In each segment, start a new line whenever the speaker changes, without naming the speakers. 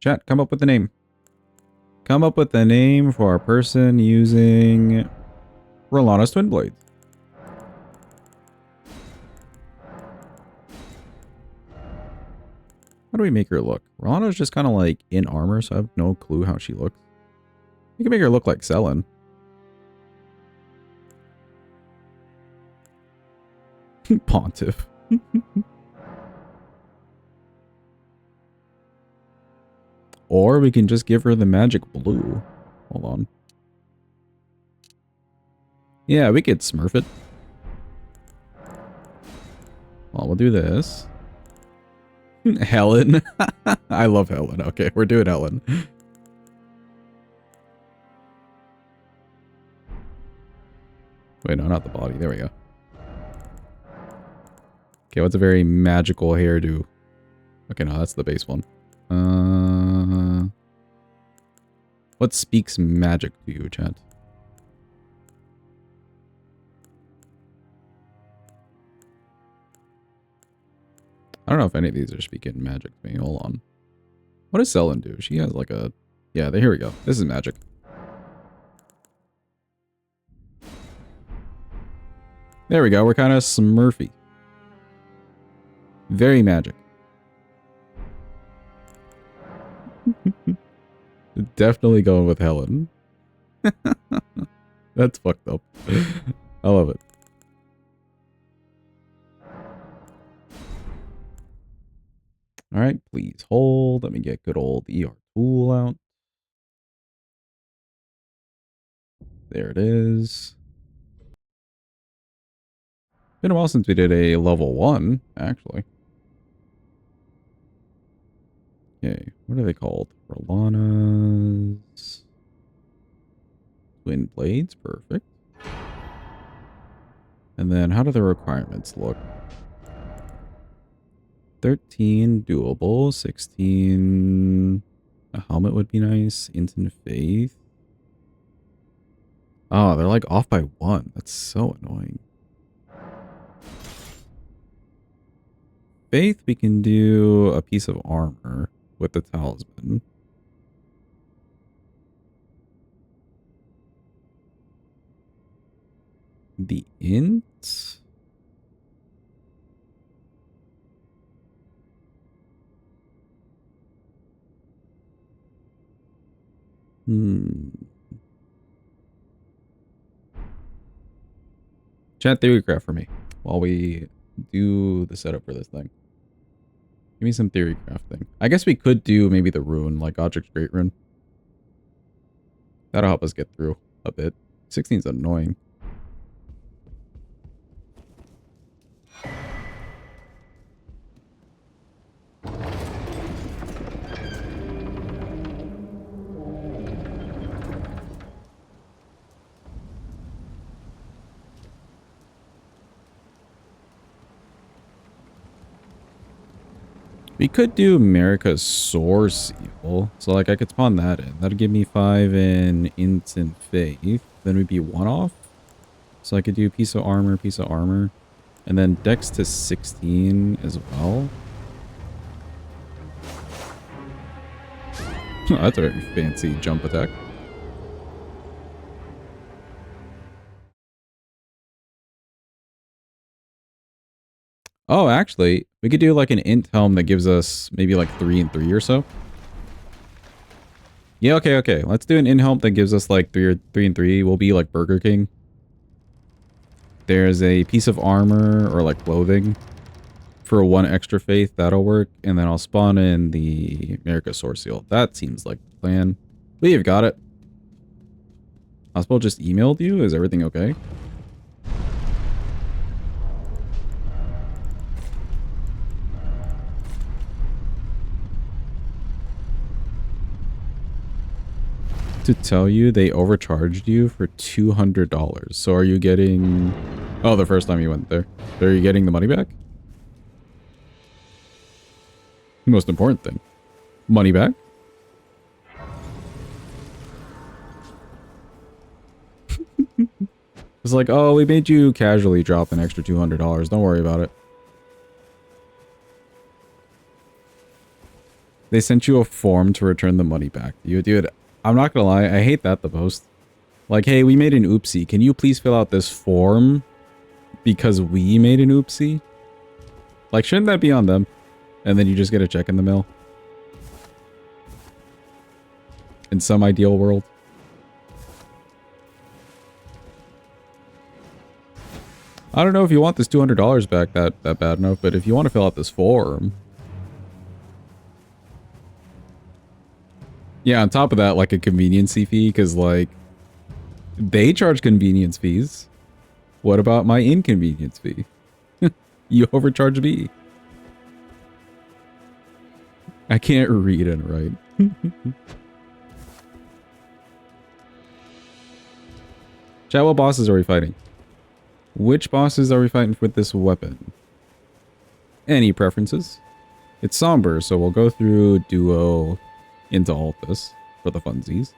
Chat, come up with a name. Come up with a name for our person using Rellana's Twin Blades. How do we make her look? Rellana's just kind of like in armor, so I have no clue how she looks. You can make her look like Selin. Pontiff. Or we can just give her the magic blue. Hold on. Yeah, we could smurf it. Well, we'll do this. Helen. I love Helen. Okay, we're doing Helen. Wait, no, not the body. There we go. Okay, what's a very magical hairdo? Okay, no, that's the base one. What speaks magic to you, chat? I don't know if any of these are speaking magic to me. Hold on. What does Selin do? She has like a... Yeah, here we go. This is magic. There we go. We're kind of smurfy. Very magic. Definitely going with Helen. That's fucked up. I love it. Alright, please hold. Let me get good old ER tool out. There it is. Been a while since we did a level 1, actually. Okay, what are they called? Rellana's Twin Blades, perfect. And then how do the requirements look? 13 doable, 16 a helmet would be nice, instant faith. Oh, they're like off by 1. That's so annoying. Faith, we can do a piece of armor with the talisman. The int? Chat theorycraft for me while we do the setup for this thing. Give me some theory crafting. I guess we could do maybe the rune, like Godric's Great Rune. That'll help us get through a bit. 16's annoying. We could do America's Source Seal. So, like, I could spawn that in. That'd give me 5 in Instant Faith. Then we'd be 1 off. So I could do piece of armor. And then Dex to 16 as well. That's a very fancy jump attack. Oh, actually, we could do like an int helm that gives us maybe like 3 and 3 or so. Yeah, okay. Let's do an int helm that gives us like 3 and 3. We'll be like Burger King. There's a piece of armor or like clothing for 1 extra faith. That'll work. And then I'll spawn in the America Source Seal. That seems like the plan. We've got it. Hospital just emailed you. Is everything okay? To tell you they overcharged you for $200. So are you getting... Oh, the first time you went there. Are you getting the money back? The most important thing. Money back? It's like, oh, we made you casually drop an extra $200. Don't worry about it. They sent you a form to return the money back to you. Dude, I'm not gonna lie, I hate that the most. Like, hey, we made an oopsie. Can you please fill out this form because we made an oopsie? Like, shouldn't that be on them? And then you just get a check in the mail? In some ideal world. I don't know if you want this $200 back that bad enough, but if you want to fill out this form... Yeah, on top of that, like a conveniency fee, because, like, they charge convenience fees. What about my inconvenience fee? You overcharge me. I can't read and write. Chat, what bosses are we fighting? Which bosses are we fighting with this weapon? Any preferences? It's somber, so we'll go through duo into Altus for the funsies.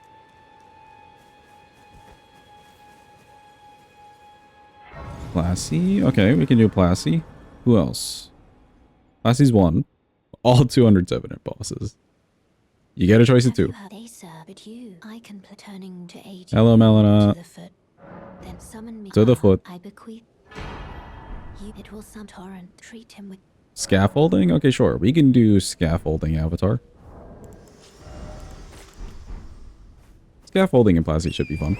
Classy? Okay, we can do Classy. Who else? Classy's one. All 207 bosses. You get a choice of two. Hello, Melina. To the foot. Scaffolding? Okay, sure. We can do scaffolding avatar. Scaffolding and Plasty should be fun.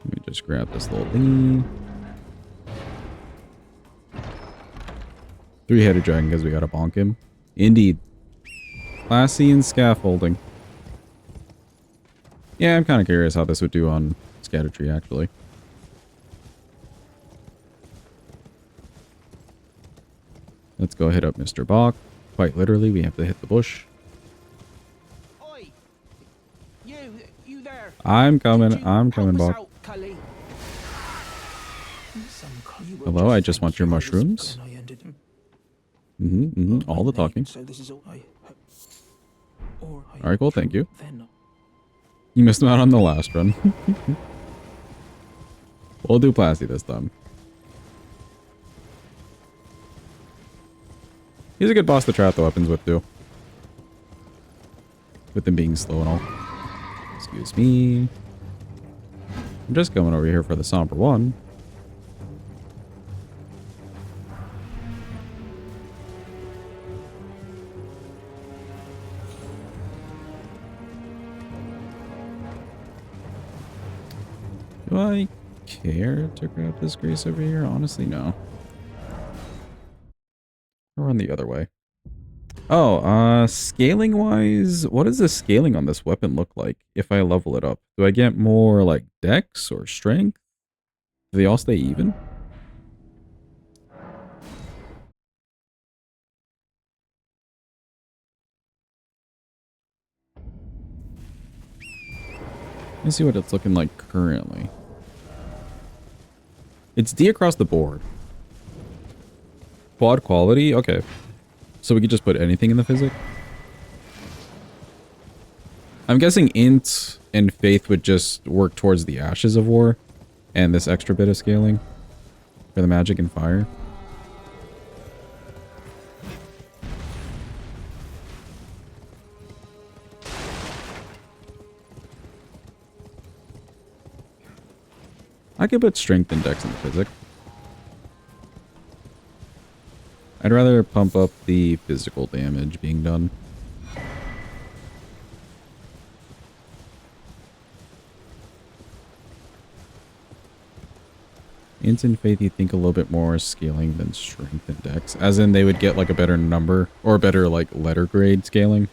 Let me just grab this little thingy. Three-headed dragon because we gotta bonk him. Indeed. Classy and scaffolding. Yeah, I'm kind of curious how this would do on Scatter Tree, actually. Let's go hit up Mr. Bach. Quite literally, we have to hit the bush.
Oi. You there.
I'm coming, Bach. Hello, I just want your mushrooms. All the talking. Alright, cool, thank you. You missed him out on the last run. We'll do Plasty this time. He's a good boss to try out the weapons with, too. With them being slow and all. Excuse me. I'm just coming over here for the somber one. Do I care to grab this grace over here? Honestly, no. I'll run the other way. Oh, scaling wise, what does the scaling on this weapon look like if I level it up? Do I get more like dex or strength? Do they all stay even? Let's see what it's looking like currently. It's D across the board. Quad quality? Okay. So we could just put anything in the physic? I'm guessing int and faith would just work towards the ashes of war. And this extra bit of scaling for the magic and fire. I could put strength and dex in the physic. I'd rather pump up the physical damage being done. Int and faith, you think a little bit more scaling than strength and dex. As in they would get like a better number or better like letter grade scaling.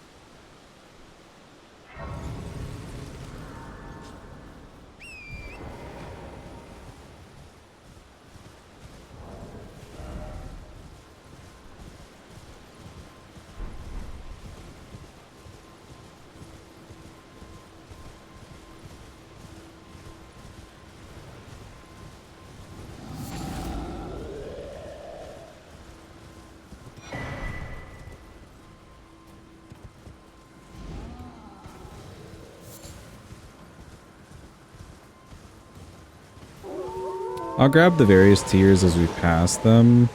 I'll grab the various tiers as we pass them.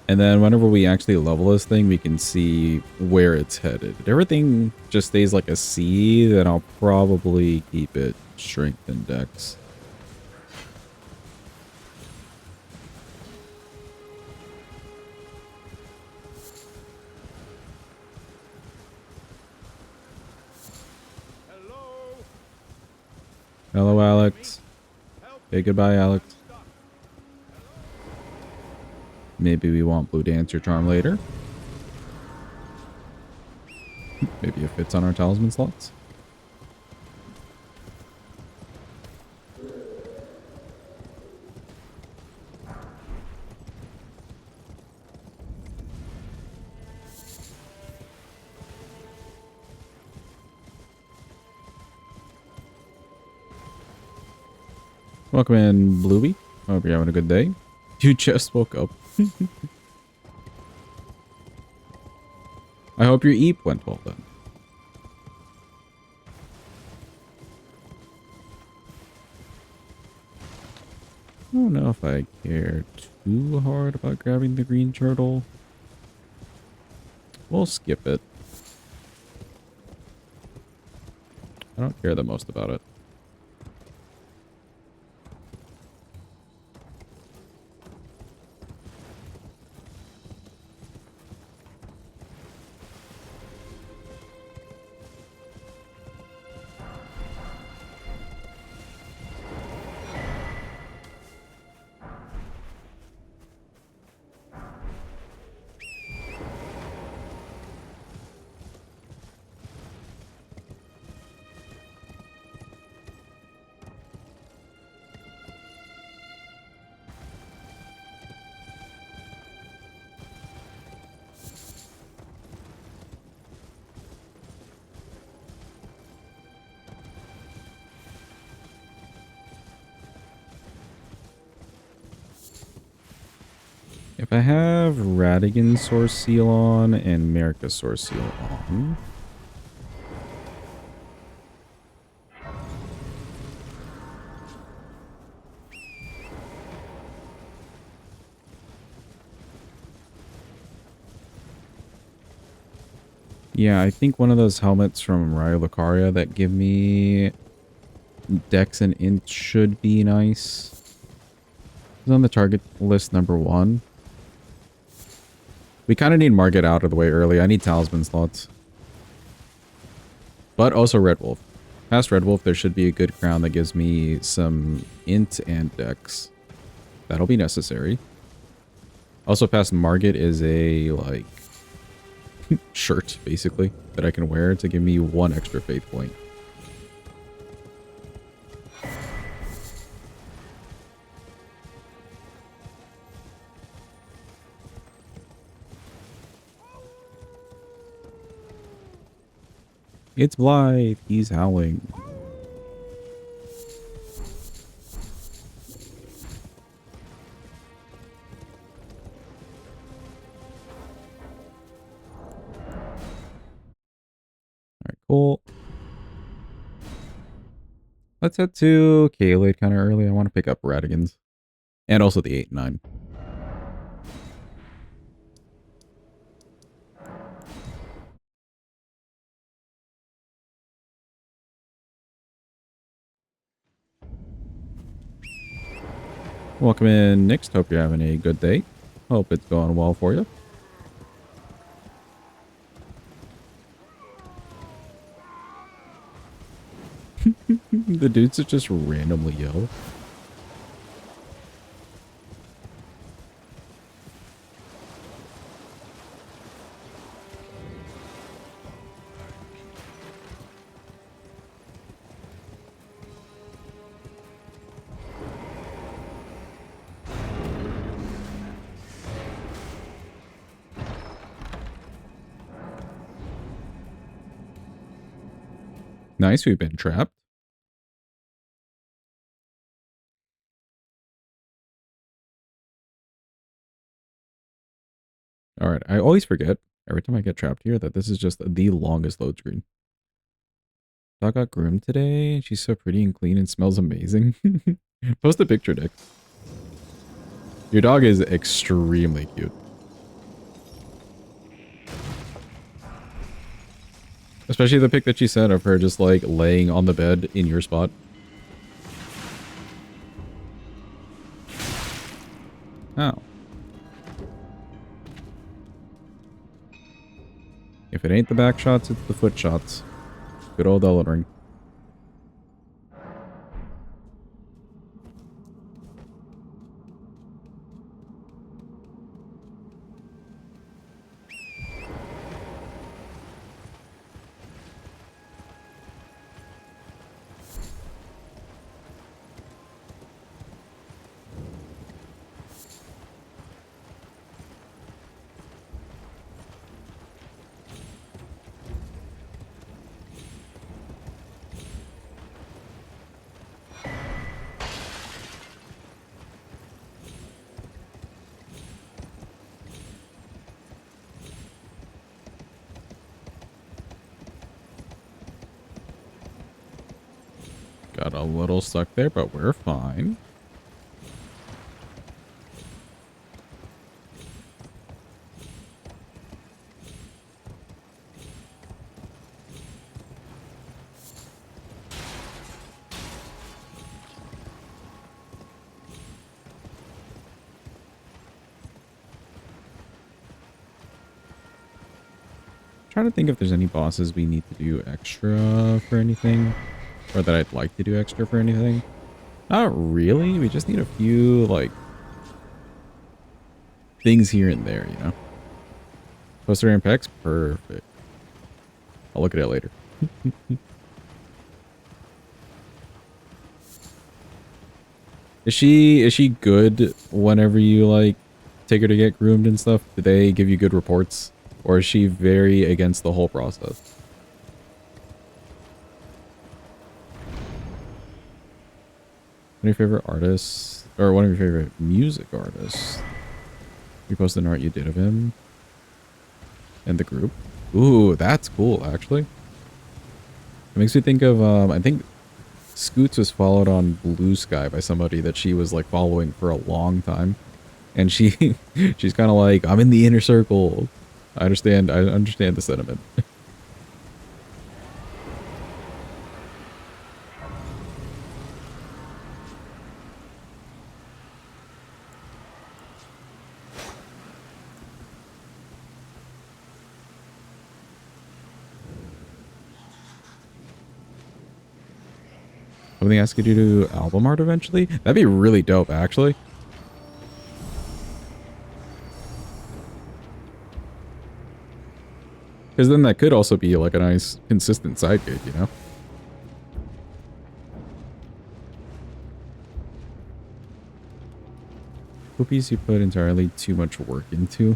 And then whenever we actually level this thing, we can see where it's headed. If everything just stays like a C, then I'll probably keep it strength and dex. Hello, Alex. Hey, goodbye, Alex. Maybe we want Blue Dancer Charm later. Maybe it fits on our talisman slots. Welcome in, Bluey. Hope you're having a good day. You just woke up. I hope your eep went well then. I don't know if I care too hard about grabbing the green turtle. We'll skip it. I don't care the most about it. If I have Radigan Source Seal on and America Source Seal on, yeah, I think one of those helmets from Ryo Lucaria that give me Dex and Int should be nice. It's on the target list #1. We kind of need Margit out of the way early. I need talisman slots. But also Red Wolf. Past Red Wolf, there should be a good crown that gives me some Int and Dex. That'll be necessary. Also past Margit is a, like, shirt, basically, that I can wear to give me 1 extra faith point. It's Blythe. He's howling. Alright, cool. Let's head to Kaelid kind of early. I want to pick up Radigans. And also the 8 and 9. Welcome in, Next. Hope you're having a good day. Hope it's going well for you. The dudes that just randomly yell. Nice, we've been trapped. Alright, I always forget, every time I get trapped here, that this is just the longest load screen. Dog got groomed today. She's so pretty and clean and smells amazing. Post a picture, Nick. Your dog is extremely cute. Especially the pic that she sent of her just like laying on the bed in your spot. Oh. If it ain't the back shots, it's the foot shots. Good old Elden Ring. Got a little stuck there, but we're fine. Trying to think if there's any bosses we need to do extra for anything. Or that I'd like to do extra for anything. Not really. We just need a few, like, things here and there, you know? Poster and pecs? Perfect. I'll look at it later. Is she good whenever you, like, take her to get groomed and stuff? Do they give you good reports? Or is she very against the whole process? One of your favorite artists, or one of your favorite music artists? You posted an art you did of him and the group. Ooh, that's cool, actually. It makes me think of, I think Scoots was followed on Blue Sky by somebody that she was, like, following for a long time. And she's kind of like, I'm in the inner circle. I understand the sentiment. Something ask you to do album art eventually? That'd be really dope, actually. Because then that could also be like a nice, consistent side gig, you know? Poopies you put entirely too much work into.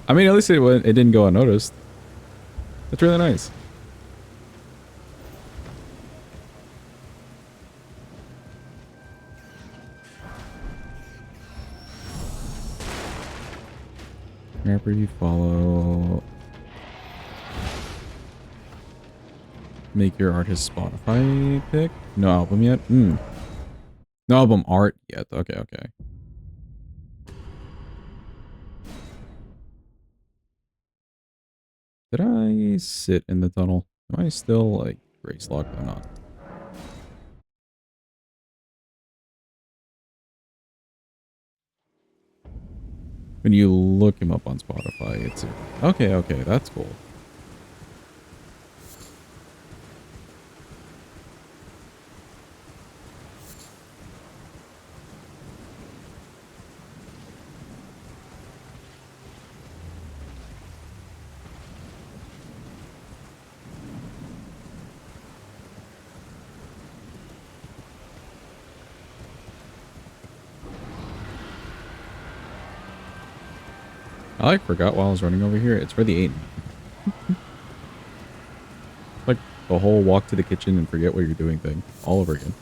I mean, at least it didn't go unnoticed. That's really nice. Rapper you follow. Make your artist Spotify pick? No album yet? No album art yet. Okay, okay. Did I sit in the tunnel? Am I still, like, race locked or not? When you look him up on Spotify, it's... Okay, okay, that's cool. I, like, forgot while I was running over here. It's for the 8. Like, the whole walk to the kitchen and forget what you're doing thing. All over again.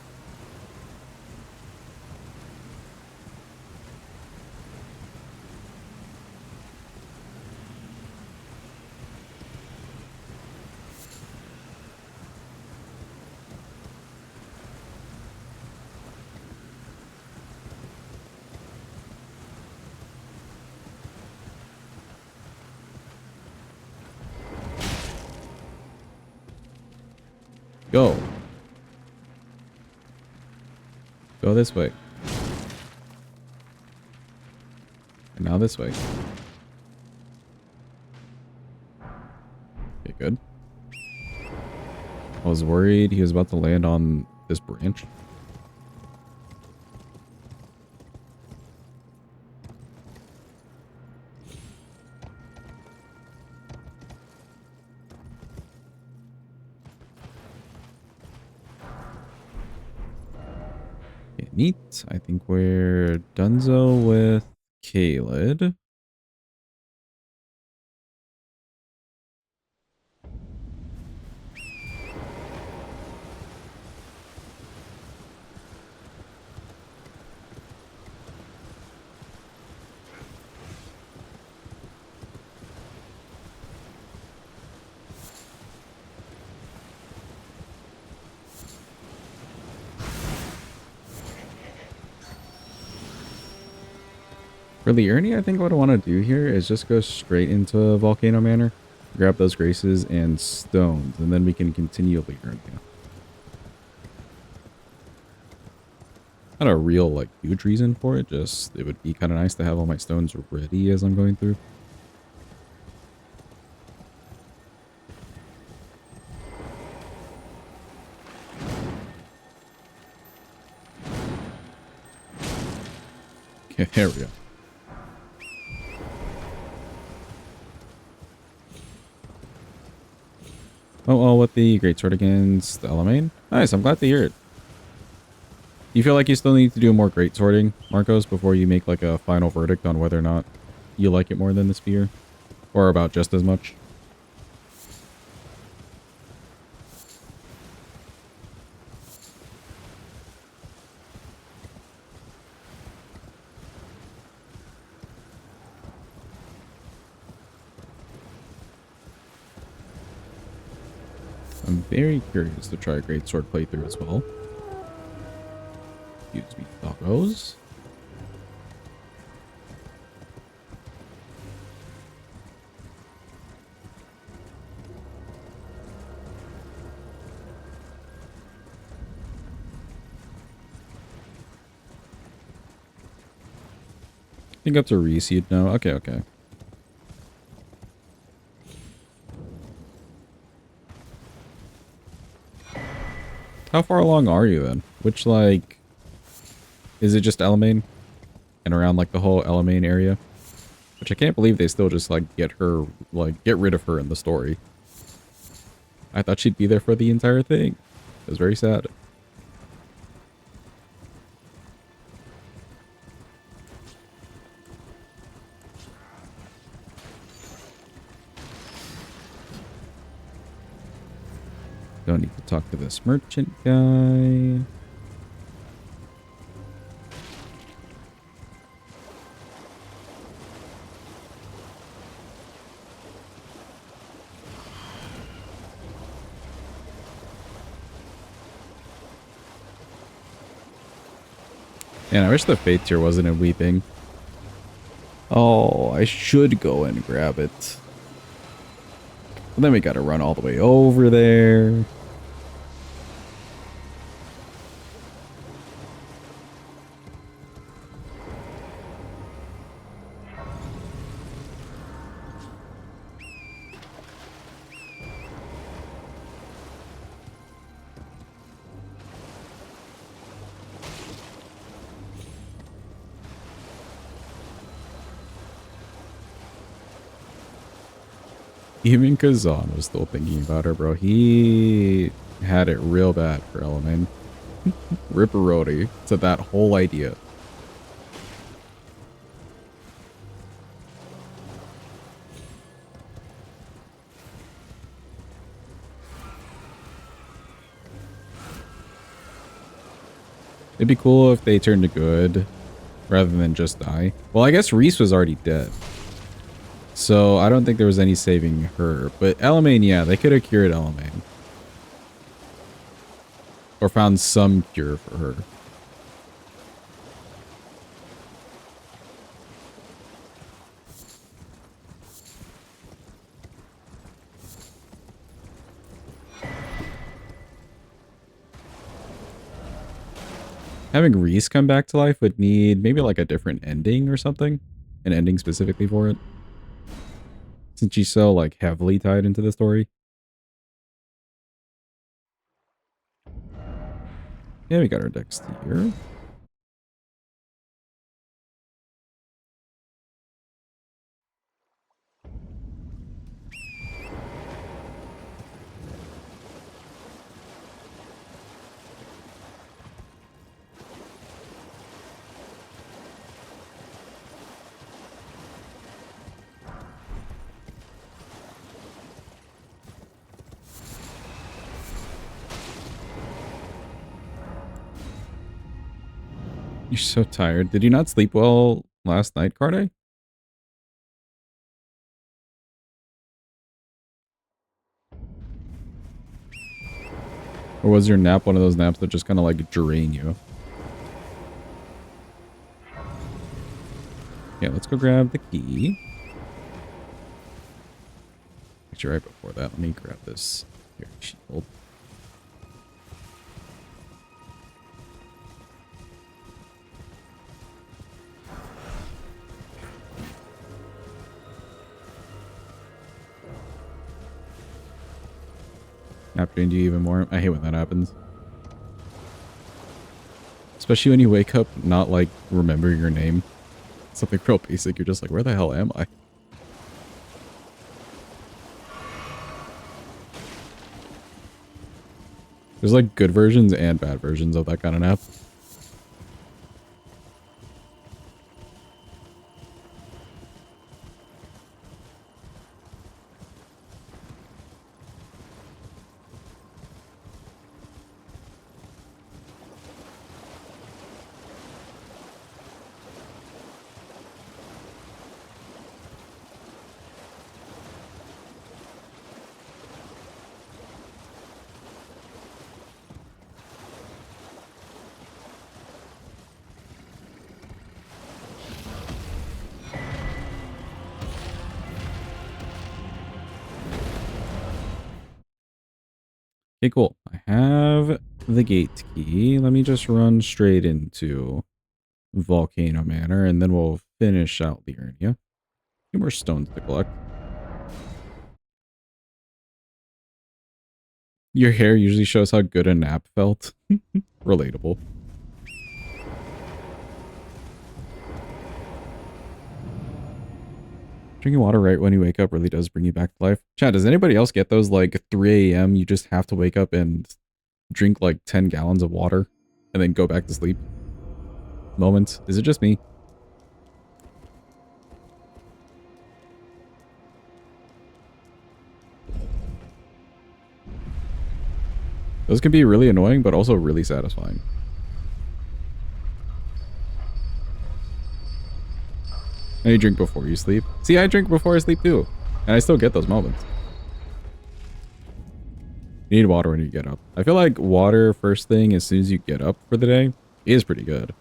Go. Go this way. And now this way. Okay, good. I was worried he was about to land on this branch. Okay, neat. I think we're donezo with Kaled. For the Ernie, I think what I want to do here is just go straight into Volcano Manor, grab those graces and stones, and then we can continue the Ernie. Not a real, like, huge reason for it, just it would be kind of nice to have all my stones ready as I'm going through. Okay, there we go. Oh, with the greatsword against the Elamane. Nice, I'm glad to hear it. You feel like you still need to do more greatswording, Marcos, before you make like a final verdict on whether or not you like it more than the spear? Or about just as much? I'm very curious to try a greatsword playthrough as well. Excuse me, doggos. I think up to reseed now. Okay, okay. How far along are you then? Which, like, is it just Elamane? And around, like, the whole Elamane area? Which I can't believe they still just, like, get her, like, get rid of her in the story. I thought she'd be there for the entire thing. It was very sad. Don't need to talk to this merchant guy. Man, I wish the Fate tier wasn't in Weeping. Oh, I should go and grab it. But then we gotta run all the way over there. Even Kazan was still thinking about her, bro. He had it real bad for Element. Ripperoni to that whole idea. It'd be cool if they turned to good rather than just die. Well, I guess Reese was already dead. So I don't think there was any saving her. But Elamane, yeah, they could have cured Elamane. Or found some cure for her. Having Reese come back to life would need maybe like a different ending or something. An ending specifically for it. Since she's so like heavily tied into the story. Yeah, we got our decks here. You're so tired. Did you not sleep well last night, Carde? Or was your nap one of those naps that just kind of like drain you? Yeah, let's go grab the key. Actually, right before that, let me grab this here shield. Nap drained you even more. I hate when that happens. Especially when you wake up not like remember your name. Something real basic. You're just like, where the hell am I? There's like good versions and bad versions of that kind of nap. Okay, cool. I have the gate key. Let me just run straight into Volcano Manor, and then we'll finish out the Liurnia. Two more stones to collect. Your hair usually shows how good a nap felt. Relatable. Drinking water right when you wake up really does bring you back to life. Chad, does anybody else get those like 3 a.m. you just have to wake up and drink like 10 gallons of water and then go back to sleep moments? Is it just me? Those can be really annoying, but also really satisfying. And you drink before you sleep. See, I drink before I sleep too. And I still get those moments. You need water when you get up. I feel like water first thing as soon as you get up for the day is pretty good.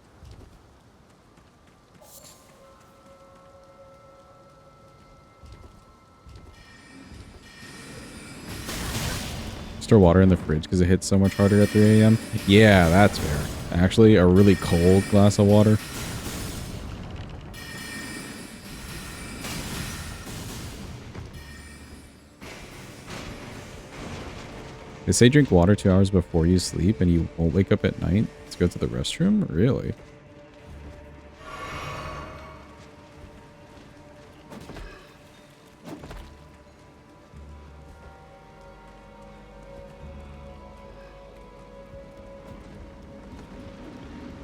Store water in the fridge because it hits so much harder at 3 a.m. Yeah, that's fair. Actually, a really cold glass of water. They say drink water 2 hours before you sleep and you won't wake up at night to go to the restroom? Really?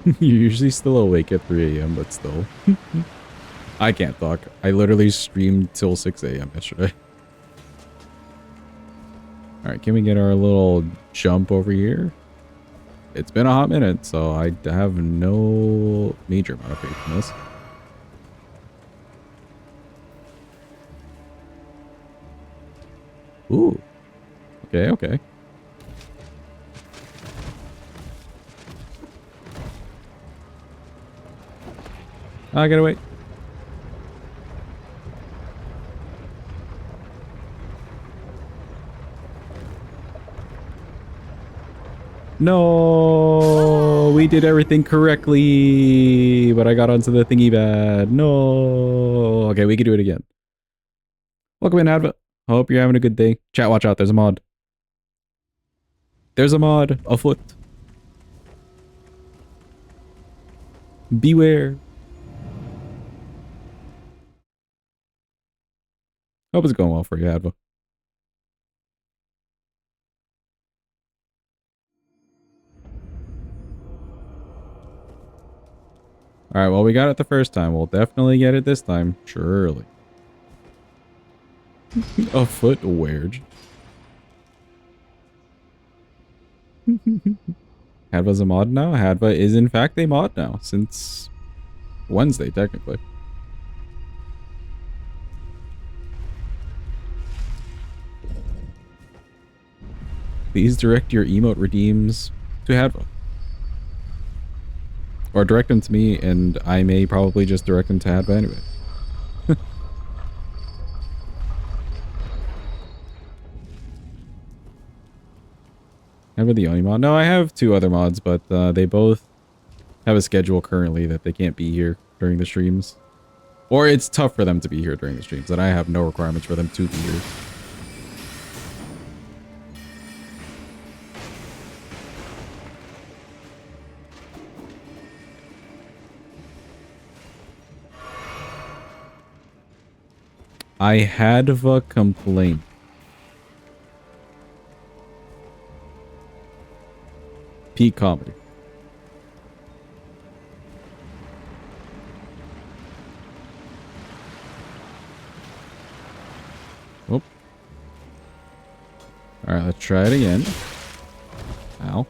You're usually still awake at 3 a.m., but still. I can't talk. I literally streamed till 6 a.m. yesterday. Alright, can we get our little jump over here? It's been a hot minute, so I have no major amount of faith in this. Ooh. Okay, okay. I gotta wait. No, we did everything correctly, but I got onto the thingy bad. No. Okay, we can do it again. Welcome in, Adva. Hope you're having a good day. Chat, watch out. There's a mod. There's a mod afoot. Beware. Hope it's going well for you, Adva. Alright, well, we got it the first time. We'll definitely get it this time. Surely. Afoot wedge. Hadva's a mod now? Hadva is in fact a mod now, since Wednesday, technically. Please direct your emote redeems to Hadva. Or direct them to me, and I may probably just direct them to Hadva anyway. Hadva the only mod? No, I have two other mods, but they both have a schedule currently that they can't be here during the streams. Or it's tough for them to be here during the streams, and I have no requirements for them to be here. I had a complaint. Peak comedy. Whoop. Alright, let's try it again. Ow.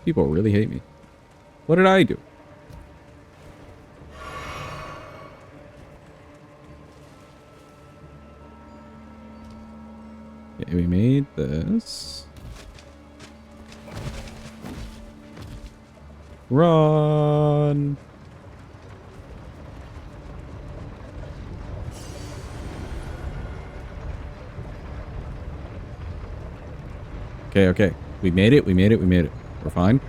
People really hate me. What did I do? Okay, we made this. Run! Okay, okay. We made it, we made it, we made it. We're fine.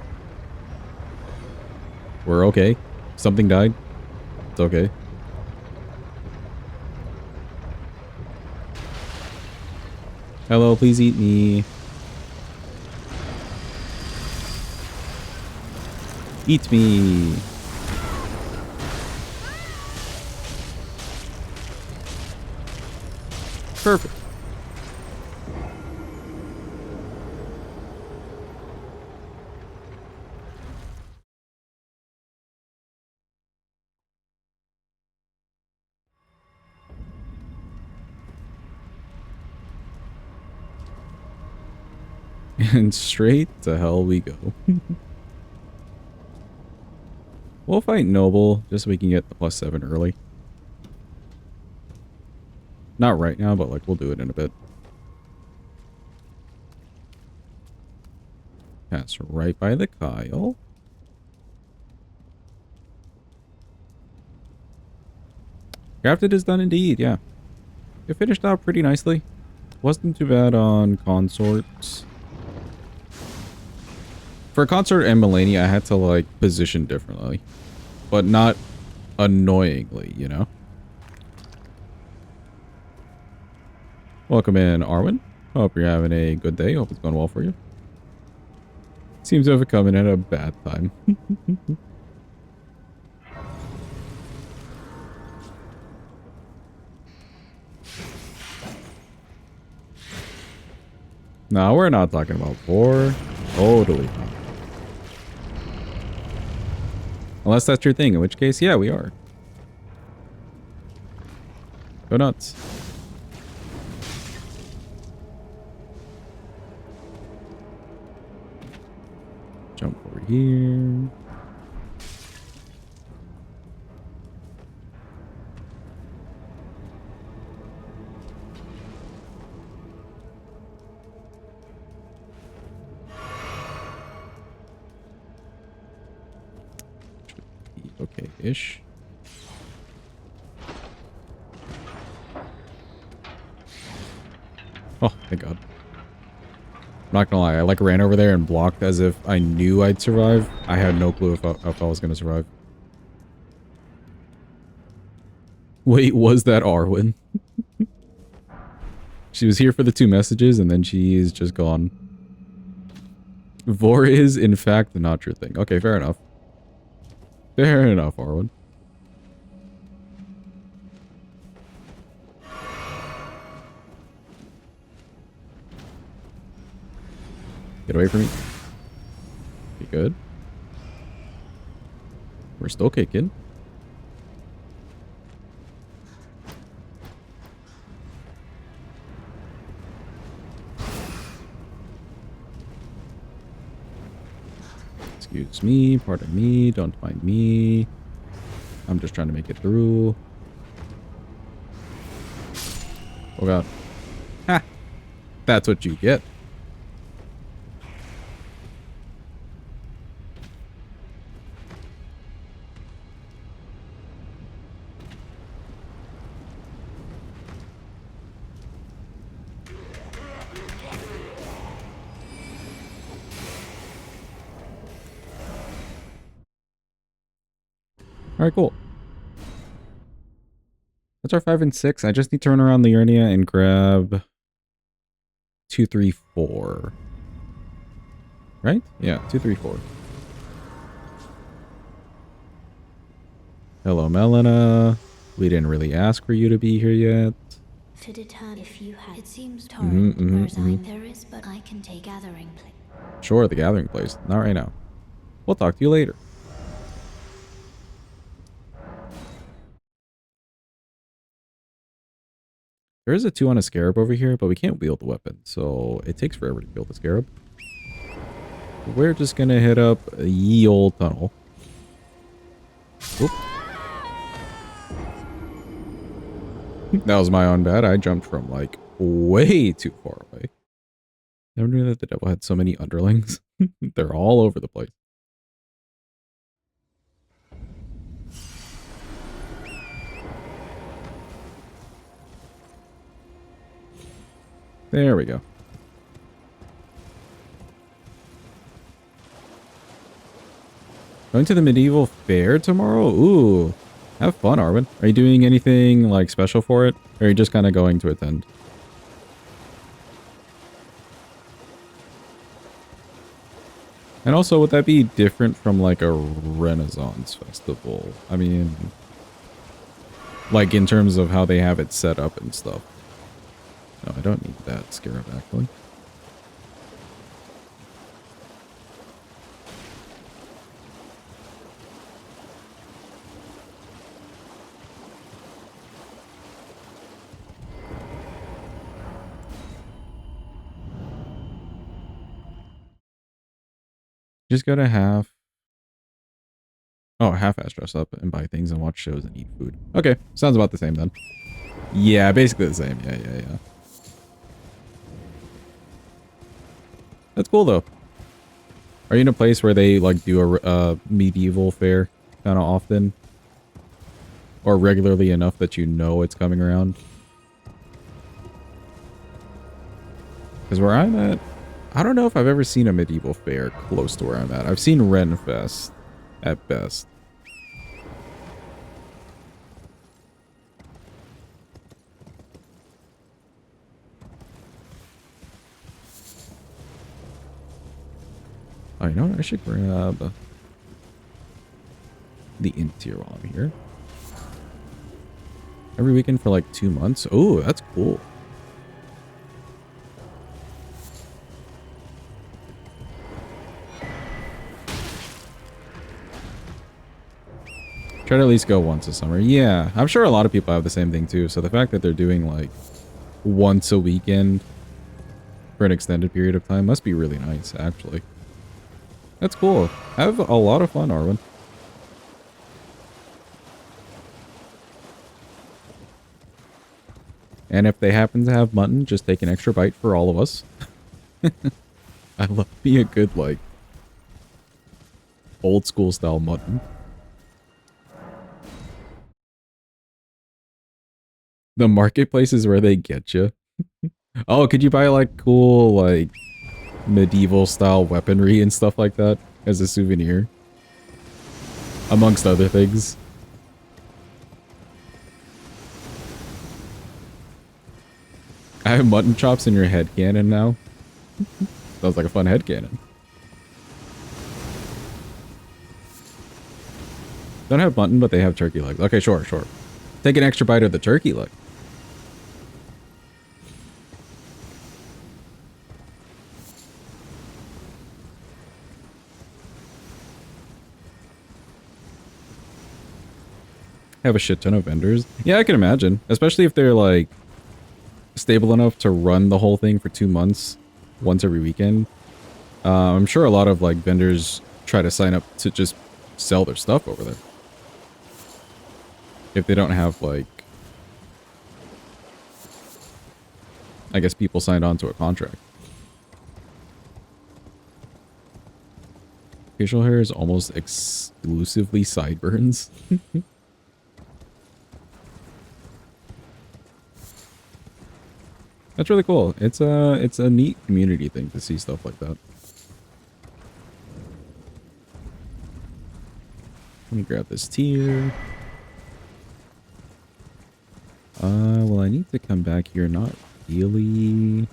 We're okay. Something died. It's okay. Hello, please eat me. Eat me. Perfect. And straight to hell we go. We'll fight Noble, just so we can get the +7 early. Not right now, but like we'll do it in a bit. Pass right by the Kyle. Crafted is done indeed, yeah. It finished out pretty nicely. Wasn't too bad on consorts. For consort and Melania, I had to like position differently. But not annoyingly, you know? Welcome in, Arwen. Hope you're having a good day. Hope it's going well for you. Seems to have come in at a bad time. No, we're not talking about war. Totally not. Unless that's your thing, in which case, yeah, we are. Go nuts. Jump over here. Okay-ish. Oh, thank God. I'm not gonna lie, I like ran over there and blocked as if I knew I'd survive. I had no clue if I was gonna survive. Wait, was that Arwen? She was here for the 2 messages and then she's just gone. Vor is, in fact, not your thing. Okay, fair enough. Fair enough, Arwen. Get away from me. Be good. We're still kicking. Excuse me, pardon me, don't mind me. I'm just trying to make it through. Oh god. Ha! That's what you get. Alright, cool. That's our 5 and 6. I just need to turn around Liurnia and grab 2, 3, 4. Right? Yeah, 2, 3, 4. Hello, Melina. We didn't really ask for you to be here yet.
To determine if you had. It seems torrent, there is, but I can take gathering place.
Sure, the gathering place. Not right now. We'll talk to you later. There is a 2 on a scarab over here, but we can't wield the weapon, so it takes forever to kill the scarab. We're just gonna hit up ye old tunnel. Oop. That was my own bad. I jumped from, like, way too far away. Never knew that the devil had so many underlings. They're all over the place. There we go. Going to the medieval fair tomorrow? Ooh. Have fun, Arwen. Are you doing anything, like, special for it? Or are you just kind of going to attend? And also, would that be different from, like, a Renaissance festival? I mean, like, in terms of how they have it set up and stuff. No, I don't need that scarab, actually. Just go to half. Oh, half-ass dress up and buy things and watch shows and eat food. Okay, sounds about the same then. Yeah, basically the same. Yeah. That's cool though. Are you in a place where they like do a medieval fair kind of often? Or regularly enough that you know it's coming around? Because where I'm at, I don't know if I've ever seen a medieval fair close to where I'm at. I've seen Renfest at best. Oh, you know what? I should grab the interior while I'm here. Every weekend for like 2 months. Oh, that's cool. Try to at least go once a summer. Yeah, I'm sure a lot of people have the same thing too. So the fact that they're doing like once a weekend for an extended period of time must be really nice, actually. That's cool. Have a lot of fun, Arwen. And if they happen to have mutton, just take an extra bite for all of us. I love me a good, like, old school style mutton. The marketplace is where they get you. Oh, could you buy, like, cool, like, medieval style weaponry and stuff like that as a souvenir, amongst other things. I have mutton chops in your head cannon now. Sounds like a fun head cannon. Don't have mutton, but they have turkey legs. Okay, sure, sure. Take an extra bite of the turkey leg. Have a shit ton of vendors. Yeah, I can imagine. Especially if they're like stable enough to run the whole thing for 2 months, once every weekend. I'm sure a lot of like vendors try to sign up to just sell their stuff over there. If they don't have like, I guess people signed on to a contract. Facial hair is almost exclusively sideburns. That's really cool. It's a neat community thing to see stuff like that. Let me grab this tier. Well, I need to come back here. Not really.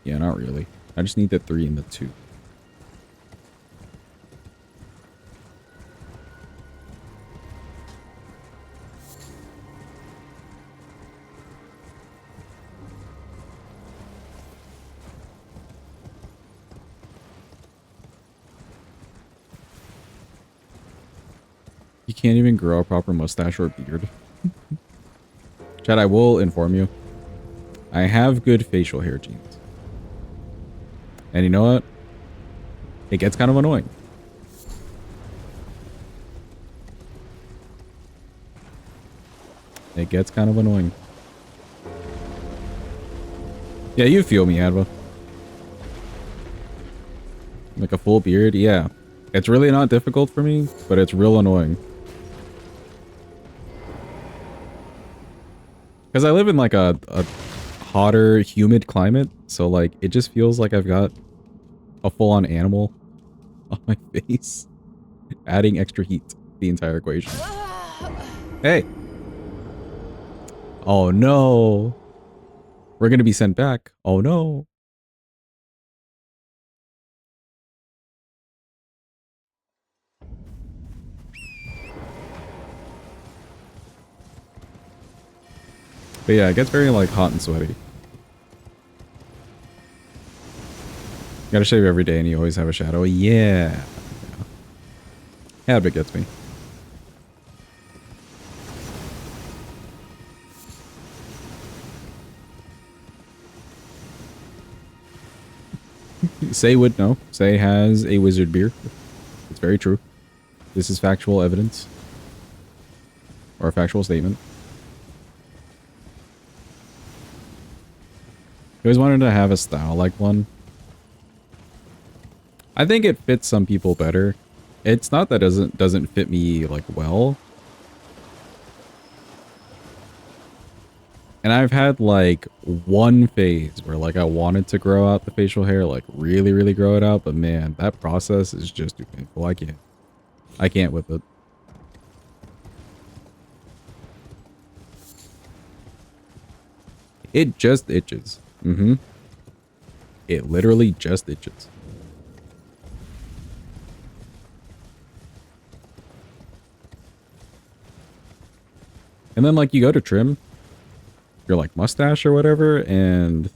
Yeah, not really. I just need the 3 and the 2. You can't even grow a proper mustache or beard. Chad, I will inform you. I have good facial hair genes. And you know what? It gets kind of annoying. It gets kind of annoying. Yeah, you feel me, Adva. Like a full beard? Yeah. It's really not difficult for me, but it's real annoying. Because I live in like a hotter, humid climate, so like it just feels like I've got a full-on animal on my face, adding extra heat to the entire equation. Hey! Oh no! We're gonna be sent back. Oh no! But yeah, it gets very like hot and sweaty. You gotta shave every day and you always have a shadow. Yeah. Habit gets me. Say would know. Say has a wizard beard. It's very true. This is factual evidence. Or a factual statement. I always wanted to have a style like one. I think it fits some people better. It's not that it doesn't fit me like well. And I've had like one phase where like I wanted to grow out the facial hair, like really, really grow it out, but man, that process is just too painful. I can't with it. It just itches. Mm-hmm. It literally just itches. And then like you go to trim your like mustache or whatever, and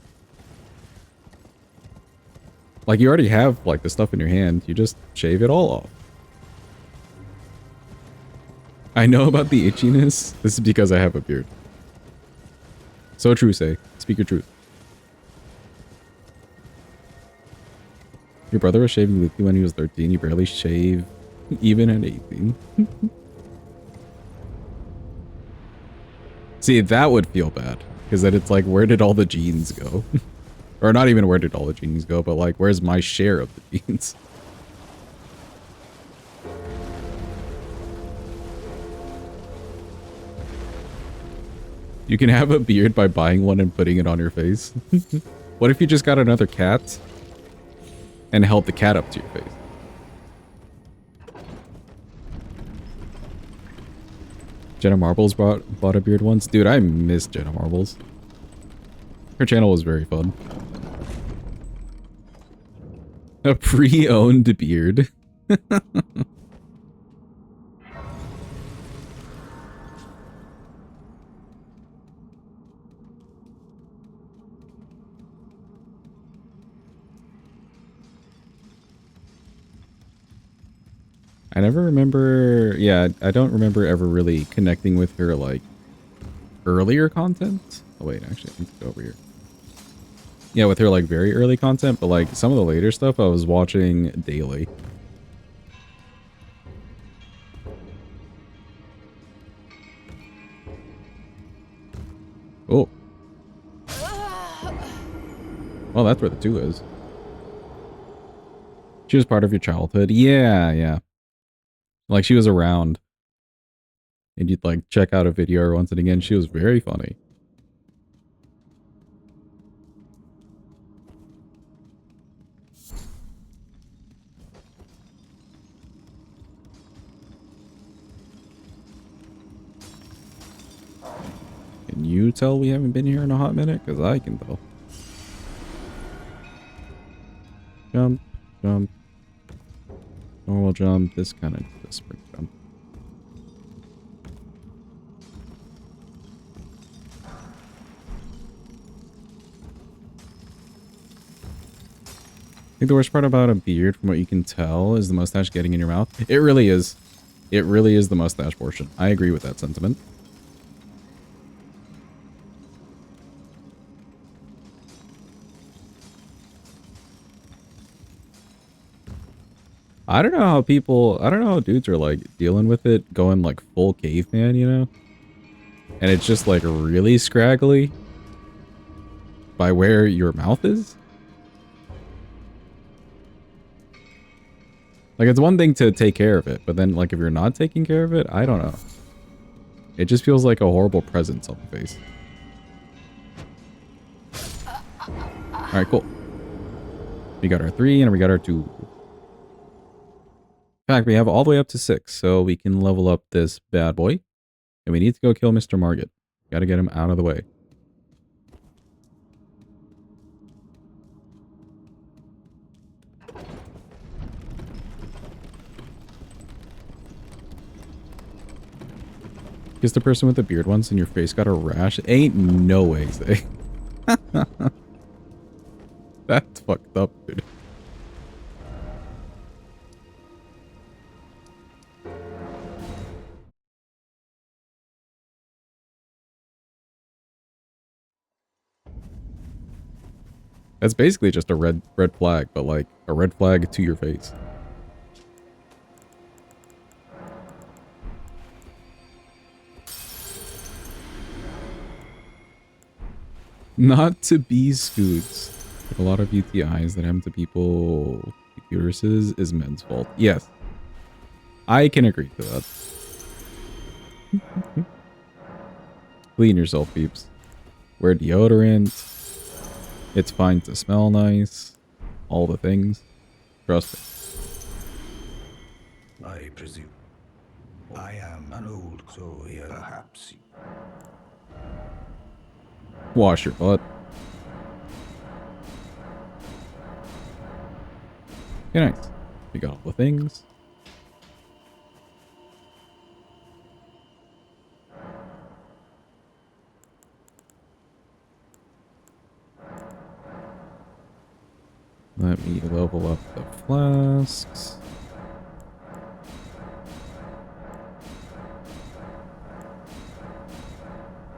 like you already have like the stuff in your hand, you just shave it all off. I know about the itchiness. This is because I have a beard. So true, say. Speak your truth. Your brother was shaving weekly when he was 13. You barely shave even at 18. See, that would feel bad. Because then it's like, where did all the genes go? Or not even where did all the genes go, but like, where's my share of the genes? You can have a beard by buying one and putting it on your face. What if you just got another cat? and held the cat up to your face. Jenna Marbles bought a beard once. Dude, I miss Jenna Marbles. Her channel was very fun. A pre-owned beard. I never remember, yeah, I don't remember ever really connecting with her, like, earlier content. Oh, wait, actually, I need to go over here. Yeah, with her, like, very early content, but, like, some of the later stuff I was watching daily. Oh. Well, that's where the 2 is. She was part of your childhood. Yeah, yeah. Like, she was around. And you'd, like, check out a video or once and again. She was very funny. Can you tell we haven't been here in a hot minute? Because I can tell. Jump, jump. Normal jump. This kind of a sprint jump. I think the worst part about a beard, from what you can tell, is the mustache getting in your mouth. It really is. It really is the mustache portion. I agree with that sentiment. I don't know how I don't know how dudes are like dealing with it going like full caveman, you know? And it's just like really scraggly by where your mouth is. Like it's one thing to take care of it, but then like if you're not taking care of it, I don't know. It just feels like a horrible presence on the face. Alright, cool. We got our 3 and we got our 2. In fact, we have all the way up to 6, so we can level up this bad boy. And we need to go kill Mr. Margit. Gotta get him out of the way. Kiss the person with the beard once and your face got a rash? Ain't no way, say. That's fucked up, dude. That's basically just a red flag, but like a red flag to your face. Not to be scoots. Like a lot of UTIs that happen to people with uteruses is men's fault. Yes. I can agree to that. Clean yourself, peeps. Wear deodorant. It's fine to smell nice. All the things. Trust me.
I presume. I am an old crow here, perhaps.
Wash your butt. Okay, nice. We got all the things. Let me level up the flasks.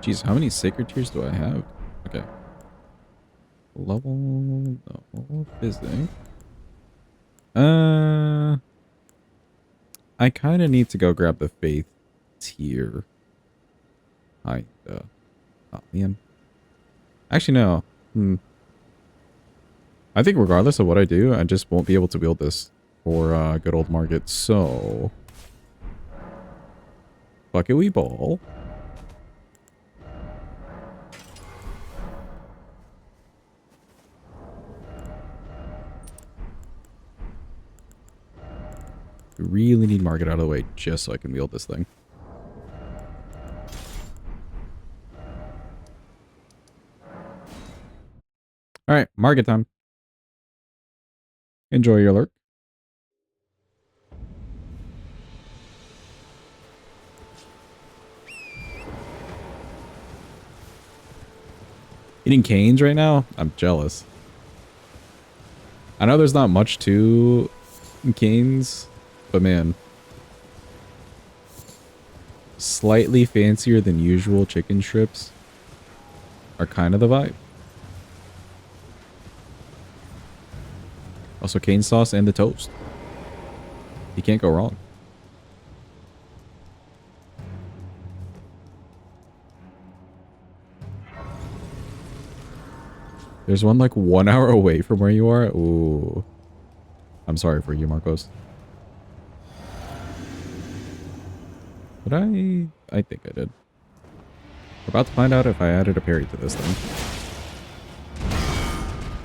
Jeez, how many sacred tears do I have? Okay. Level no physics. I kind of need to go grab the faith tier. Oh man. Actually, no. I think regardless of what I do, I just won't be able to build this for good old Margit. So, bucket we ball. We really need market out of the way just so I can wield this thing. Alright, market time. Enjoy your lurk. Eating canes right now? I'm jealous. I know there's not much to canes, but man. Slightly fancier than usual chicken strips are kind of the vibe. Also cane sauce and the toast. You can't go wrong. There's one like 1 hour away from where you are. Ooh. I'm sorry for you, Marcos. But I think I did. We're about to find out if I added a parry to this thing.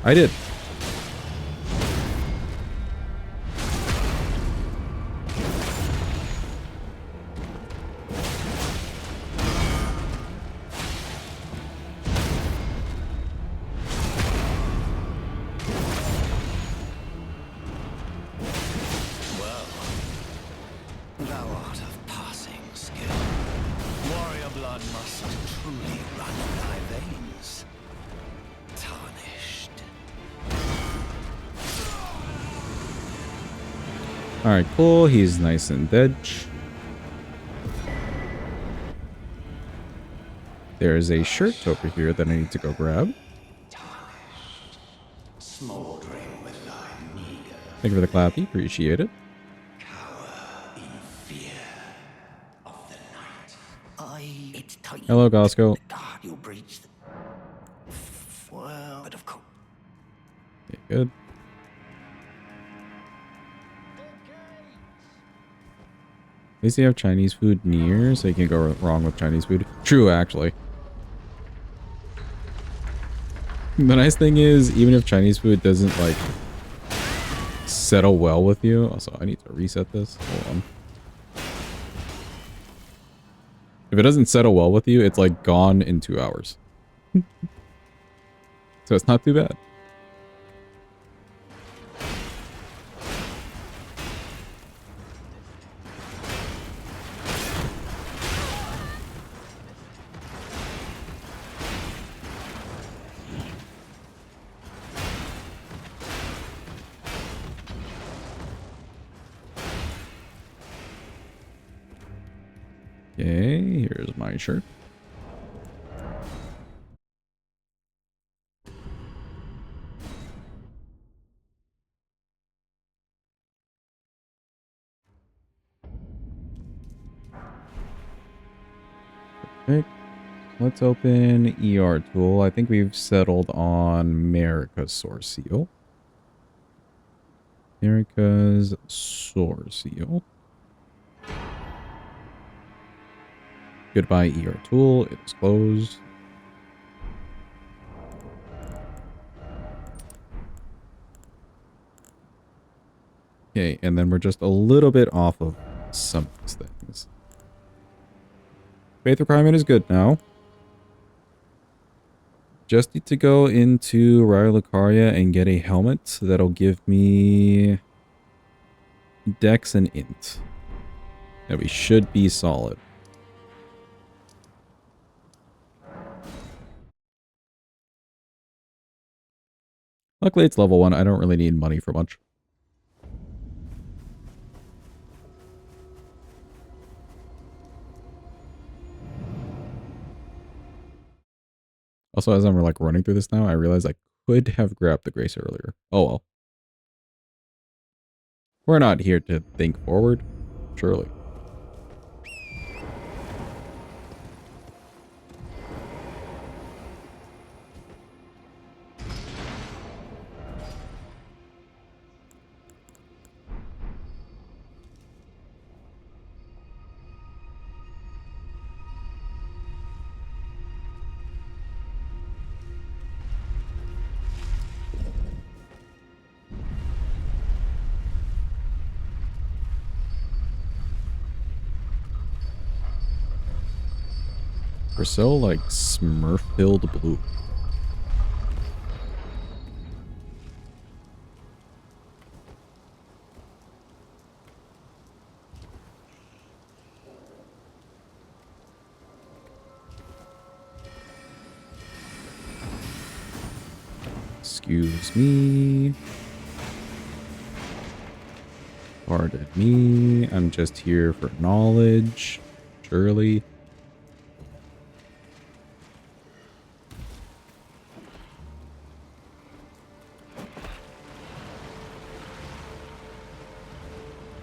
I did. Alright, cool. He's nice and dead. There's a shirt over here that I need to go grab. Thank you for the clappy. Appreciate it. Hello, Gosco. Okay, good. At least they have Chinese food near, so you can't go wrong with Chinese food. True, actually. The nice thing is, even if Chinese food doesn't, like, settle well with you... Also, I need to reset this. Hold on. If it doesn't settle well with you, it's, like, gone in 2 hours. So it's not too bad. Okay, here's my shirt. Okay, let's open ER tool. I think we've settled on America's source seal. America's source seal. Goodbye, ER tool. It is closed. Okay, and then we're just a little bit off of some of these things. Faith requirement is good now. Just need to go into Raya Lucaria and get a helmet that'll give me Dex and Int. And we should be solid. Luckily, it's level 1. I don't really need money for much. Also, as I'm like running through this now, I realize I could have grabbed the Grace earlier. Oh well. We're not here to think forward, surely. We're so, like, Smurf-filled blue. Excuse me. Pardon me. I'm just here for knowledge. Surely.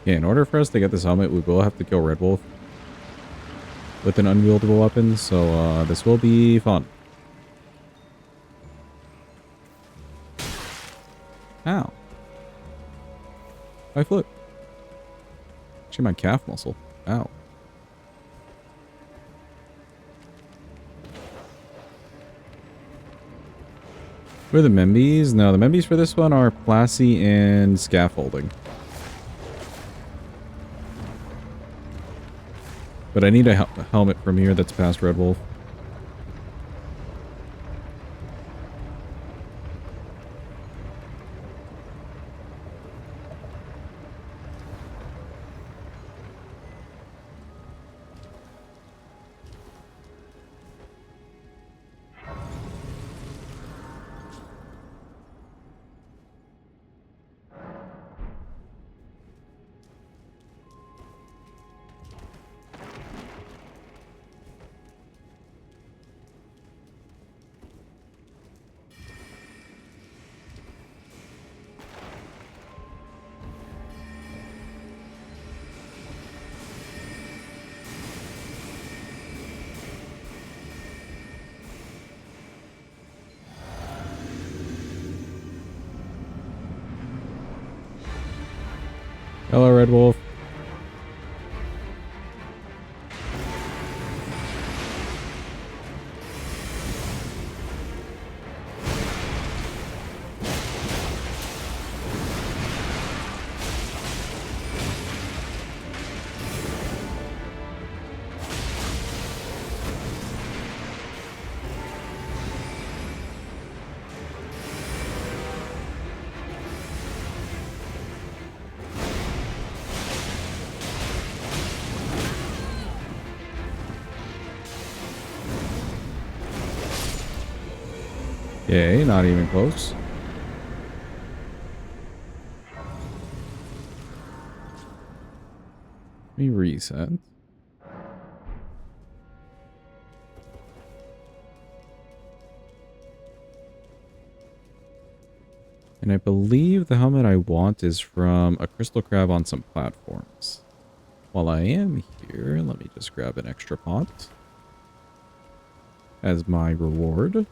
Yeah, in order for us to get this helmet, we will have to kill Red Wolf with an unwieldable weapon, so this will be fun. Ow. My foot. Actually, my calf muscle. Ow. Who are the Membies? No, the Membies for this one are Plassy and Scaffolding. But I need a helmet from here that's past Red Wolf. Hello, Red Wolf. Yay, not even close. Let me reset. And I believe the helmet I want is from a crystal crab on some platforms. While I am here, let me just grab an extra pot as my reward.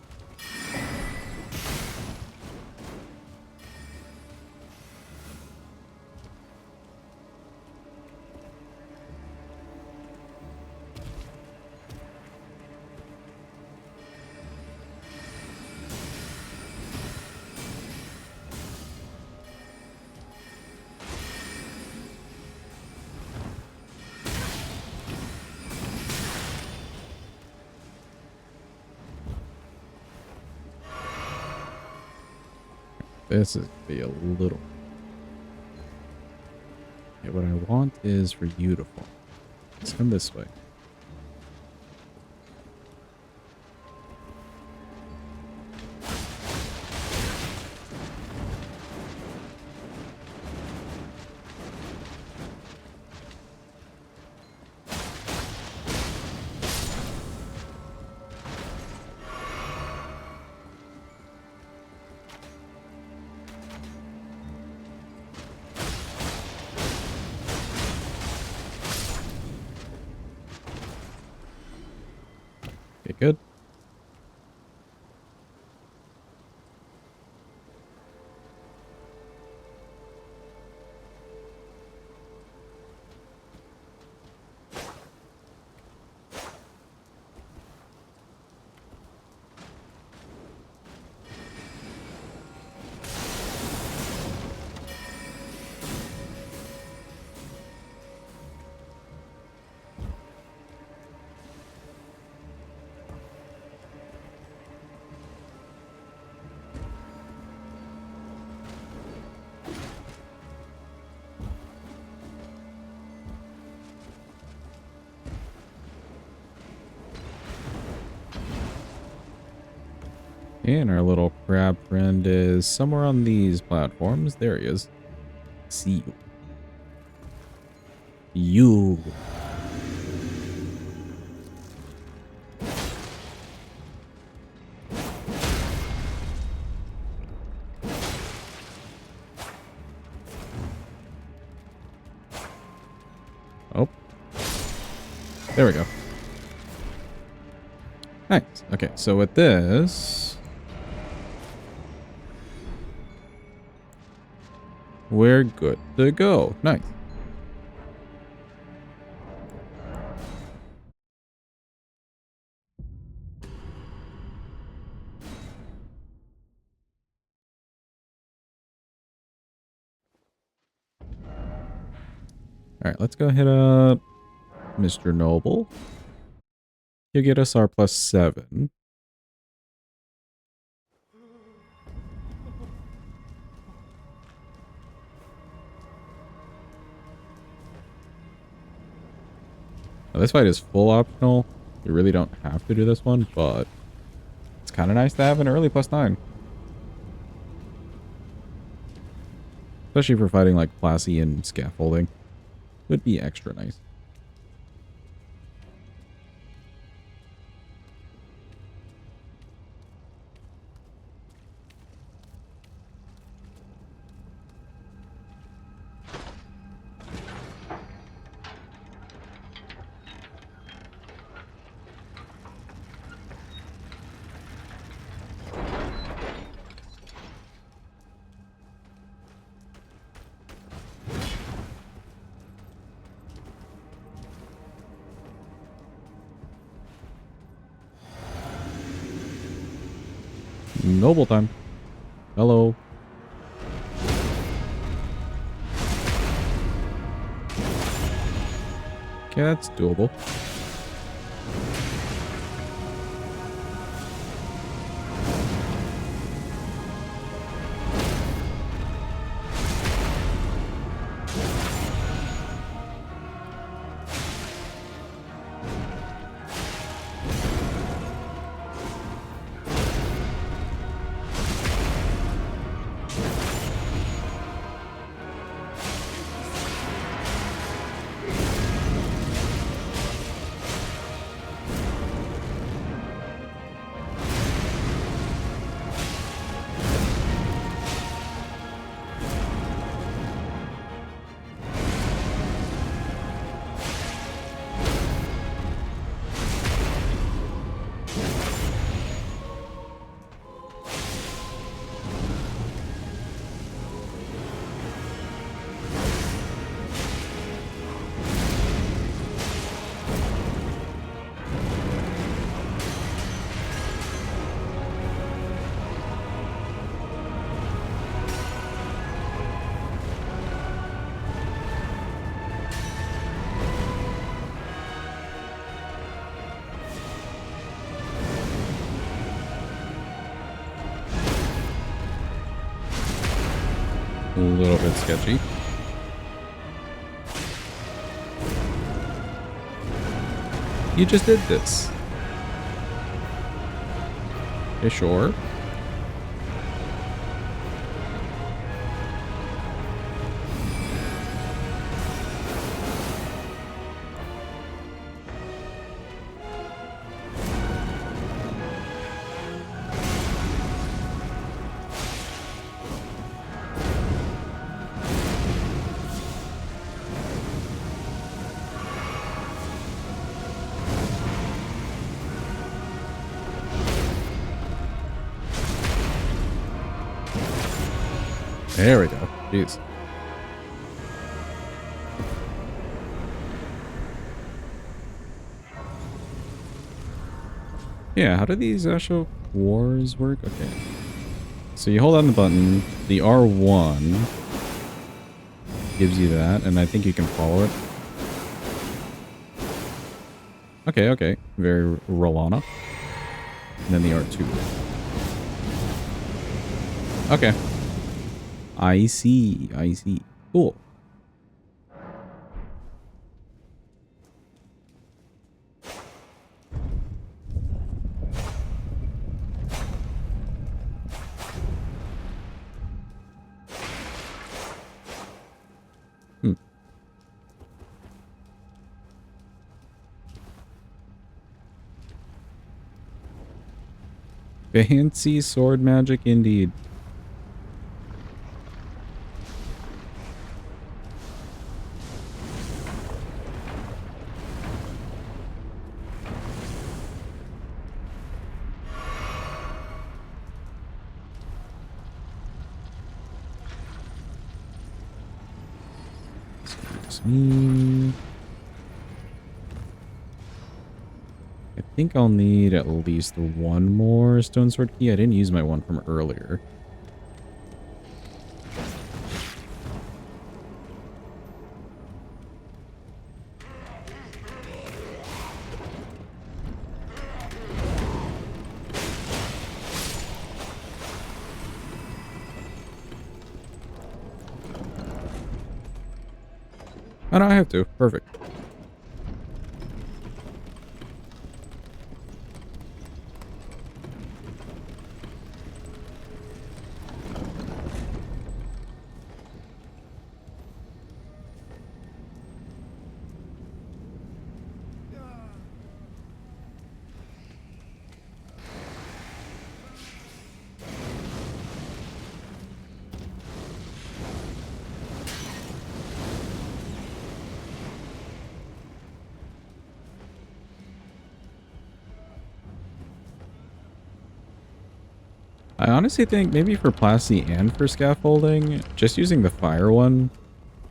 This is be a little... Yeah, what I want is for you to fall. Let's come this way. And our little crab friend is somewhere on these platforms. There he is. See you. You. Oh. There we go. Nice. Okay, so with this, we're good to go. Nice. All right, let's go hit up Mr. Noble. He'll get us our +7. Now, this fight is full optional. You really don't have to do this one, but it's kind of nice to have an early +9. Especially for fighting like Classy and Scaffolding. Would be extra nice. Noble time. Hello. Okay, that's doable. A little bit sketchy. You just did this. Okay, sure. There we go. Jeez. Yeah, how do these actual wars work? Okay. So you hold on the button, the R1 gives you that, and I think you can follow it. Okay, okay. Very Rellana. And then the R2. Okay. I see. I see. Cool. Hmm. Fancy sword magic indeed. Excuse me. I think I'll need at least one more stone sword key. I didn't use my one from earlier. Oh, no, I have to. Perfect. I honestly think maybe for Plasty and for scaffolding, just using the fire one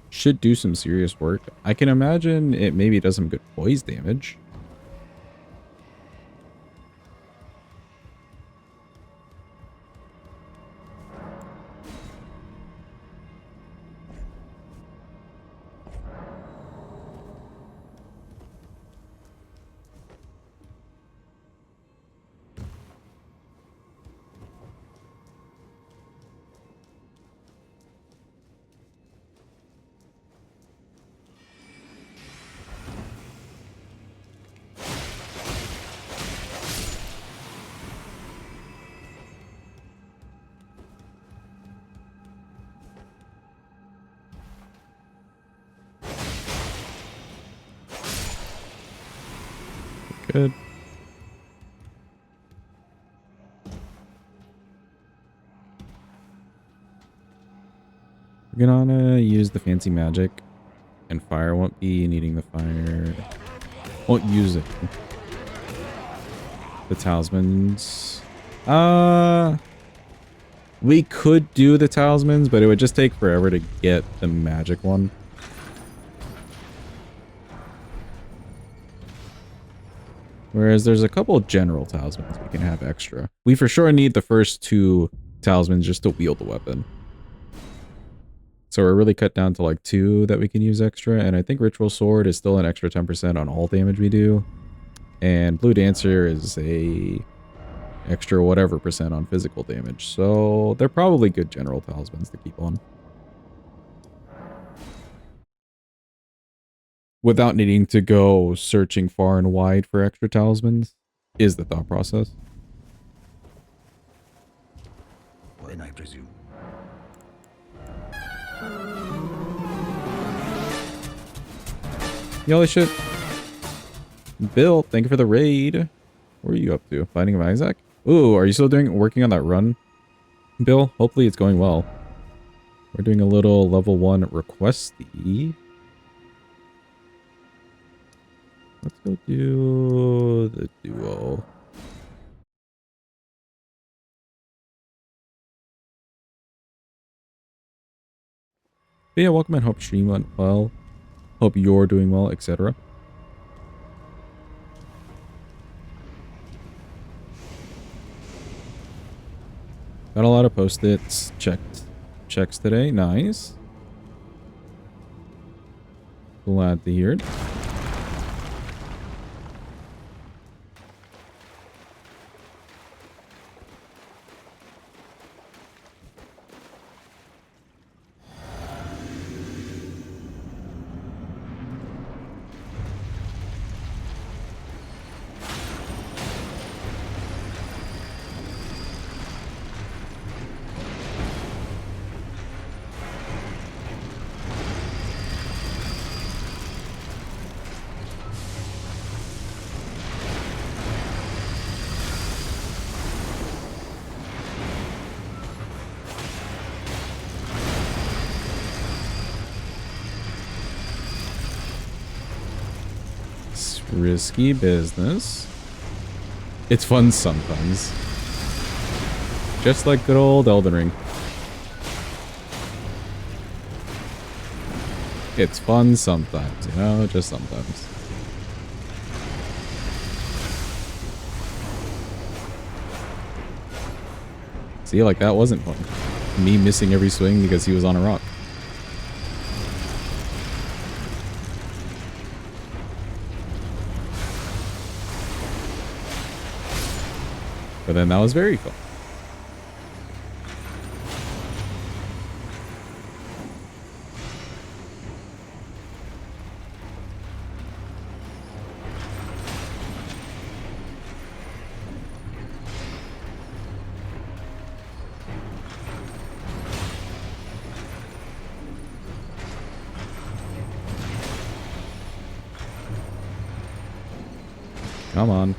should do some serious work. I can imagine it maybe does some good poise damage. Good. We're gonna use the fancy magic, and fire won't be needing the fire. Won't use it. The talismans. We could do the talismans, but it would just take forever to get the magic one. Whereas there's a couple of general talismans we can have extra. We for sure need the first two talismans just to wield the weapon. So we're really cut down to like 2 that we can use extra. And I think Ritual Sword is still an extra 10% on all damage we do. And Blue Dancer is a extra whatever percent on physical damage. So they're probably good general talismans to keep on. Without needing to go searching far and wide for extra talismans is the thought process.
Then I presume.
Holy shit. Bill, thank you for the raid. What are you up to? Finding of Isaac? Ooh, are you still working on that run, Bill? Hopefully it's going well. We're doing a little level 1 requesty. Let's go do the duo. But yeah, welcome and hope stream went well. Hope you're doing well, etc. Got a lot of post-its checks today. Nice. Glad to hear it. Risky business. It's fun sometimes. Just like good old Elden Ring. It's fun sometimes, you know? Just sometimes. See, like that wasn't fun. Me missing every swing because he was on a rock. But then that was very fun. Come on.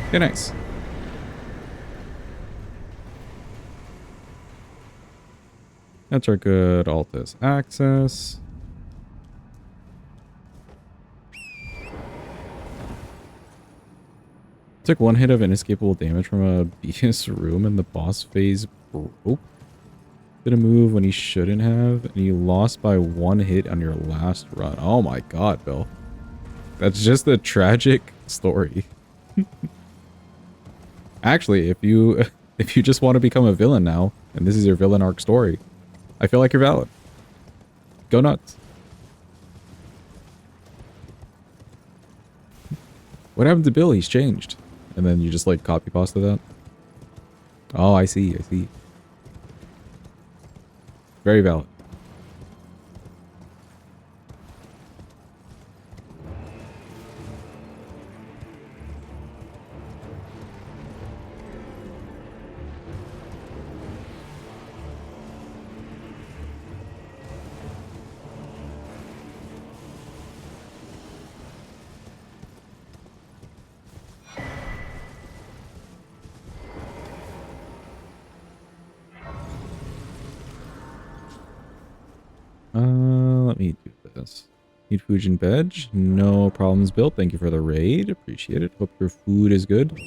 Okay, nice. That's our good Altus access. Took one hit of inescapable damage from a BS room and the boss phase broke. Did a move when he shouldn't have, and you lost by one hit on your last run. Oh my god, Bill. That's just a tragic story. Actually, if you if you just want to become a villain now, and this is your villain arc story, I feel like you're valid. Go nuts. What happened to Bill? He's changed. And then you just like copy pasta that? Oh, I see, I see. Very valid. Let me do this. Need Fujin Veg. No problems built. Thank you for the raid. Appreciate it. Hope your food is good.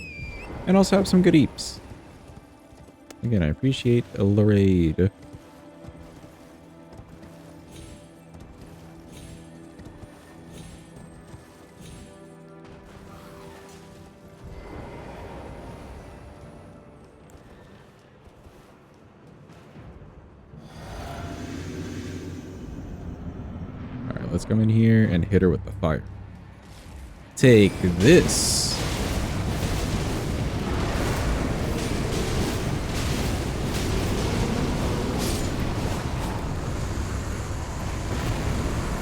And also have some good eeps. Again, I appreciate the raid. Alright, let's come in here and hit her with the fire. Take this.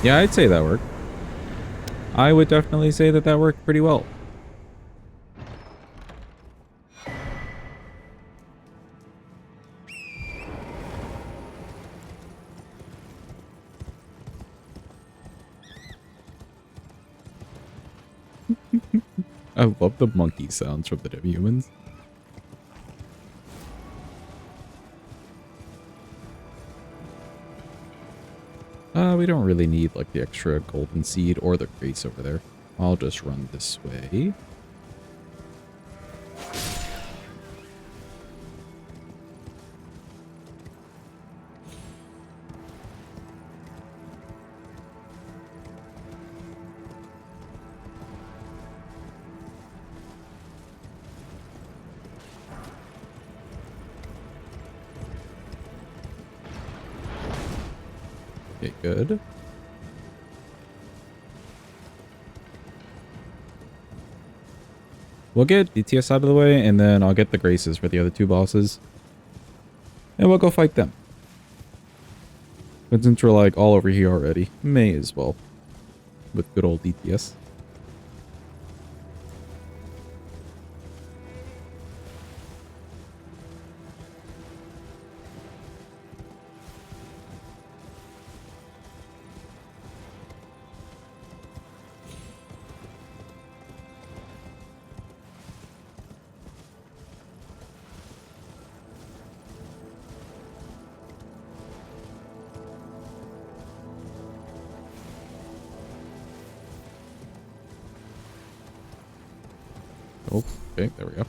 Yeah, I'd say that worked. I would definitely say that that worked pretty well. I love the monkey sounds from the humans. We don't really need like the extra golden seed or the grace over there. I'll just run this way. Okay, good. We'll get DTS out of the way, and then I'll get the graces for the other two bosses. And we'll go fight them. But since we're like all over here already, may as well. With good old DTS. Oh, okay, there we go.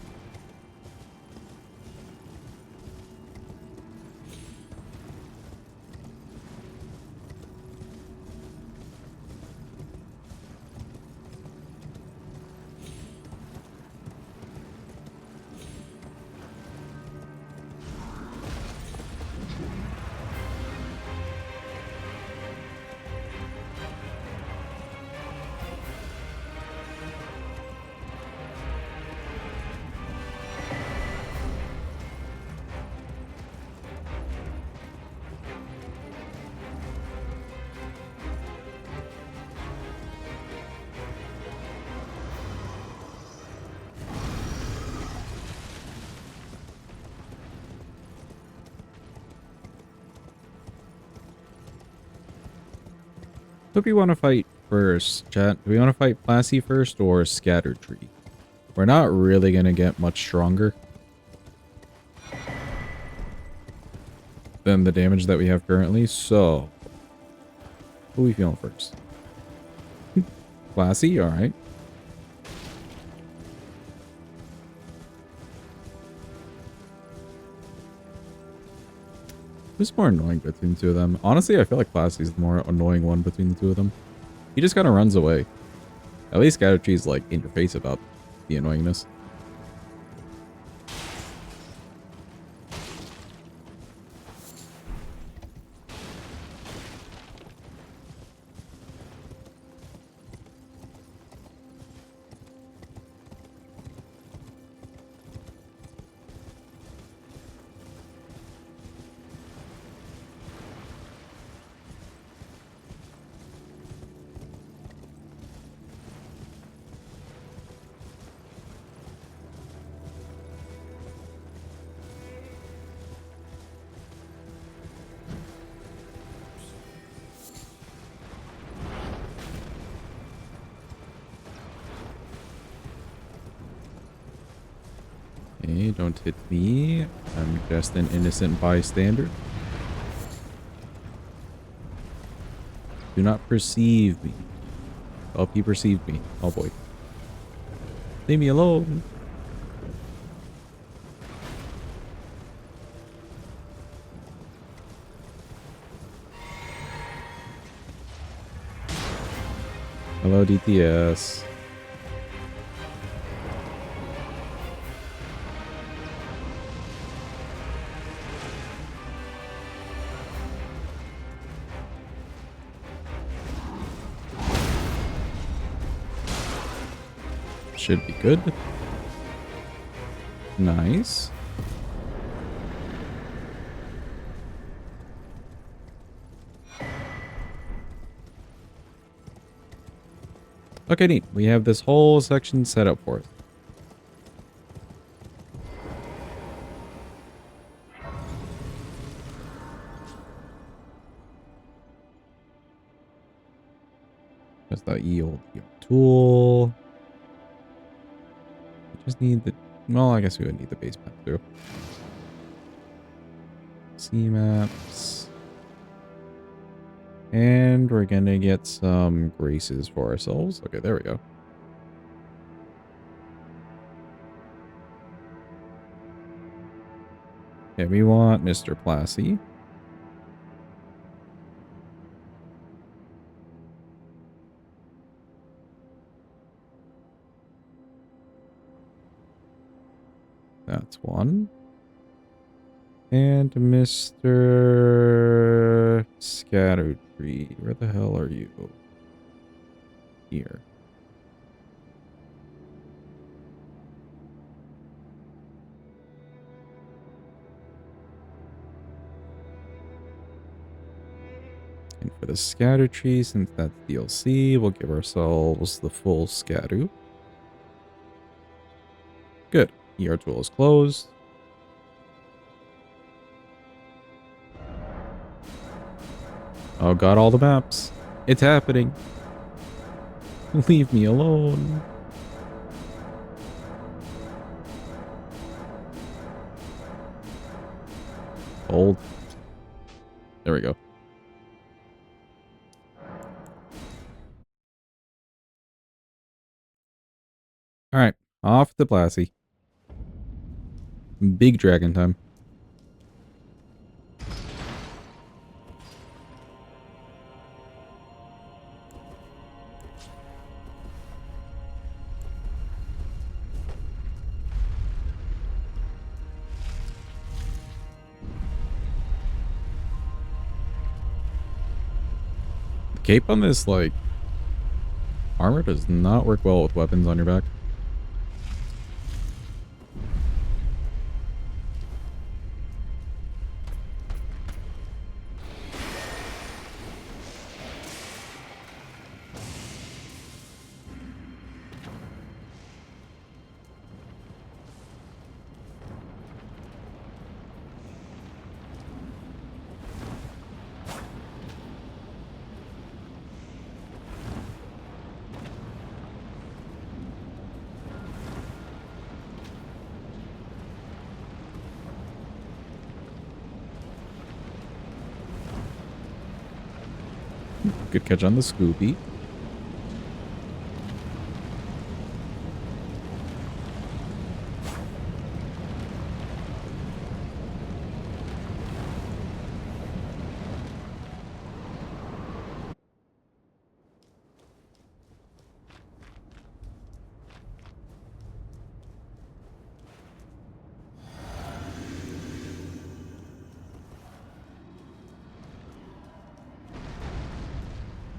Who do we want to fight first, chat? Do we want to fight Plassey first or Scatter Tree? We're not really going to get much stronger than the damage that we have currently, so who are we feeling first? Plassey? Alright. Who's more annoying between the two of them? Honestly, I feel like Plassey's the more annoying one between the two of them. He just kind of runs away. At least Scatter Tree's like in your face about the annoyingness. Okay, don't hit me. I'm just an innocent bystander. Do not perceive me. Oh, he perceived me. Oh boy. Leave me alone. Hello, DTS. Should be good. Nice. Okay, neat. We have this whole section set up for us. That's the old tool. We just need the... Well, I guess we would need the base map too. C maps. And we're gonna get some graces for ourselves. Okay, there we go. Okay, we want Mr. Plassey. That's one. And Mr. Scattertree. Where the hell are you? Here. And for the Scattertree, since that's DLC, we'll give ourselves the full Scattu. Good. ER tool is closed. Oh, got all the maps. It's happening. Leave me alone. Hold. There we go. All right. Off to Blassie. Big dragon time. The cape on this, like, armor does not work well with weapons on your back. Good catch on the Scooby.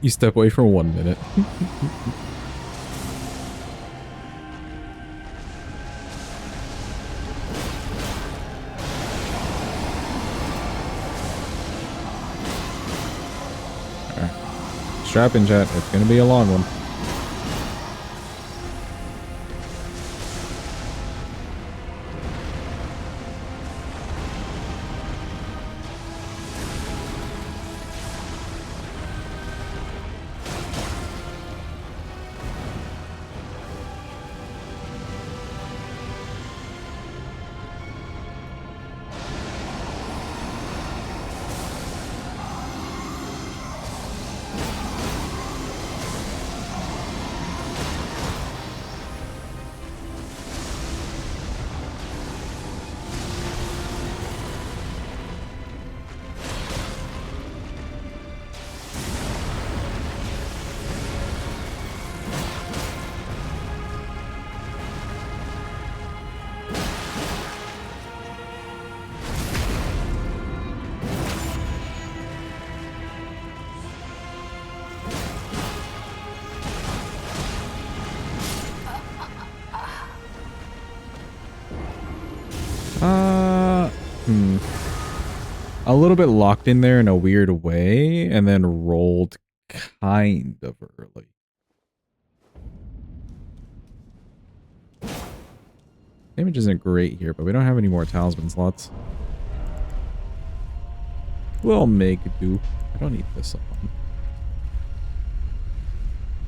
You step away for 1 minute. Right. Strap in, chat. It's gonna be a long one. A little bit locked in there in a weird way, and then rolled kind of early. Damage isn't great here, but we don't have any more talisman slots. We'll make do. I don't need this on.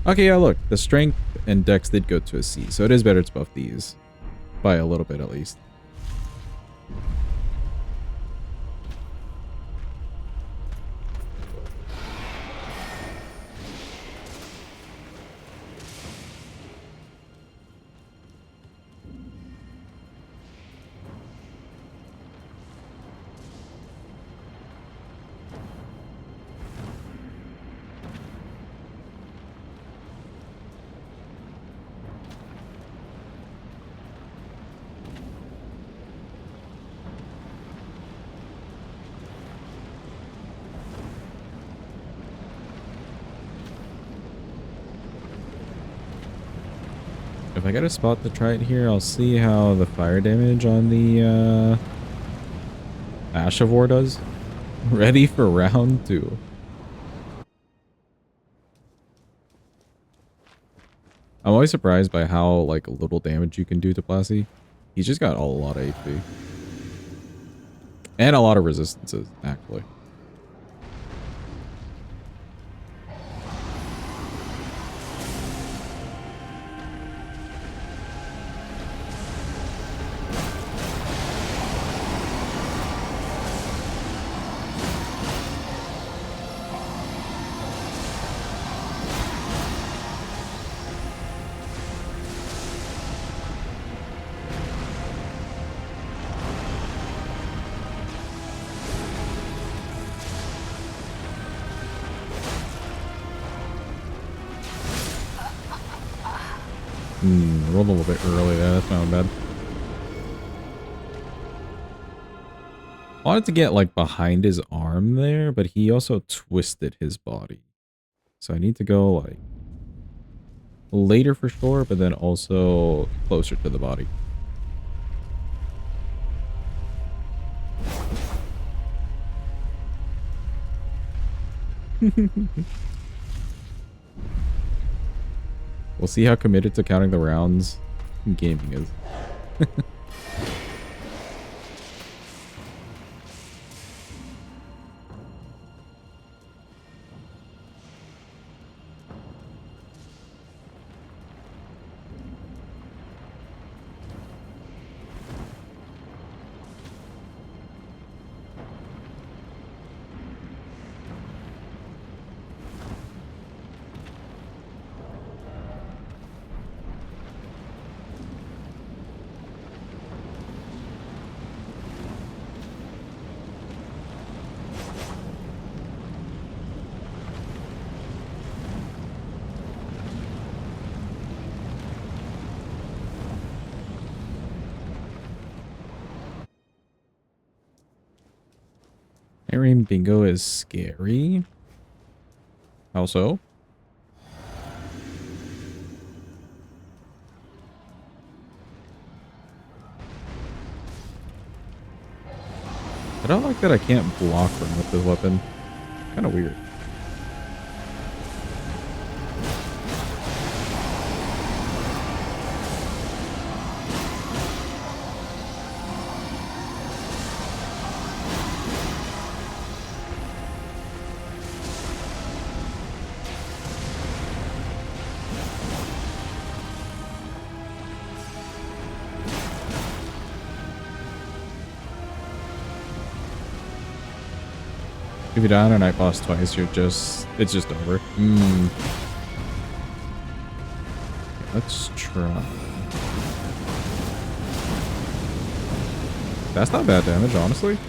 Okay, yeah, look. The strength and dex did go to a C, so it is better to buff these. By a little bit, at least. If I get a spot to try it here, I'll see how the fire damage on the Ash of War does. Ready for round 2. I'm always surprised by how like little damage you can do to Blassie. He's just got a lot of HP. And a lot of resistances, actually. Rolled a little bit early there. That's not bad. I wanted to get like behind his arm there, but he also twisted his body. So I need to go like later for sure, but then also closer to the body. We'll see how committed to counting the rounds gaming is. Airing bingo is scary. How so? I don't like that I can't block them with this weapon. Kind of weird. If you die on a night boss twice, it's just over. Let's try. That's not bad damage, honestly.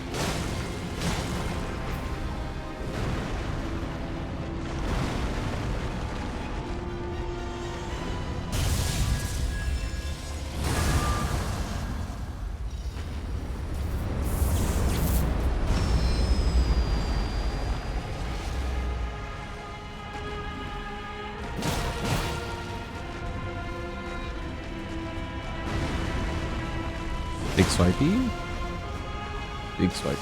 Big swipey? Big swipe.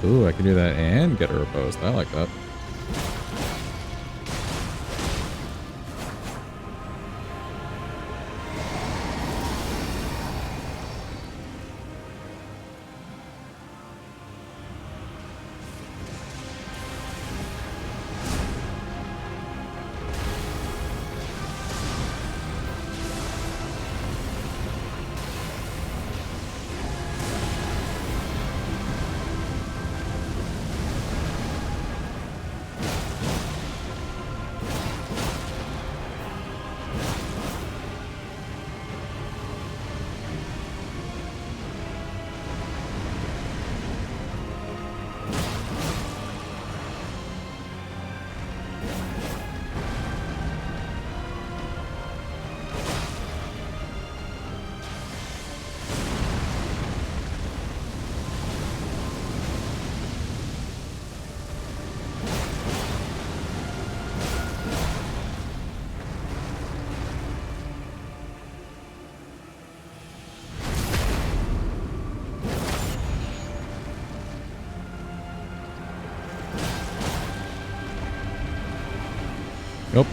Ooh, I can do that and get a riposte. I like that. Nope.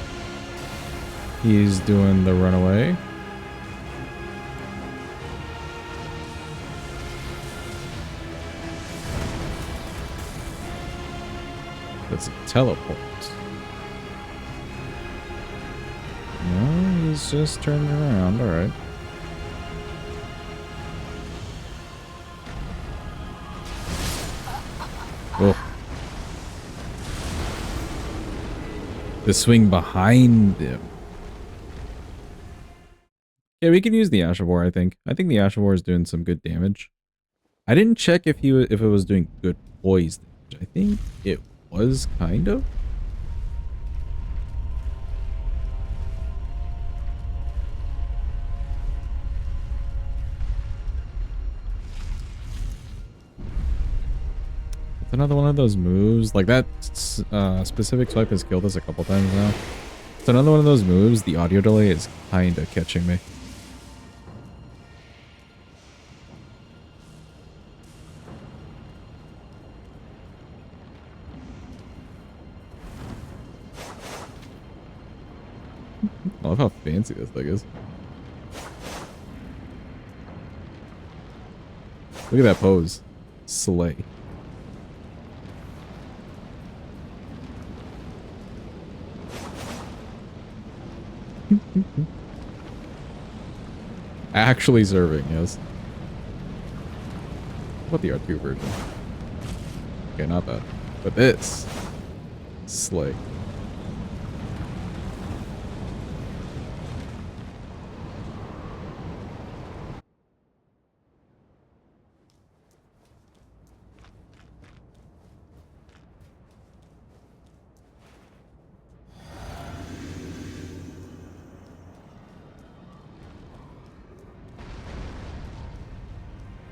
He's doing the runaway. That's a teleport. No, he's just turning around. All right. Oh. The swing behind him. Yeah, we can use the Ashavor, I think. I think the Ashavor is doing some good damage. I didn't check if if it was doing good poise damage. I think it was kind of. It's another one of those moves. Like that specific swipe has killed us a couple times now. It's another one of those moves. The audio delay is kind of catching me. I love how fancy this thing is. Look at that pose. Slay. Actually serving, yes. What about the R2 version? Okay, not that. But this. Slay.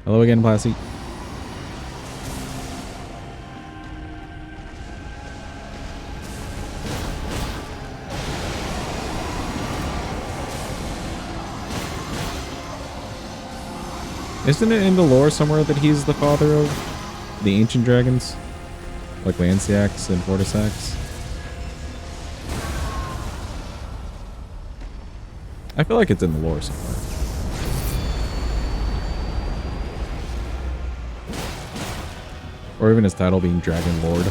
Hello again, Classy. Isn't it in the lore somewhere that he's the father of the ancient dragons? Like Lanciax and Fortisax? I feel like it's in the lore somewhere. Or even his title being Dragon Lord.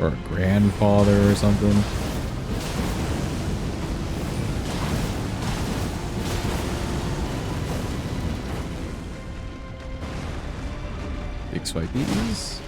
Or a grandfather or something. Big swipeys.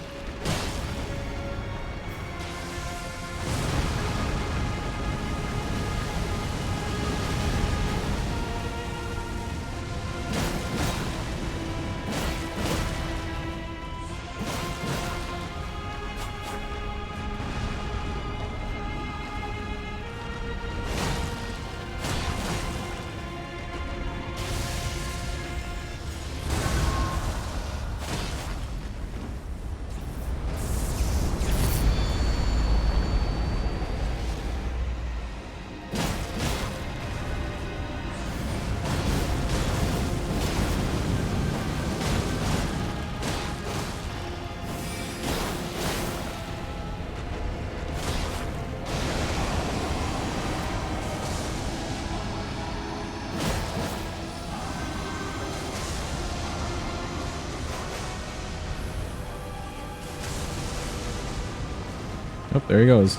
Oh, there he goes.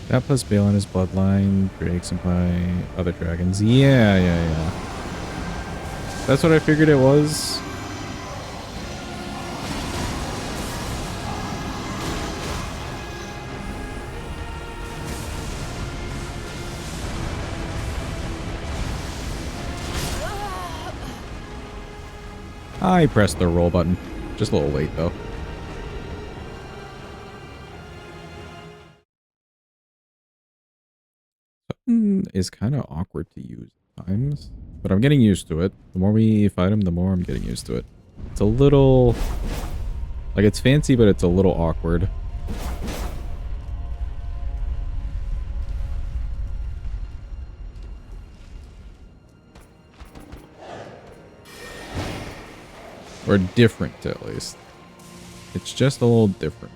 That plus Bale on his bloodline, Drake's and by other dragons. Yeah. That's what I figured it was. I pressed the roll button. Just a little late though. Is kind of awkward to use at times, but I'm getting used to it. The more we fight him, the more I'm getting used to it. It's a little... like, it's fancy, but it's a little awkward. Or different, at least. It's just a little different.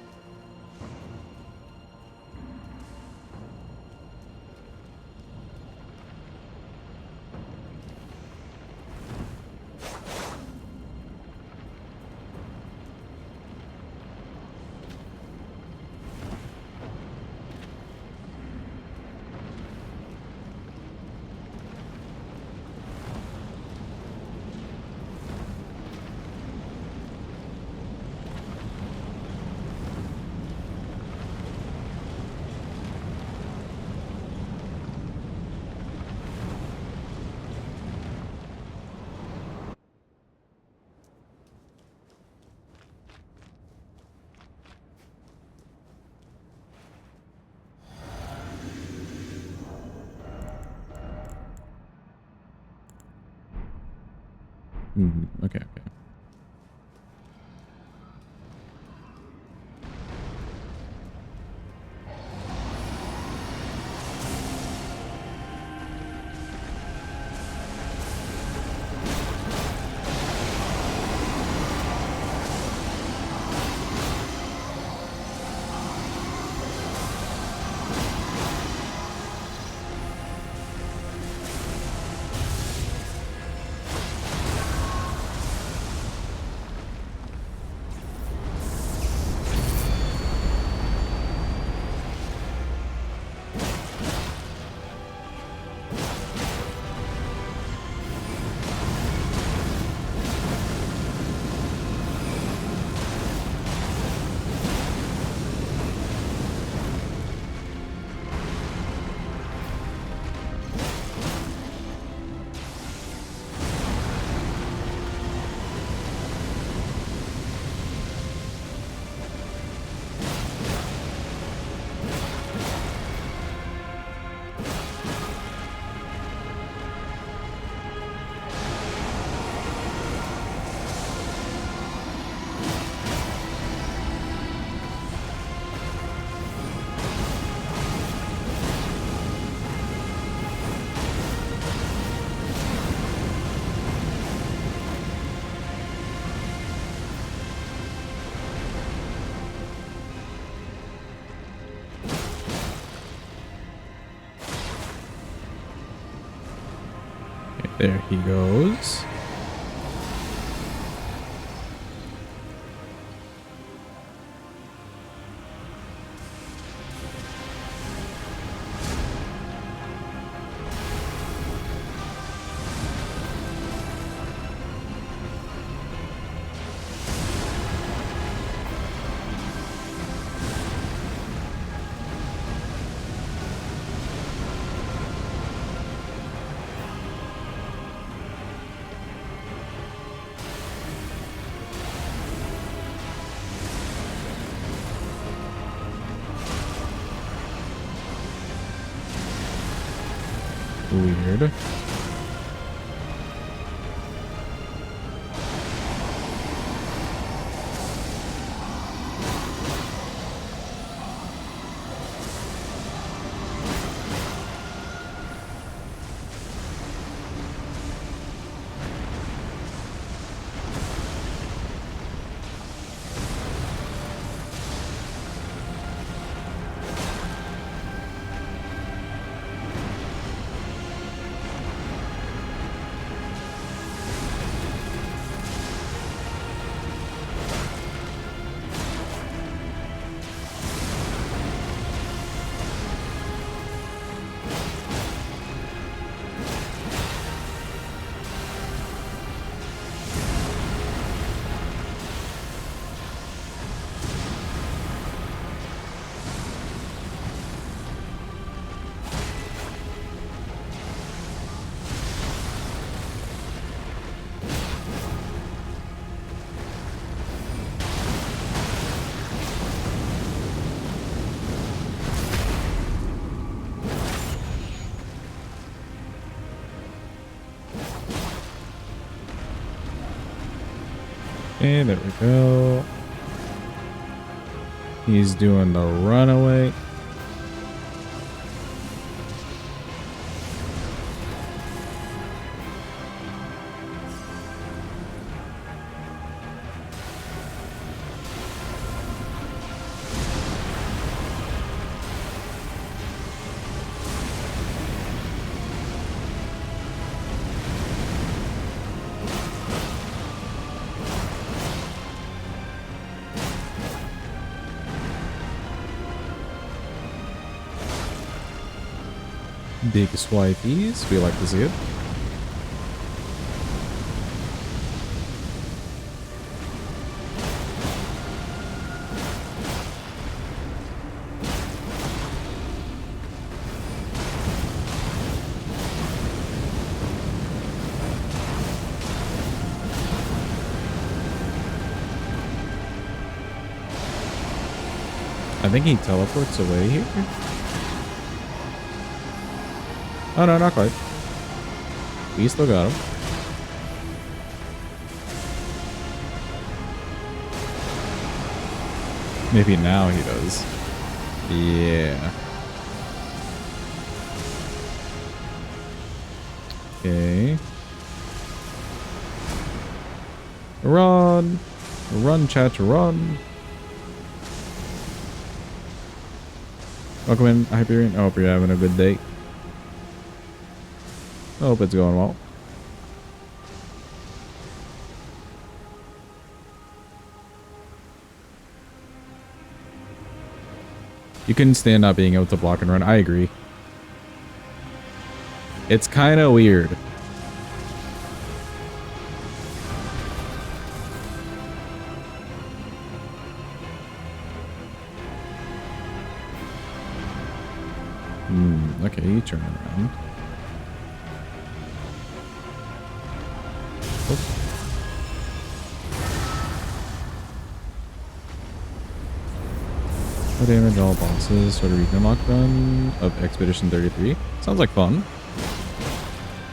Okay. There he goes. Weird. Okay, there we go. He's doing the runaway. Big swipies. We like to see it. I think he teleports away here. Oh no, not quite. We still got him. Maybe now he does. Yeah. Okay. Run! Run, chat, run! Welcome in, Hyperion. I hope you're having a good day. I hope it's going well. You couldn't stand not being able to block and run. I agree. It's kind of weird. Okay, you turn around. Oops. No damage all bosses. Sort of region lock run of Expedition 33. Sounds like fun.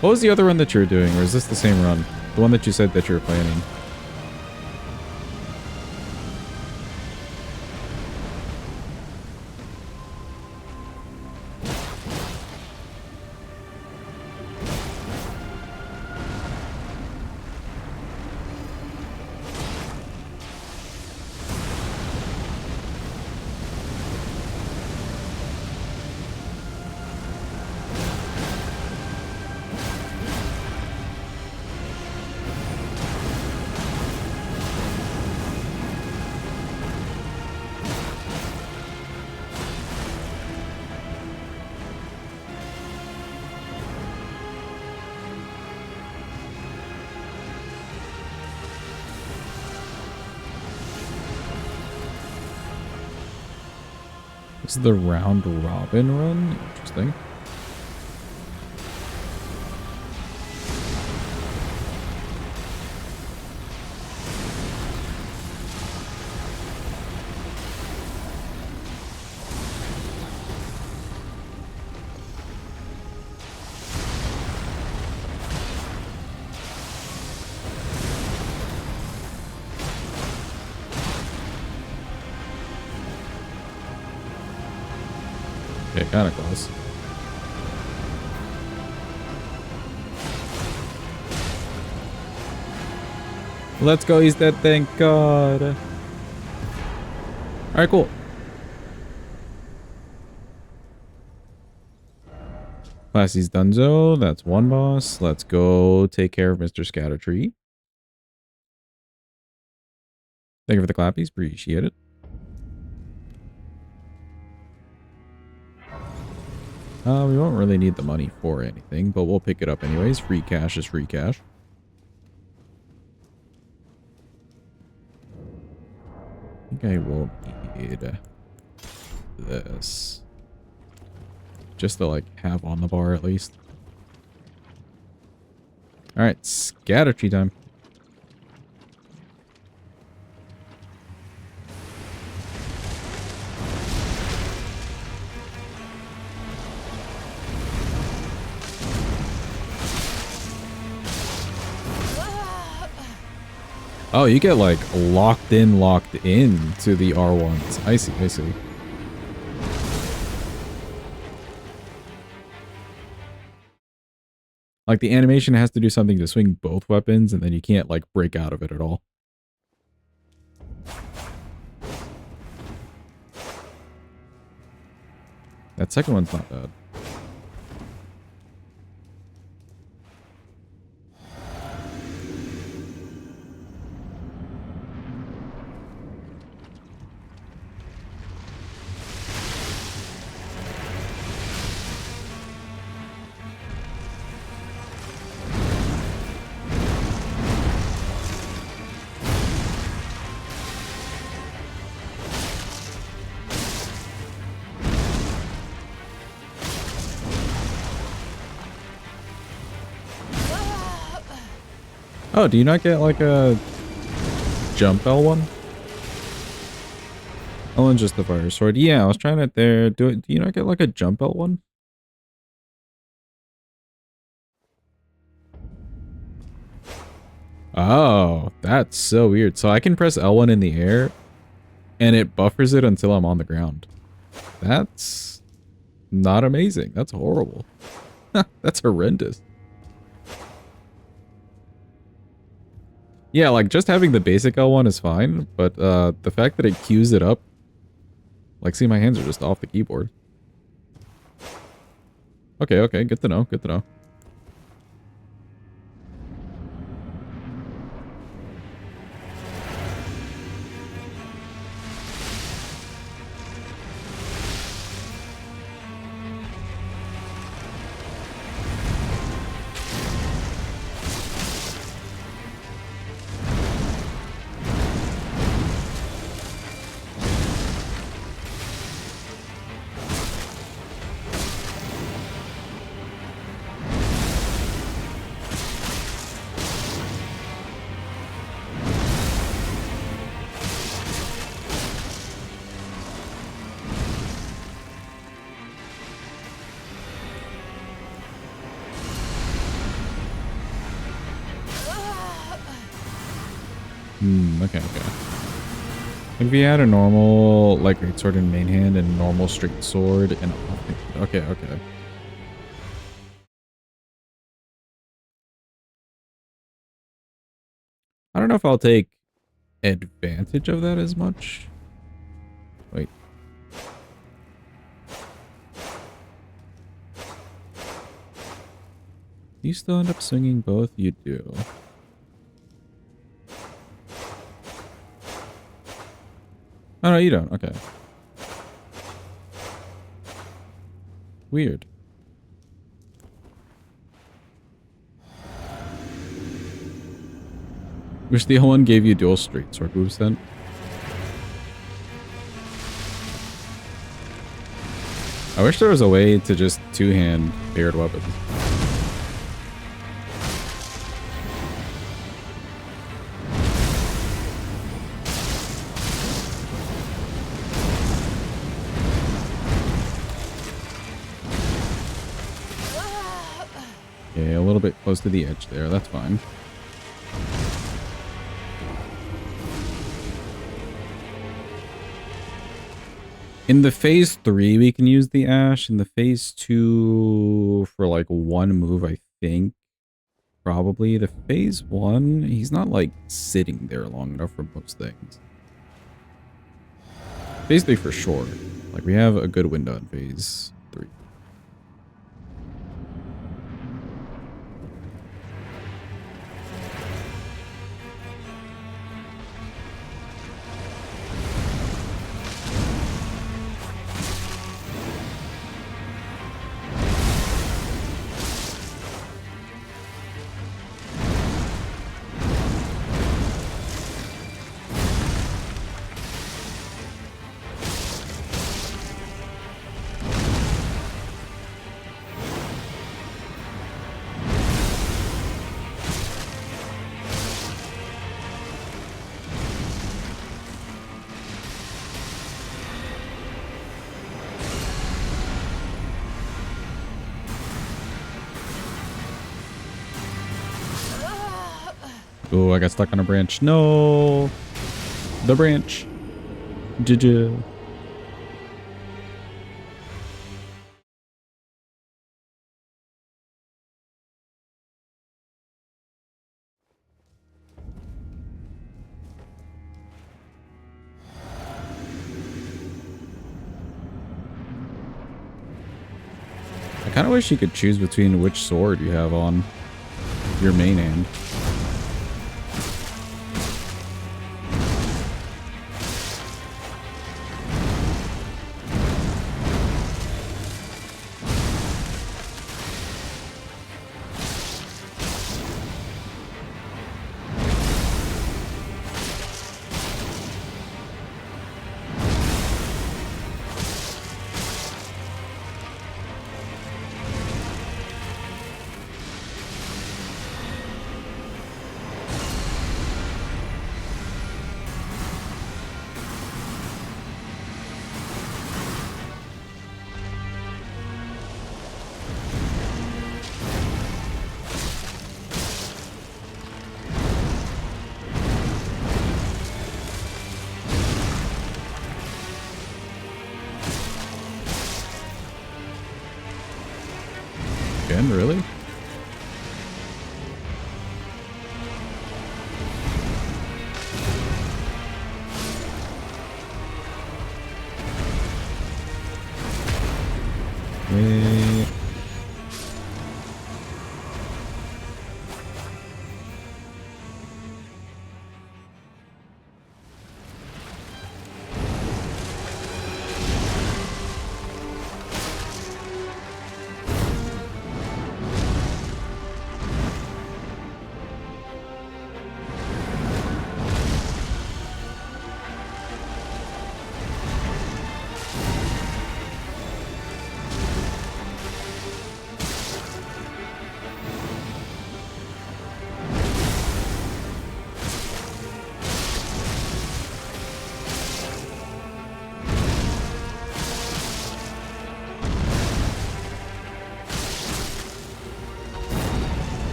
What was the other run that you were doing, or is this the same run? The one that you said that you were planning? This is the round robin run? Interesting. Okay, kind of close. Let's go, he's dead, thank God. Alright, cool. Classy's Dunzo, that's one boss. Let's go take care of Mr. Scattertree. Thank you for the clappies, appreciate it. We won't really need the money for anything, but we'll pick it up anyways. Free cash is free cash. I think I will need this. Just to, like, have on the bar at least. Alright, Scattertree time. Oh, you get like locked in to the R1s. I see, I see. Like the animation has to do something to swing both weapons and then you can't like break out of it at all. That second one's not bad. Oh, do you not get like a jump L1? L1's just the fire sword. Yeah, I was trying it there. Do you not get like a jump L1? Oh, that's so weird. So I can press L1 in the air and it buffers it until I'm on the ground. That's not amazing. That's horrible. That's horrendous. Yeah, like just having the basic L1 is fine, but the fact that it queues it up, like see my hands are just off the keyboard. Okay, okay, good to know, good to know. Okay, okay. If we had a normal, like, great sword in main hand and normal straight sword and... Okay, okay. I don't know if I'll take advantage of that as much. Wait. You still end up swinging both? You do. Oh, no, you don't. Okay. Weird. Wish the L1 gave you dual straight sword moves then. I wish there was a way to just two-hand paired weapons. Okay, a little bit close to the edge there. That's fine. In the phase 3, we can use the Ash. In the phase 2, for like one move, I think. Probably. The phase 1, he's not like sitting there long enough for most things. Phase 3 for sure. Like we have a good window in phase 3. Oh, I got stuck on a branch. No. The branch. GG. I kind of wish you could choose between which sword you have on your main hand. Again, really? Wait.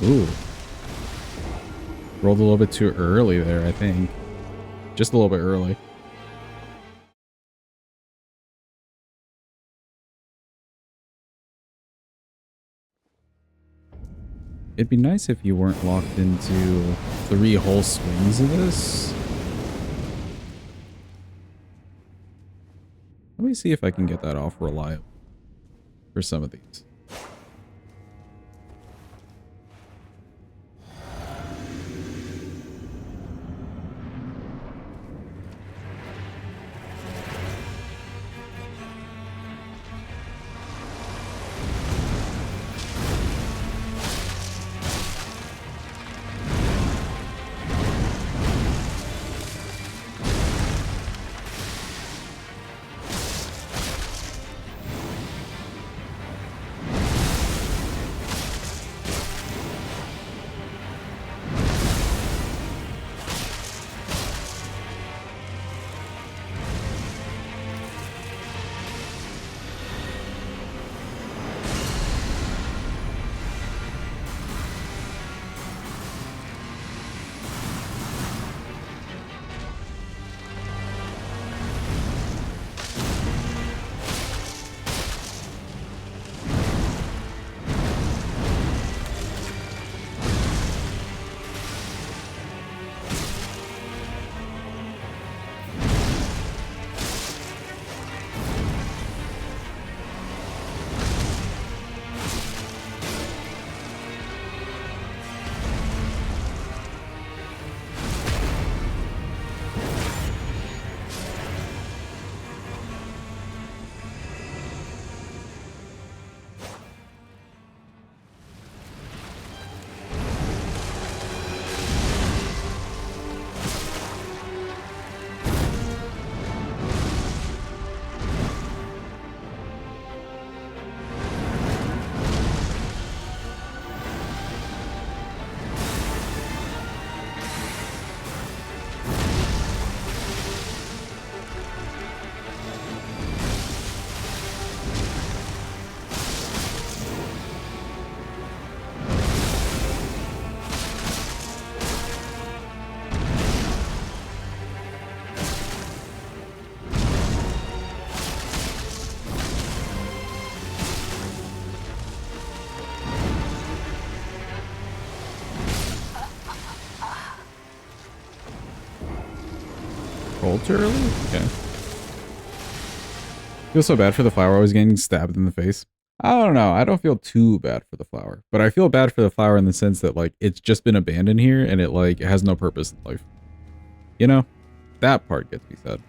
Ooh. Rolled a little bit too early there, I think. Just a little bit early. It'd be nice if you weren't locked into 3 whole swings of this. Let me see if I can get that off reliable for some of these. rolled too early? Okay. Feel so bad for the flower always getting stabbed in the face. I don't know. I don't feel too bad for the flower. But I feel bad for the flower in the sense that, like, it's just been abandoned here and it, like, it has no purpose in life. You know? That part gets me sad.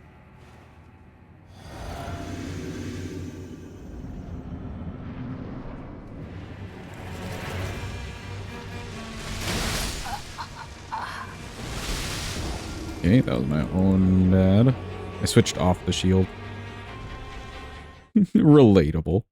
Okay, that was my own bad. I switched off the shield. Relatable.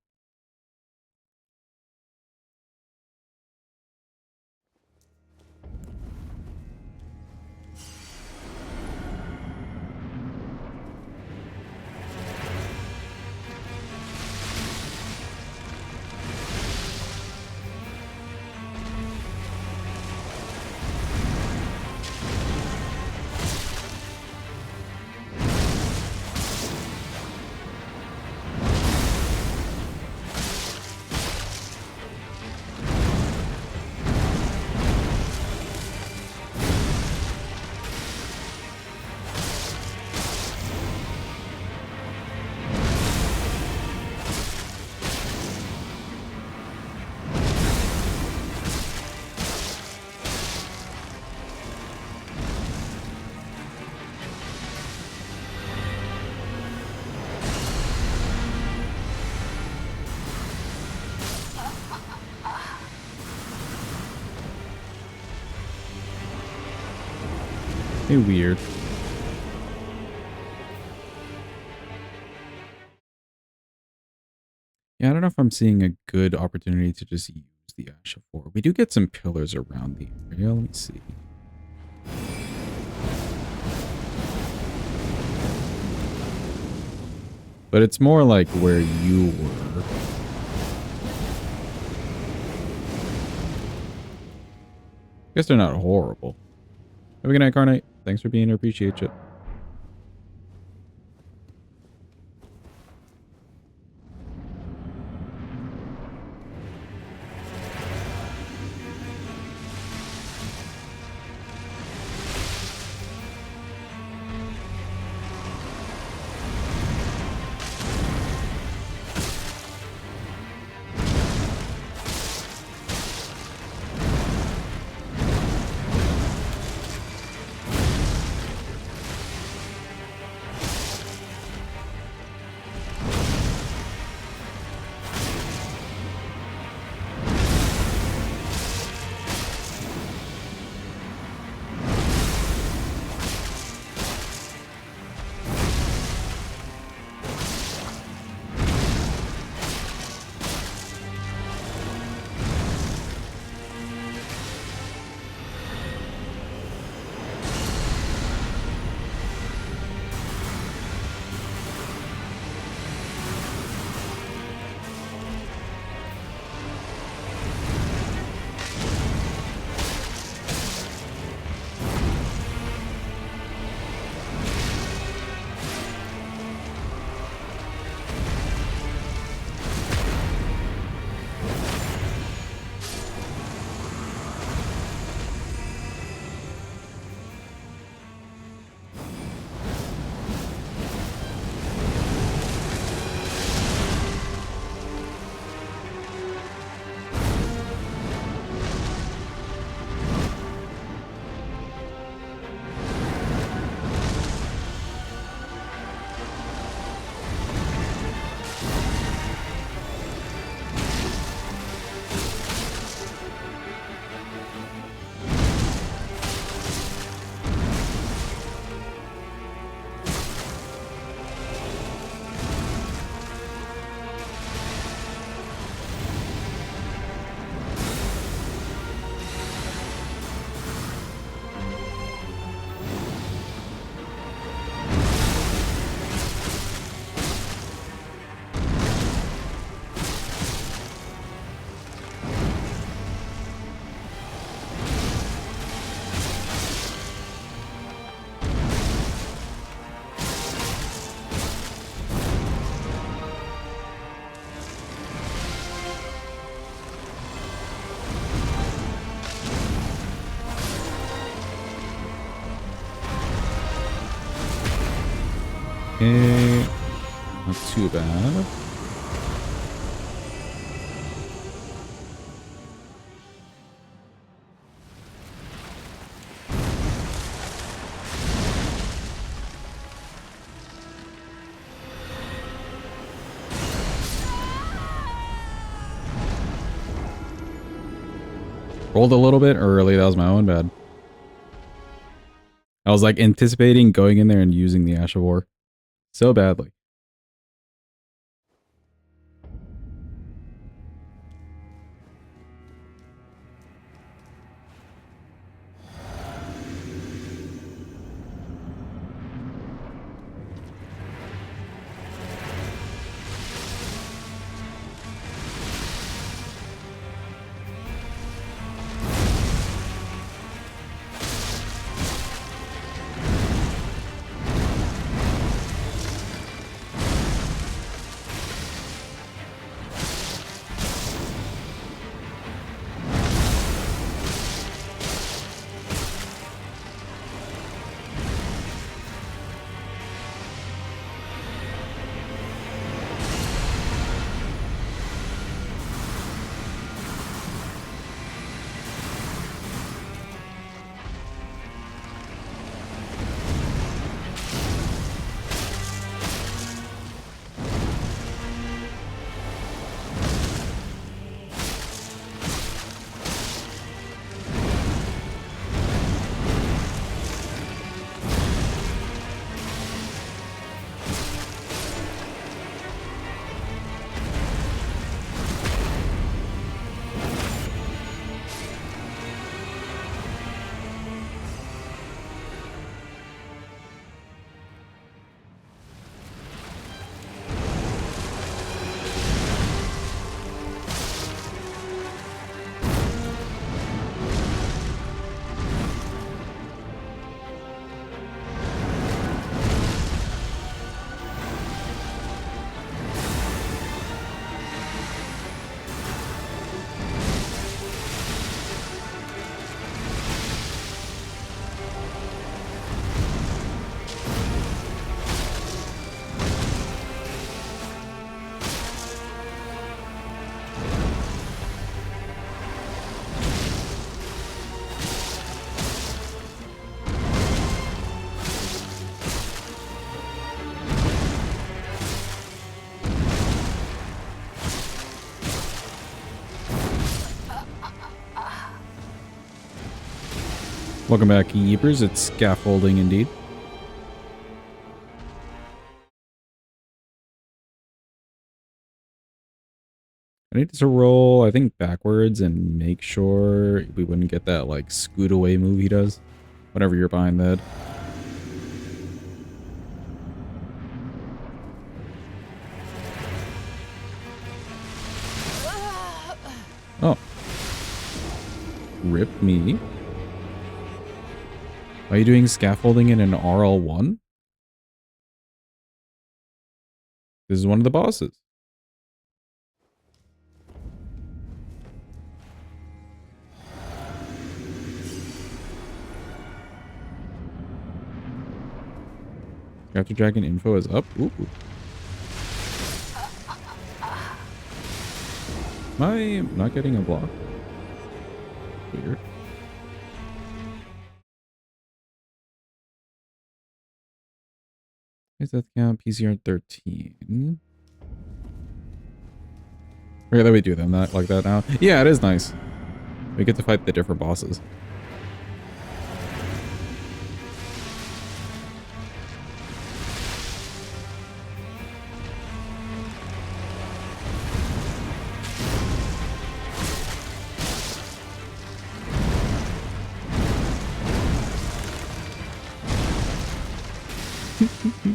Hey, weird. Yeah, I don't know if I'm seeing a good opportunity to just use the Ash of War. We do get some pillars around the area. Let me see. But it's more like where you were. I guess they're not horrible. Have a good night, Carnate. Thanks for being here. Appreciate you. Okay. Not too bad. Rolled a little bit early. That was my own bad. I was like anticipating going in there and using the Ash of War so badly. Welcome back, Keepers. It's scaffolding indeed. I need to roll, I think, backwards and make sure we wouldn't get that, like, scoot away move he does. Whenever you're behind that. Oh. Rip me. Are you doing scaffolding in an RL1? This is one of the bosses. Capture Dragon info is up. Ooh. Am I not getting a block? Weird. Is that count? PCR 13. Okay, that we do them that like that now. Yeah, it is nice. We get to fight the different bosses.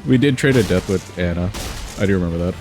We did trade a death with Anna. I do remember that.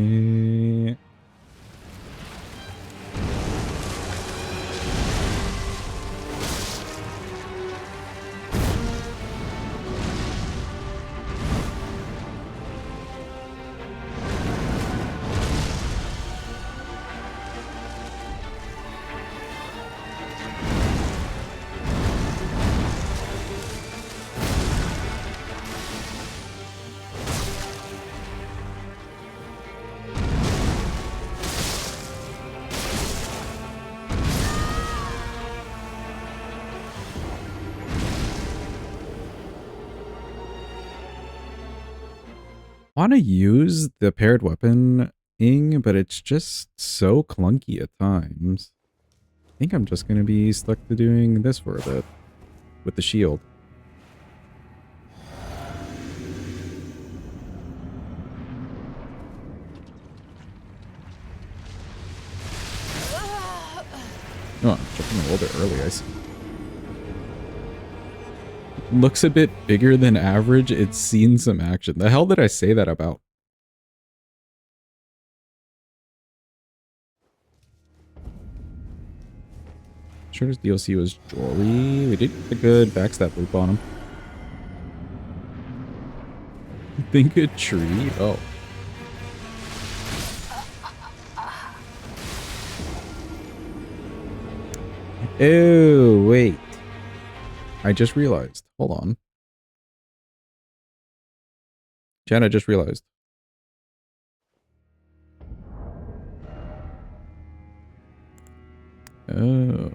Okay. Want to use the paired weapon ing, but it's just so clunky at times. I think I'm just going to be stuck to doing this for a bit with the shield. Oh, I'm jumping a little bit early, I see. Looks a bit bigger than average. It's seen some action. The hell did I say that about? Sure as DLC was Jory. We did a good backstab loop on him. Think a tree? Oh. Oh, wait. I just realized. Hold on. Chat, I just realized. Oh.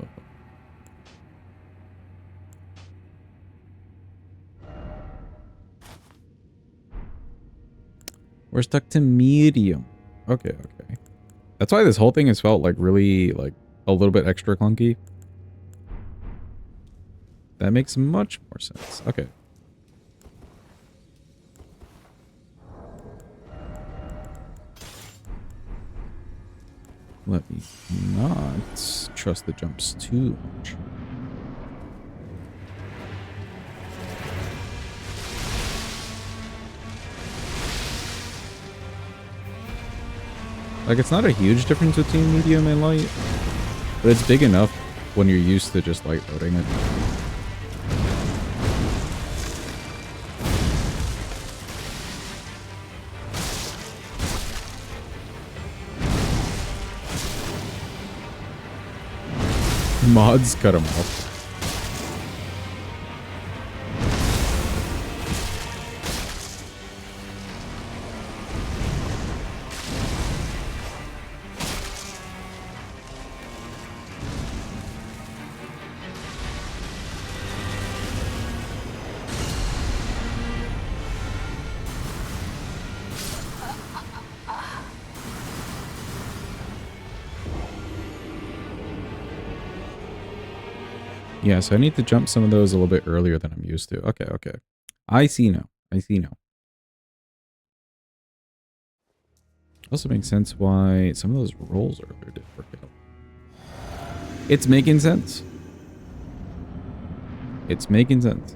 We're stuck to medium. Okay, okay. That's why this whole thing has felt like really, like, a little bit extra clunky. That makes much more sense. Okay. Let me not trust the jumps too much. Like, it's not a huge difference between medium and light, but it's big enough when you're used to just light loading it. Mods cut him off. Yeah, so I need to jump some of those a little bit earlier than I'm used to. Okay, okay. I see now. I see now. Also makes sense why some of those rolls earlier didn't work out. It's making sense. It's making sense.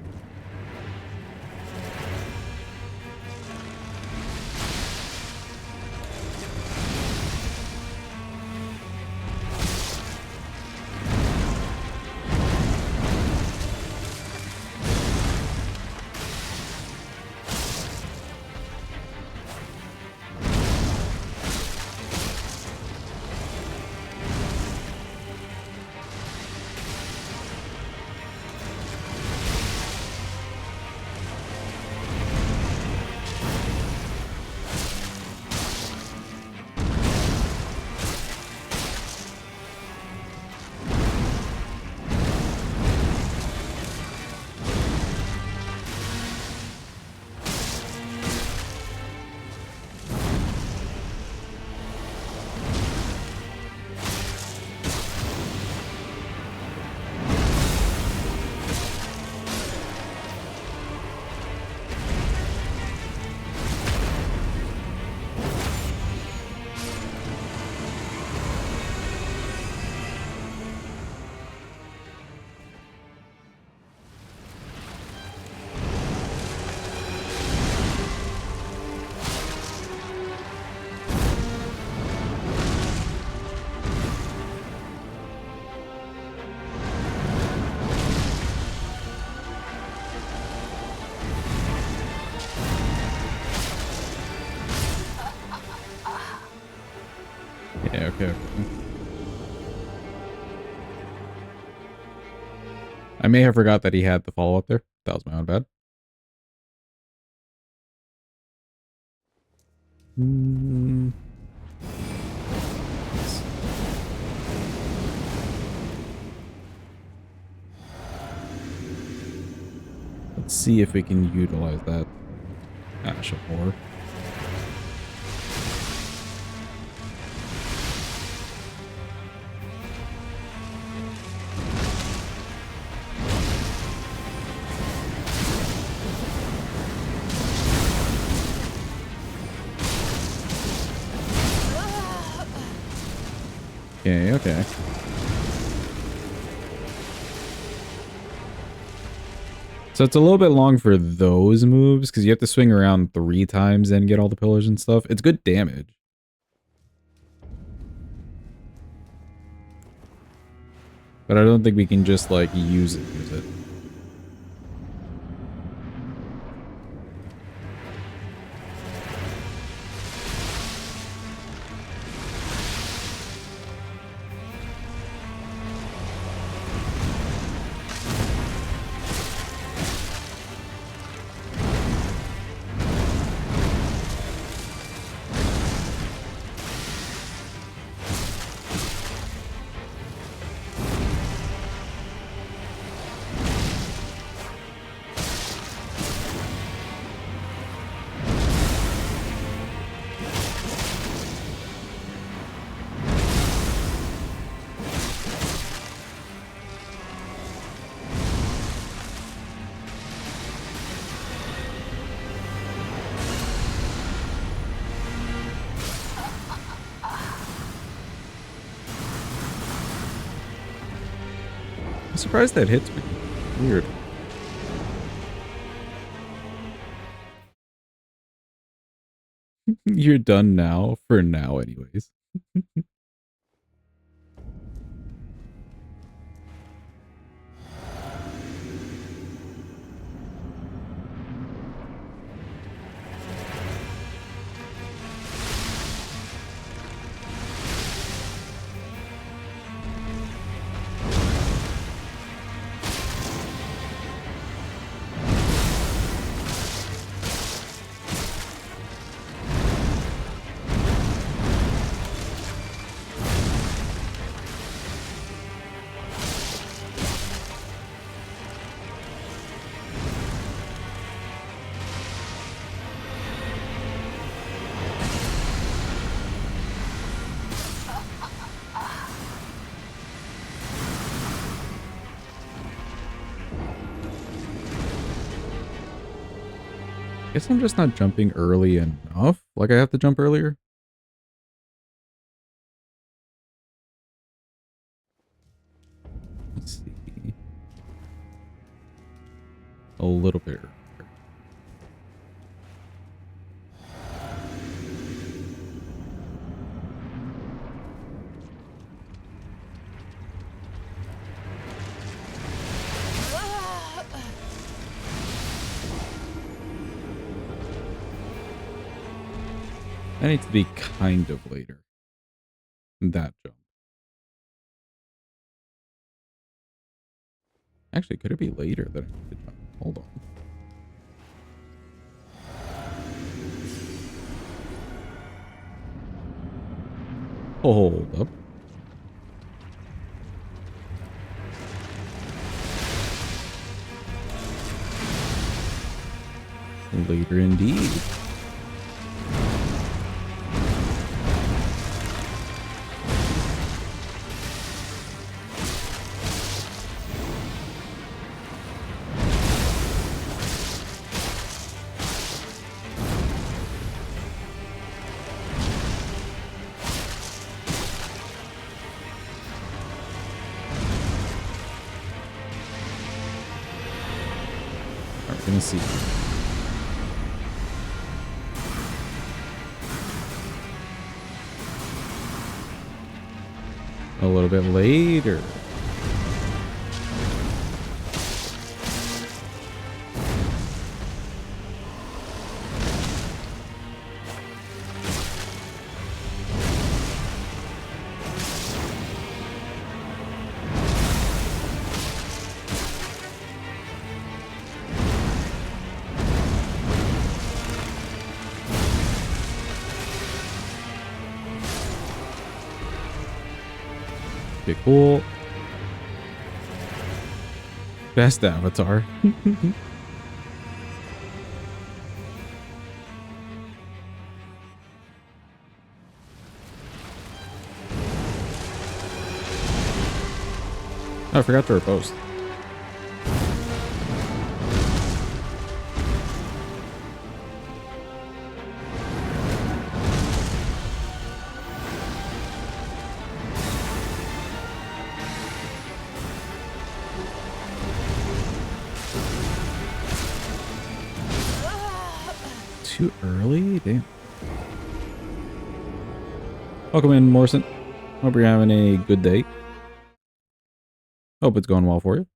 Yeah, okay, okay. I may have forgot that he had the follow-up there. That was my own bad. Let's see if we can utilize that Ash of War. Okay, okay. So it's a little bit long for those moves because you have to swing around 3 times and get all the pillars and stuff. It's good damage. But I don't think we can just like use it. I'm surprised that hits me. Weird. You're done now, for now anyways. Guess I'm just not jumping early enough. Like I have to jump earlier. Let's see. A little bit earlier. That needs to be kind of later. That jump. Actually, could it be later that I need to jump? Hold on. Hold up. Later indeed. Alright, gonna see. A little bit later. Okay, cool. Best avatar. Oh, I forgot to repost. Too early? Damn. Welcome in, Morrison. Hope you're having a good day. Hope it's going well for you.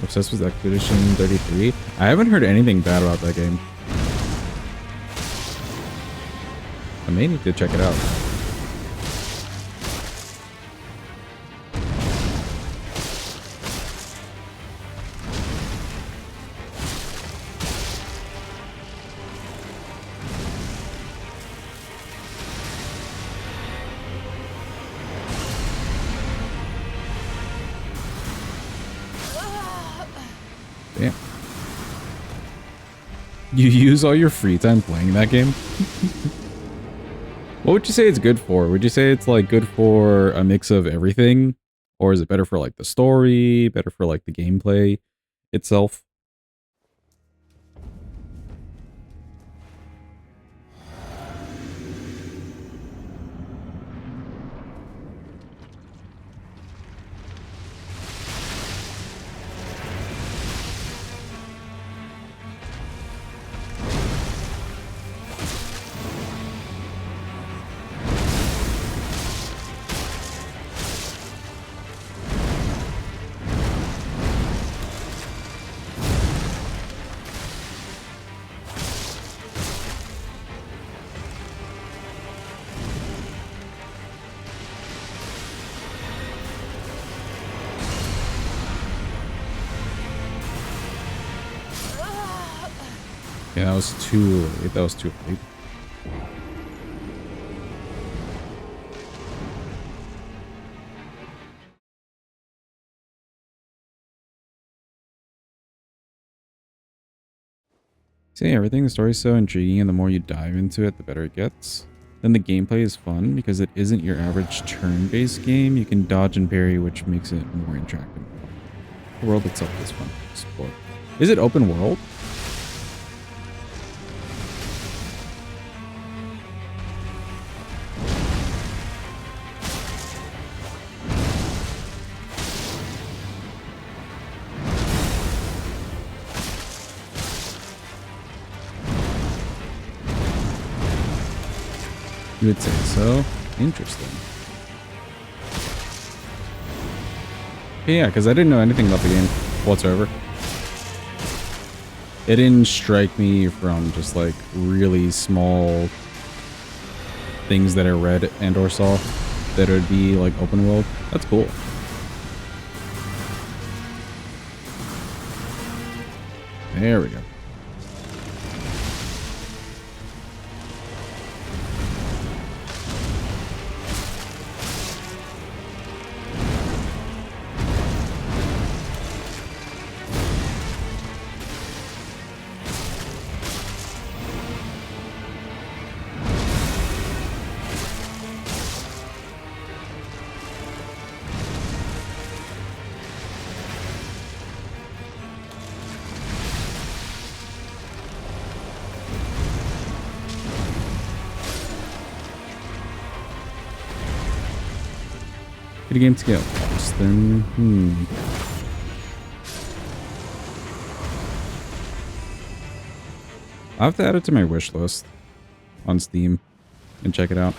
Obsessed with Expedition 33. I haven't heard anything bad about that game. I may need to check it out. Damn. You use all your free time playing that game? What would you say it's good for? Would you say it's like good for a mix of everything? Or is it better for like the story, better for like the gameplay itself? Yeah, that was too late. That was too late. See, everything, the story's so intriguing, and the more you dive into it, the better it gets. Then the gameplay is fun because it isn't your average turn-based game. You can dodge and parry, which makes it more interactive. The world itself is fun to explore. Is it open world? You would say so. Interesting. Yeah, because I didn't know anything about the game whatsoever. It didn't strike me from just like really small things that I read and or saw that it would be like open world. That's cool. There we go. Get a game scale. Then, I'll have to add it to my wish list on Steam and check it out.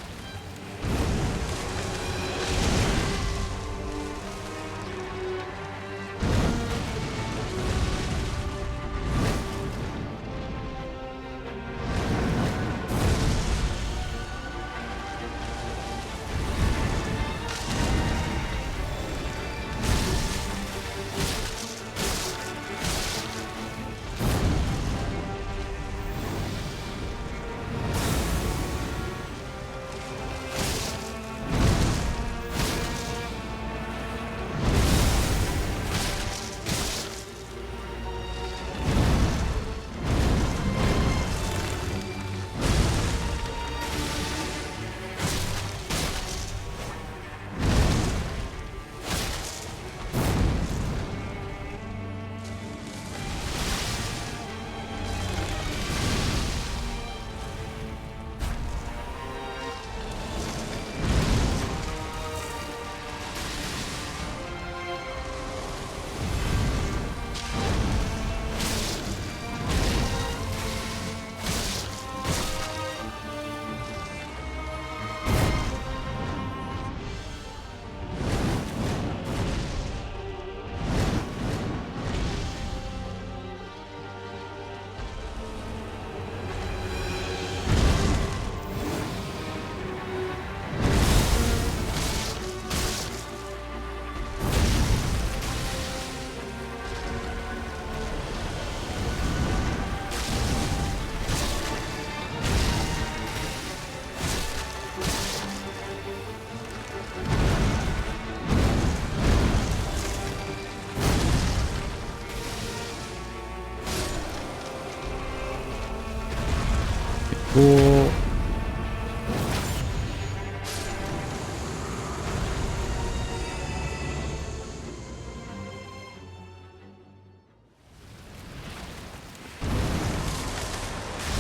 cool.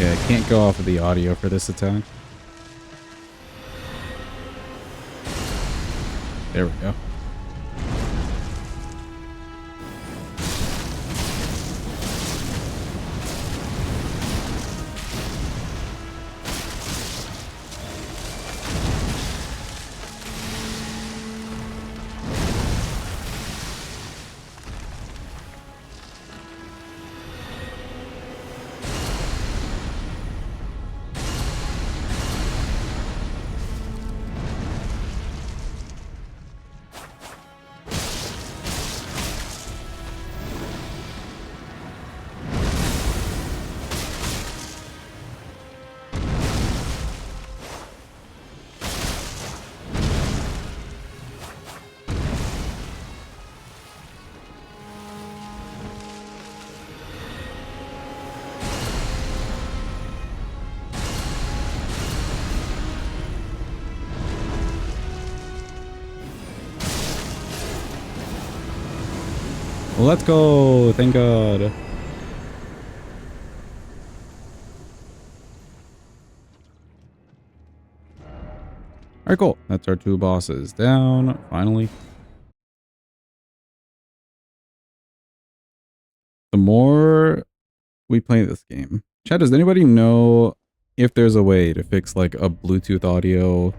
Yeah, I can't go off of the audio for this attack. There we go. Well, let's go. Thank God. Alright, cool. That's our 2 bosses down, finally. The more we play this game. Chat, does anybody know if there's a way to fix like a Bluetooth audio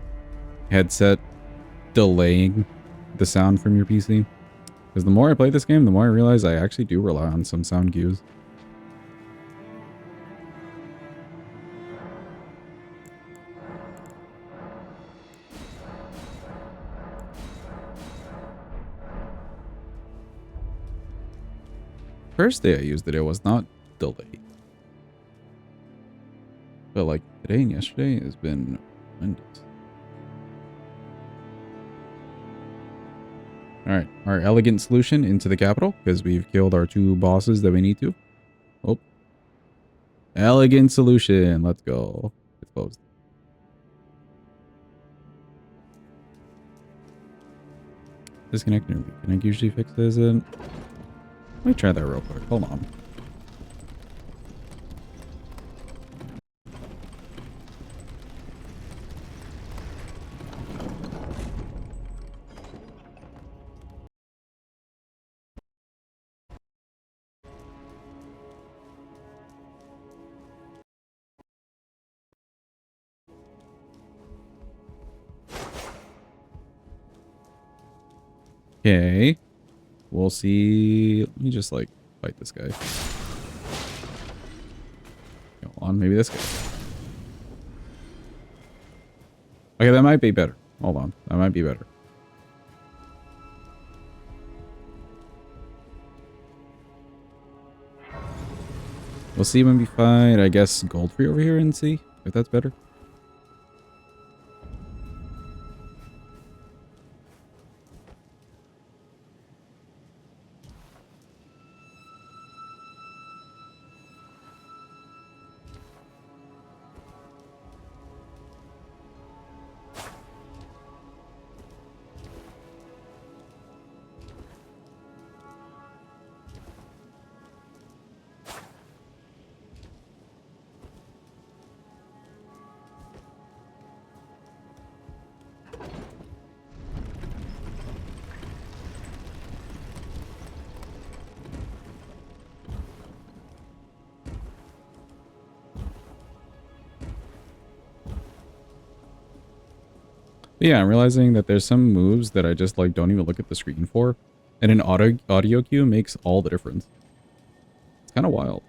headset delaying the sound from your PC? Because the more I play this game, the more I realize I actually do rely on some sound cues. First day I used it, it was not delayed. But like today and yesterday has been horrendous. Alright, our elegant solution into the capital, because we've killed our 2 bosses that we need to. Oh. Elegant solution. Let's go. It's closed. Disconnect and reconnect usually fixes it. Let me try that real quick. Hold on. Okay. We'll see. Let me just like fight this guy. Go on, maybe this guy. Okay, that might be better. Hold on. That might be better. We'll see when we fight, I guess, Goldfree over here and see if that's better. But yeah, I'm realizing that there's some moves that I just like don't even look at the screen for. And an audio cue makes all the difference. It's kind of wild.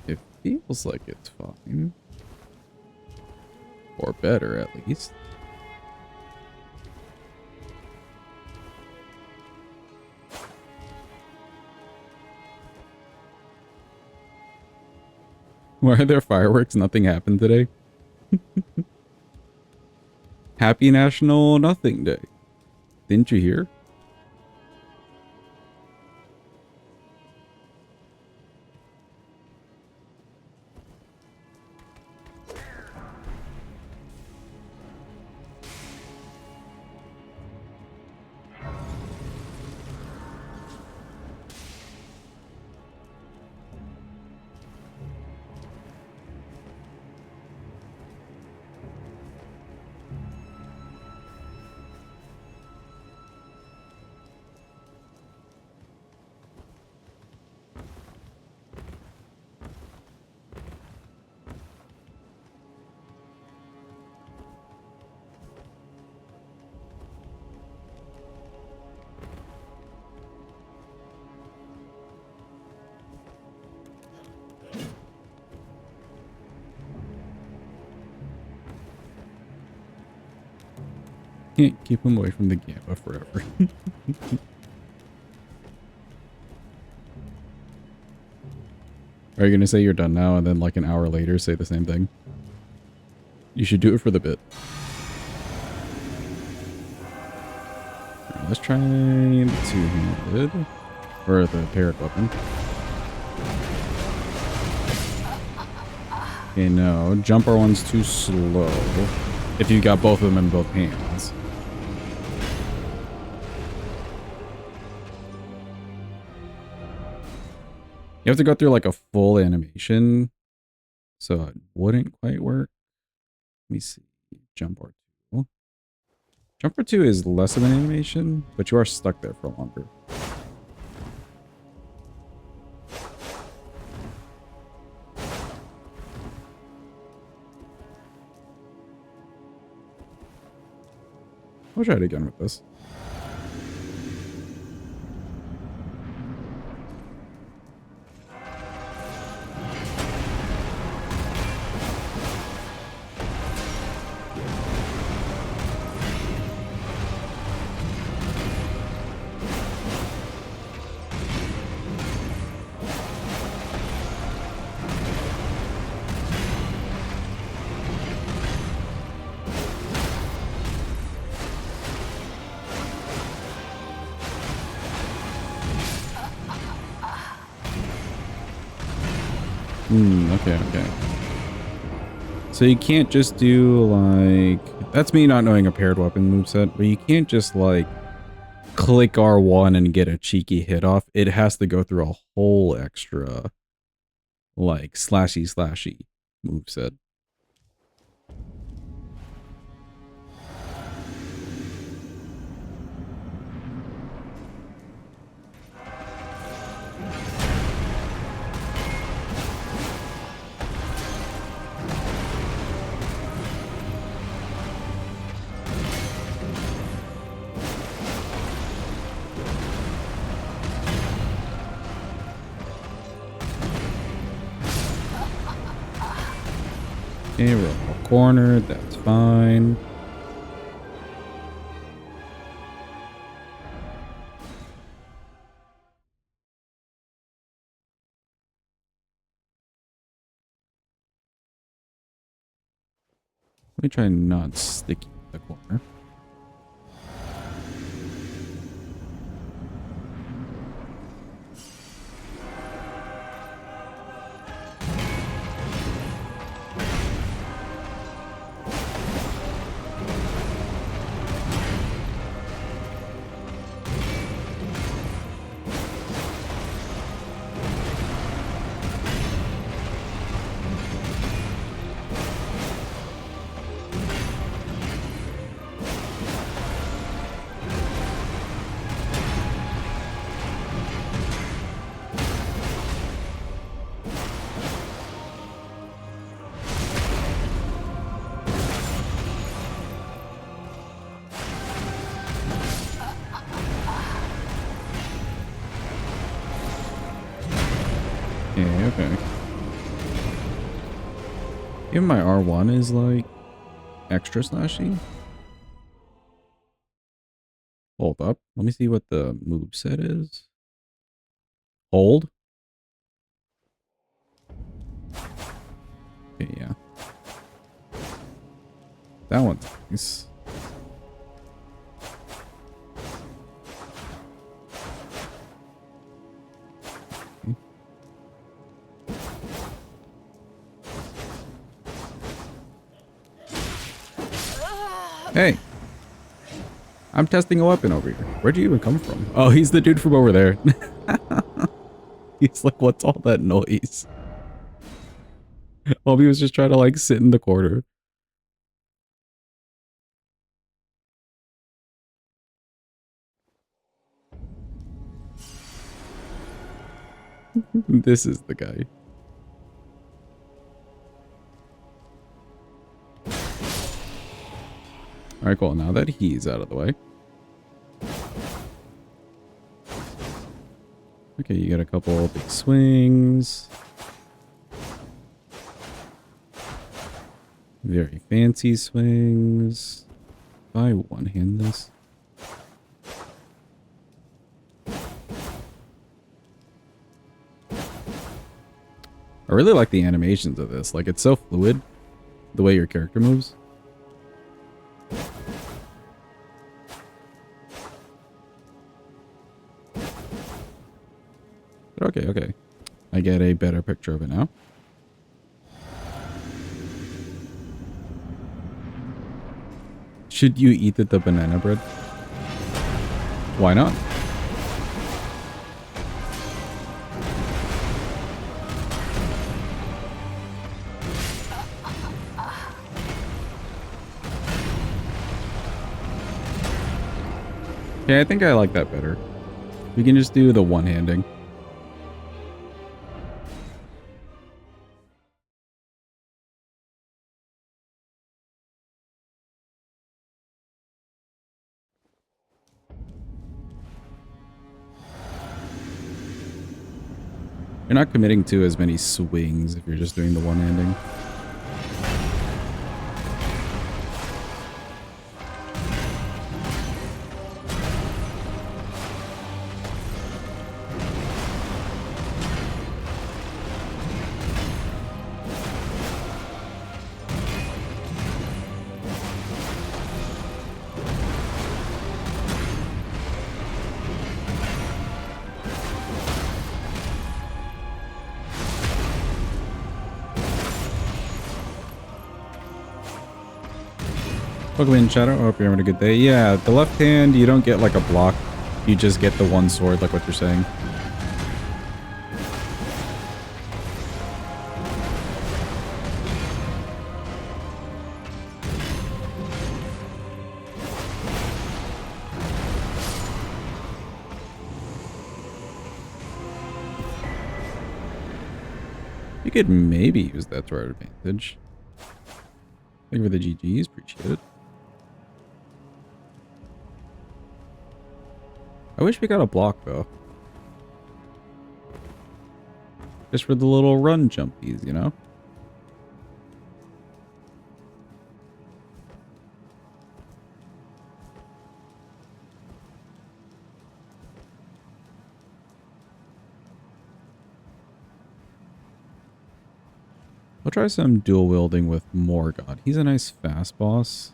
It feels like it's fine. Or better, at least. Why are there fireworks? Nothing happened today. Happy National Nothing Day. Didn't you hear? Can't keep him away from the Gamma forever. Are you gonna say you're done now and then like an hour later say the same thing? You should do it for the bit. Alright, let's try the two-handed. Or the paired weapon. Okay, no. Jump R1's too slow. If you got both of them in both hands. You have to go through like a full animation. So it wouldn't quite work. Let me see. Jump R2. Jump R2 is less of an animation, but you are stuck there for longer. I'll try it again with this. Okay. So you can't just do like... That's me not knowing a paired weapon moveset, but you can't just like click R1 and get a cheeky hit off. It has to go through a whole extra like slashy moveset. Okay, we're all cornered. That's fine. Let me try not sticking the corner. Okay. Even my R1 is like extra slashy. Hold up. Let me see what the moveset is. Hold. Okay, yeah. That one's nice. Hey, I'm testing a weapon over here. Where'd you even come from? Oh, he's the dude from over there. He's like, what's all that noise? Well, he was just trying to like sit in the corner. This is the guy. Alright, cool. Now that he's out of the way. Okay, you got a couple big swings. Very fancy swings. If I one-hand this. I really like the animations of this. Like, it's so fluid, the way your character moves. But okay, okay. I get a better picture of it now. Should you eat the banana bread? Why not? Yeah, I think I like that better. We can just do the one-handing. You're not committing to as many swings if you're just doing the one-handing. Welcome in, Shadow. I hope you're having a good day. Yeah, the left hand, you don't get like a block. You just get the one sword, like what you're saying. You could maybe use that to our advantage. Thank you for the GGs. Appreciate it. I wish we got a block, though. Just for the little run jumpies, you know? I'll try some dual wielding with Morgott. He's a nice fast boss.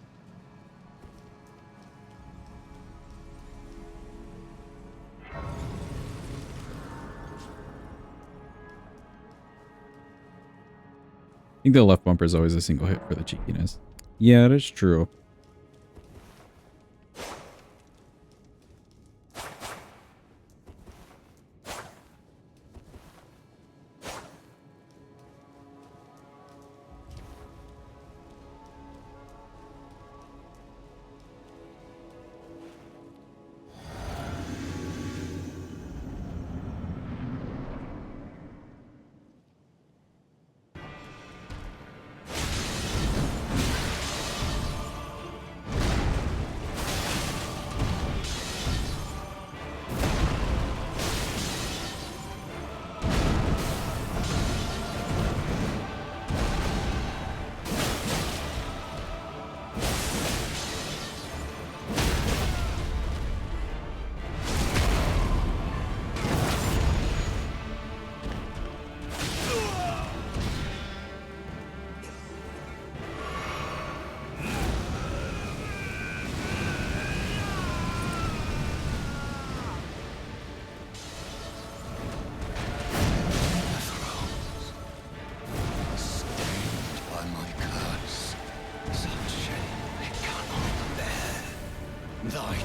I think the left bumper is always a single hit for the cheekiness. Yeah, that is true.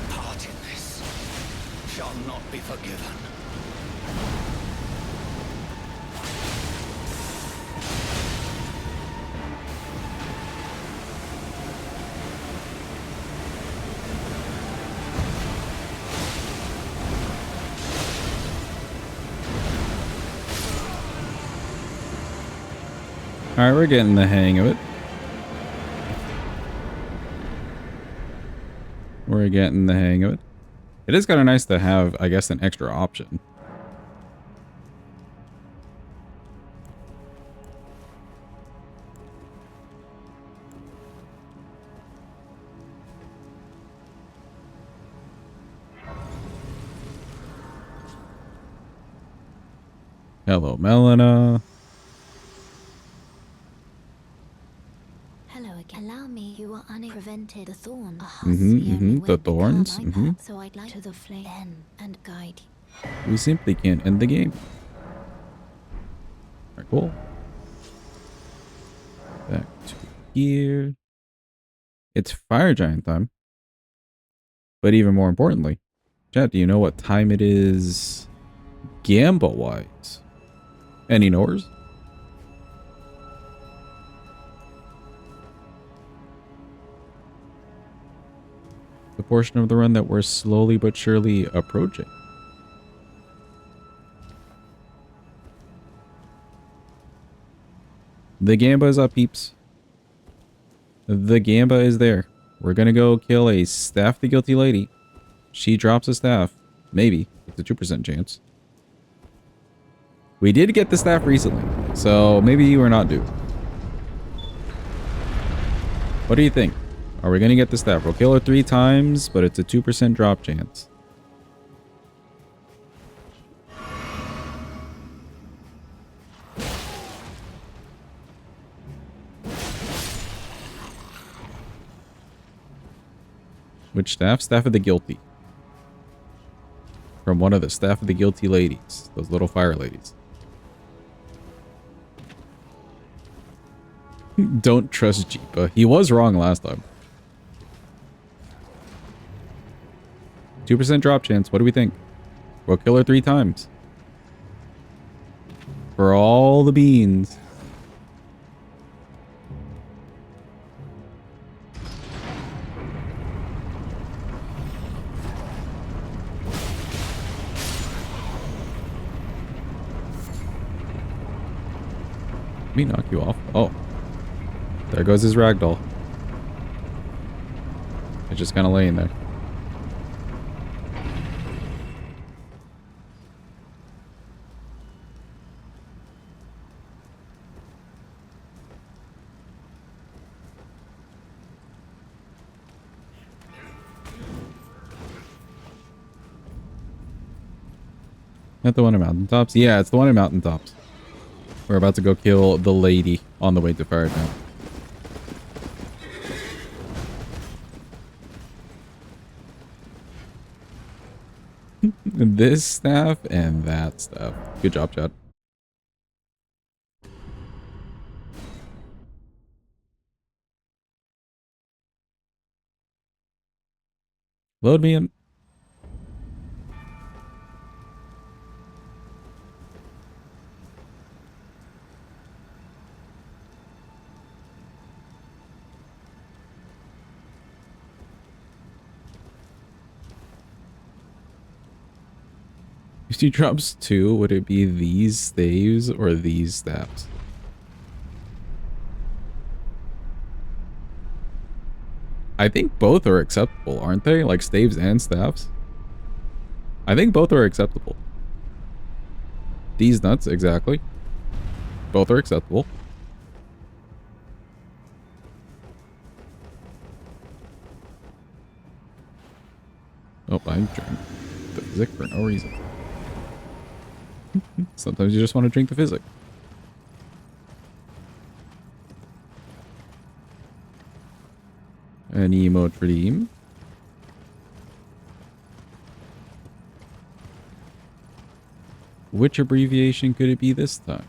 part in this shall not be forgiven.
Alright, we're getting the hang of it. We're getting the hang of it. It is kind of nice to have, I guess, an extra option. Hello, Melina.
Hello again. Allow me, you are unprevented. The thorn. A husk,
The thorns.
So I'd like to the flame and guide you.
We simply can't end the game. Alright, cool. Back to here. It's fire giant time. But even more importantly, chat, do you know what time it is Gamba-wise? Any knowers? The portion of the run that we're slowly but surely approaching. The Gamba is up, peeps. The Gamba is there. We're gonna go kill a staff the guilty lady. She drops a staff. Maybe. It's a 2% chance. We did get the staff recently, so maybe we're not due. What do you think? Are we gonna get the staff? We'll kill her 3 times, but it's a 2% drop chance. Which staff? Staff of the guilty. From one of the staff of the guilty ladies. Those little fire ladies. Don't trust Jeepa. He was wrong last time. 2% drop chance. What do we think? We'll kill her 3 times. For all the beans. Let me knock you off. Oh. There goes his ragdoll. It's just kind of laying there. Not the one in Mountaintops? Yeah, it's the one in Mountaintops. We're about to go kill the lady on the way to Firetown. This staff and that staff. Good job, Chad. Load me in. If she drops 2, would it be these staves or these staffs? I think both are acceptable, aren't they? Like staves and staffs? I think both are acceptable. These nuts, exactly. Both are acceptable. Oh, I drank the physic for no reason. Sometimes you just want to drink the physic. An emote redeem. Which abbreviation could it be this time?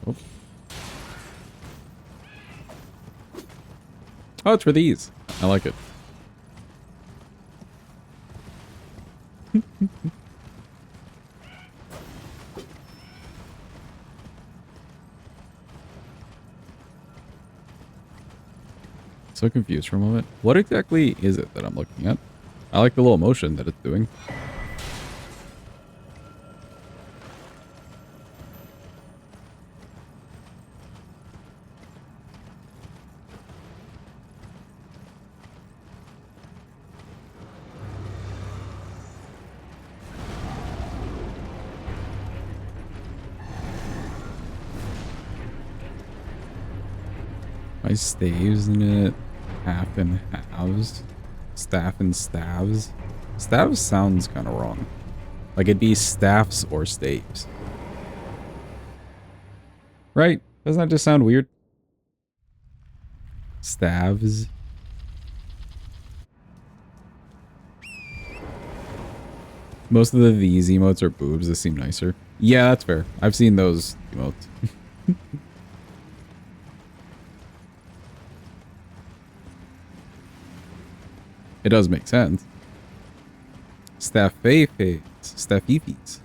Oh. Oh, it's for these. I like it. So confused for a moment. What exactly is it that I'm looking at? I like the little motion that it's doing. My staves in it. Half and halves. Staff and staves. Staves sounds kind of wrong. Like it'd be staffs or staves. Right? Doesn't that just sound weird? Staves. Most of these emotes are boobs. This seem nicer. Yeah, that's fair. I've seen those emotes. It does make sense. Staffafes. Staffifes.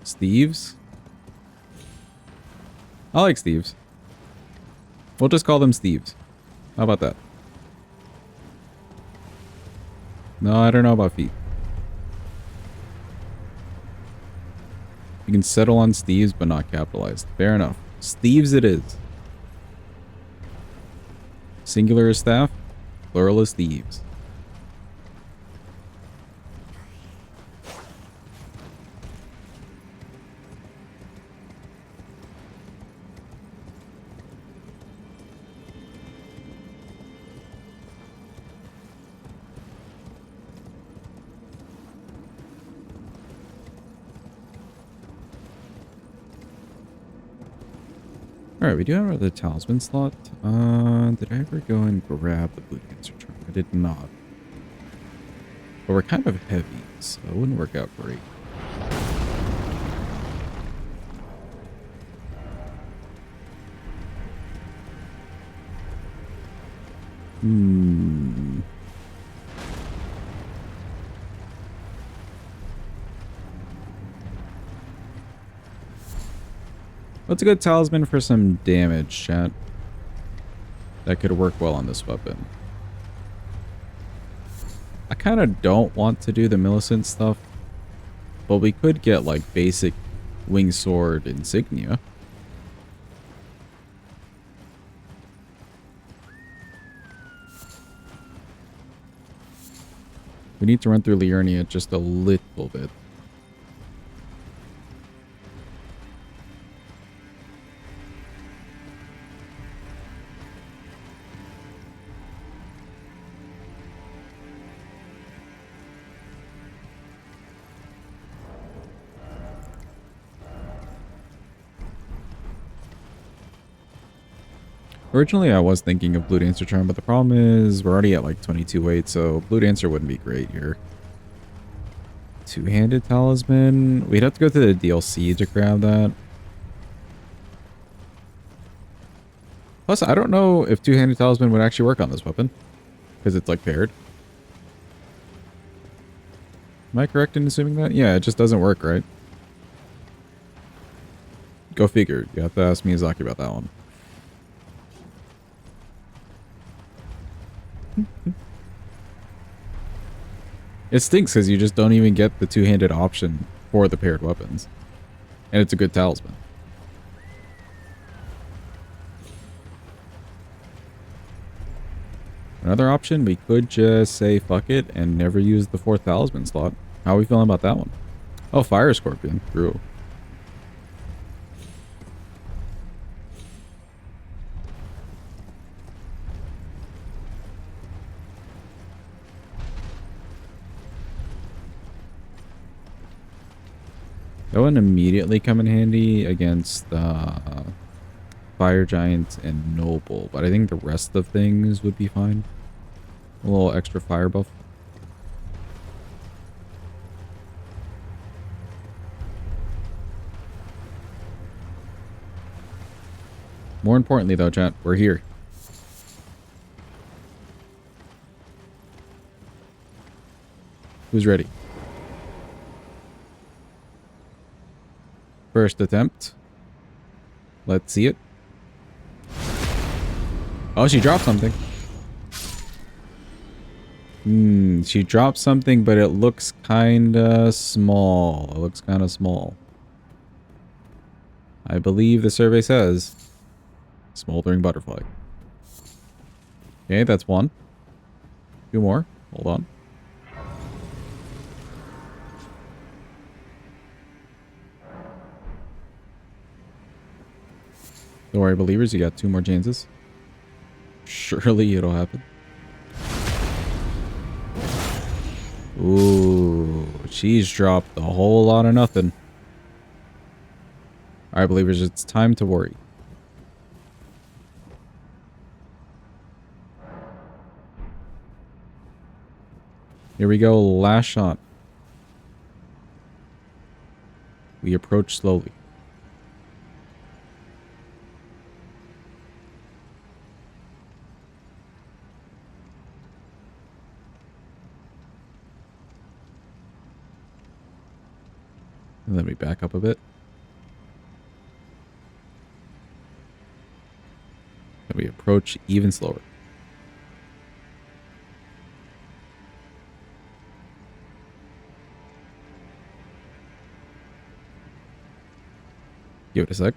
Steves? I like Steves. We'll just call them Steves. How about that? No, I don't know about feet. You can settle on Steves, but not capitalized. Fair enough. Steves it is. Singular is staff, plural is thieves. Alright, we do have the talisman slot. Did I ever go and grab the blue dancer charm? I did not. But we're kind of heavy, so it wouldn't work out great. What's a good talisman for some damage, chat? That could work well on this weapon. I kind of don't want to do the Millicent stuff, but we could get like basic wing sword insignia. We need to run through Liurnia just a little bit. Originally, I was thinking of Blue Dancer Charm, but the problem is we're already at like 22 weight, so Blue Dancer wouldn't be great here. Two-handed talisman. We'd have to go to the DLC to grab that. Plus, I don't know if two-handed talisman would actually work on this weapon, because it's like paired. Am I correct in assuming that? Yeah, it just doesn't work, right? Go figure. You have to ask Miyazaki about that one. It stinks because you just don't even get the two-handed option for the paired weapons. And it's a good talisman. Another option, we could just say fuck it and never use the fourth talisman slot. How are we feeling about that one? Oh, Fire Scorpion. True. That wouldn't immediately come in handy against Fire Giant and Noble, but I think the rest of things would be fine. A little extra fire buff. More importantly, though, chat, we're here. Who's ready? First attempt. Let's see it. Oh, she dropped something. She dropped something, but it looks kinda small. It looks kinda small. I believe the survey says smoldering butterfly. Okay, that's one. Two more. Hold on. Don't worry, believers, you got two more chances. Surely it'll happen. Ooh, she's dropped a whole lot of nothing. Alright, believers, it's time to worry. Here we go, last shot. We approach slowly. And then we back up a bit. And we approach even slower. Give it a sec.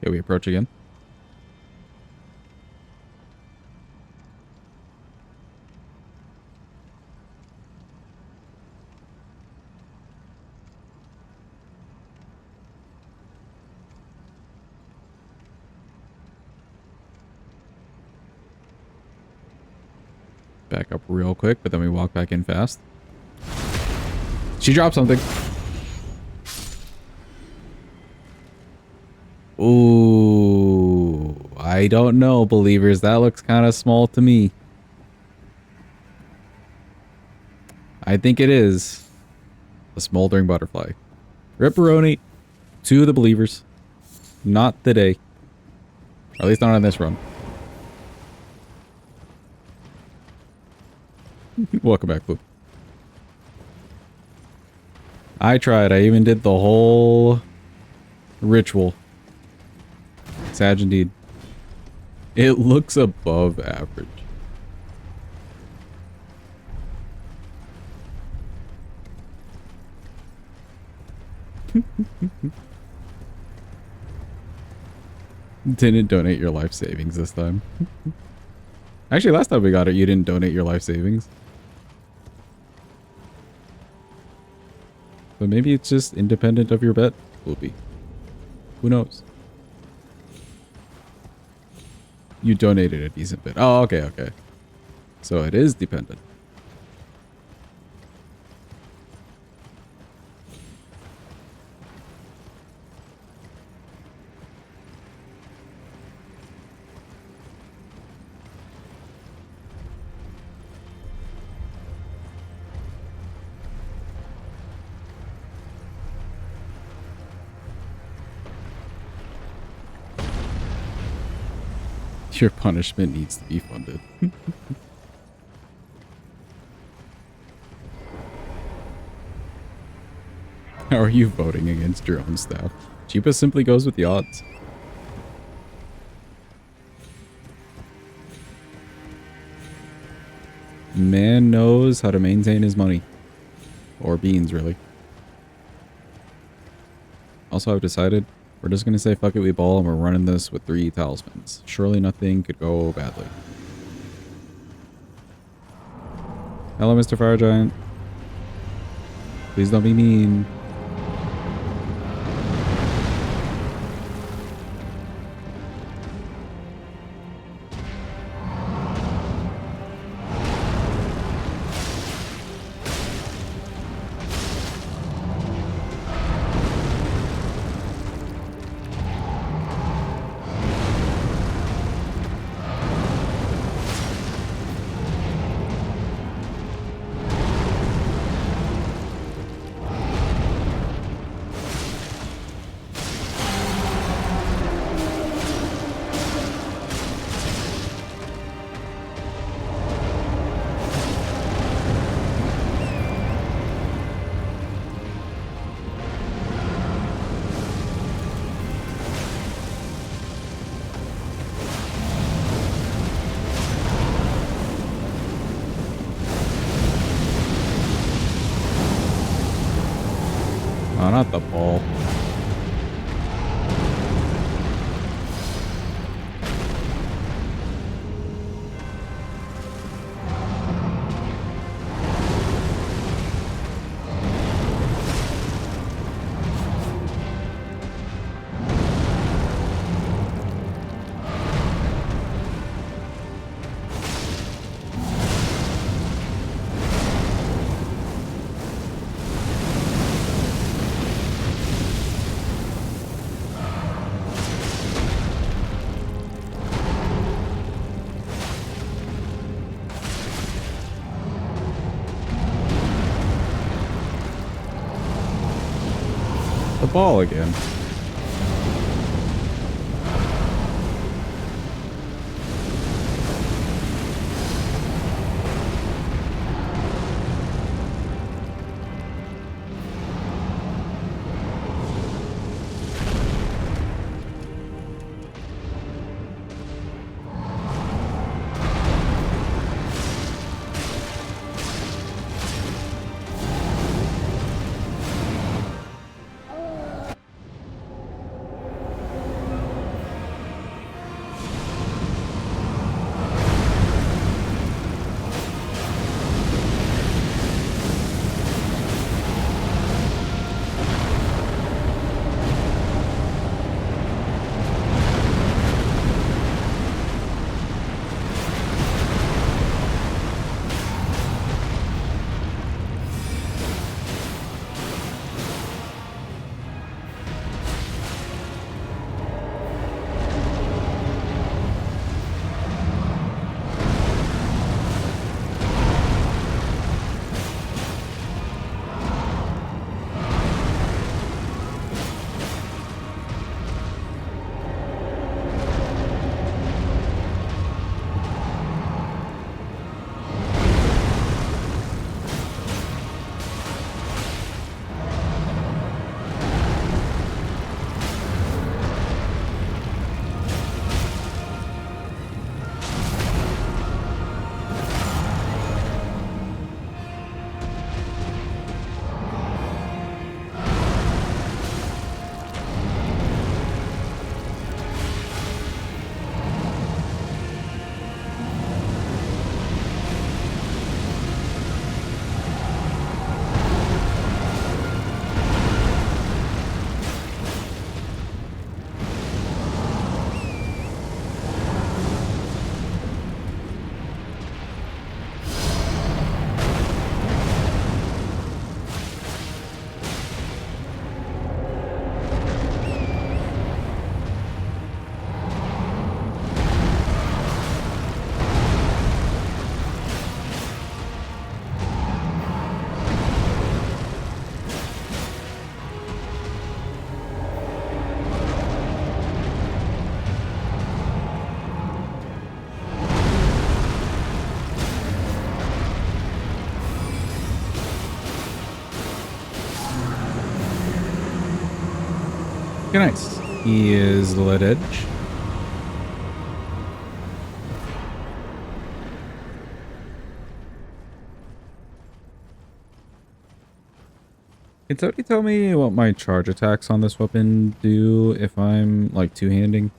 Okay, we approach again. Back up real quick, but then we walk back in fast. She dropped something. Ooh, I don't know, believers. That looks kind of small to me. I think it is a smoldering butterfly. Ripperoni to the believers. Not today. Or at least not on this run. Welcome back, Blue. I tried. I even did the whole ritual. Sag indeed. It looks above average. Didn't donate your life savings this time. Actually, last time we got it, you didn't donate your life savings. But maybe it's just independent of your bet, Whoopi. Who knows? You donated a decent bit. Oh, okay, okay. So it is dependent. Your punishment needs to be funded. How are you voting against your own staff? Chiba simply goes with the odds. Man knows how to maintain his money. Or beans, really. Also, I've decided we're just going to say fuck it, we ball, and we're running this with 3 talismans. Surely nothing could go badly. Hello, Mr. Fire Giant. Please don't be mean. Oh, not the ball. The ball again. Okay, nice. He is the lead edge. Can somebody tell me what my charge attacks on this weapon do if I'm like two-handing?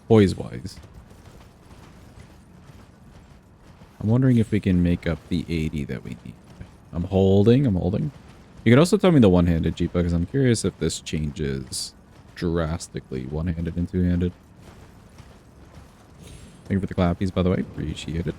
Poise-wise. I'm wondering if we can make up the 80 that we need. I'm holding. You can also tell me the one-handed Jeep because I'm curious if this changes drastically one-handed and two-handed. Thank you for the clappies, by the way. Appreciate it.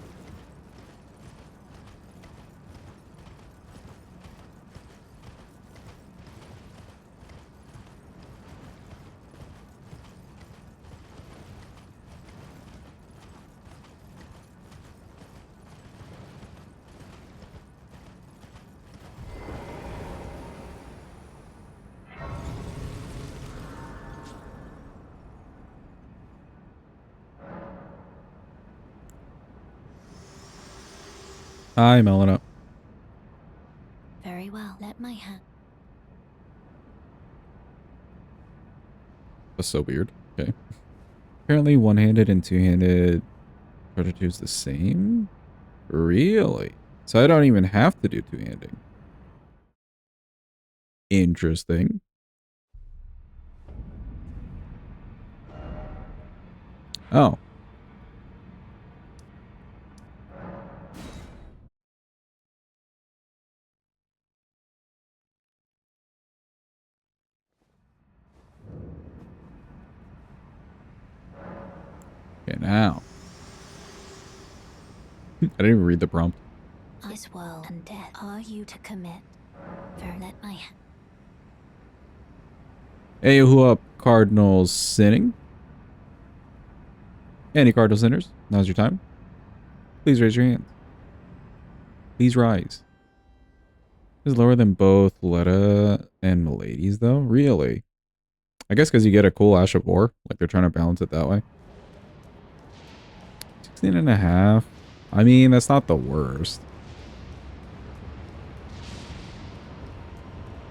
Hi, Melina.
Very well. Let my hand.
That's so weird. Okay. Apparently one-handed and two-handed is the same? Really? So I don't even have to do two-handing. Interesting. Oh. Okay, now. I didn't even read the prompt.
This world and death are you to commit? For let my
Hey, who up, Cardinals sinning? Any Cardinal sinners? Now's your time. Please raise your hands. Please rise. Is lower than both Letta and Milady's, though? Really? I guess because you get a cool Ash of War. Like, they're trying to balance it that way. 16 and a half. I mean, that's not the worst.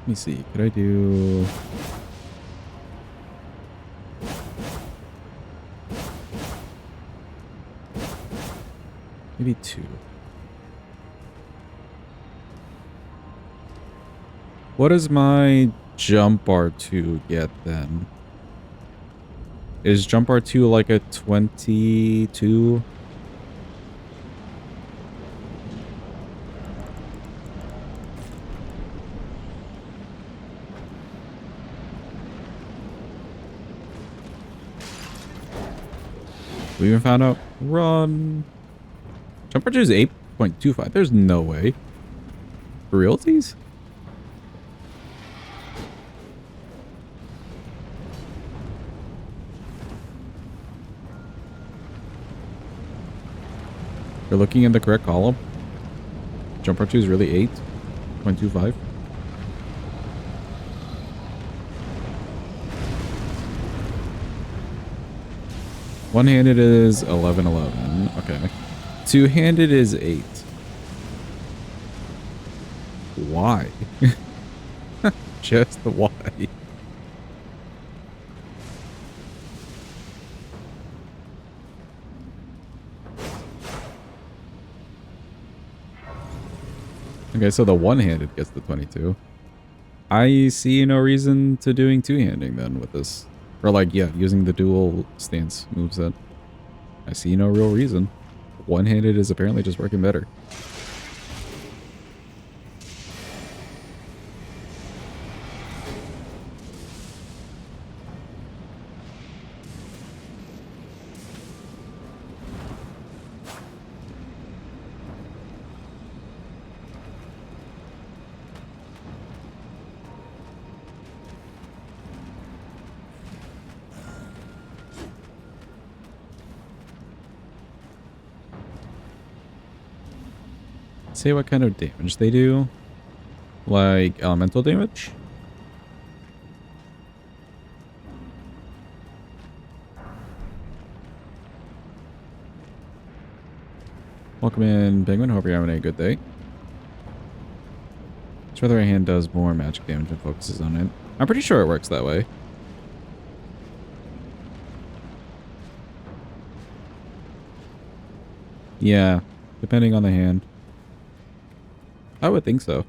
Let me see. Could I do... maybe 2. What does my jump R2 get then? Is jump R2 like a 22? We even found out. Run. Jump R2 is 8.25. There's no way. For realties? You're looking in the correct column. Jump R2 is really 8.25. One-handed is 11.11. Okay. Two-handed is 8. Why? Just why? Okay, so the one-handed gets the 22. I see no reason to doing two-handing then with this. Or like, yeah, using the dual stance moveset. I see no real reason. One-handed is apparently just working better. Say what kind of damage they do. Like elemental damage? Welcome in, Penguin. Hope you're having a good day. So the right hand does more magic damage and focuses on it. I'm pretty sure it works that way. Yeah, depending on the hand. I would think so.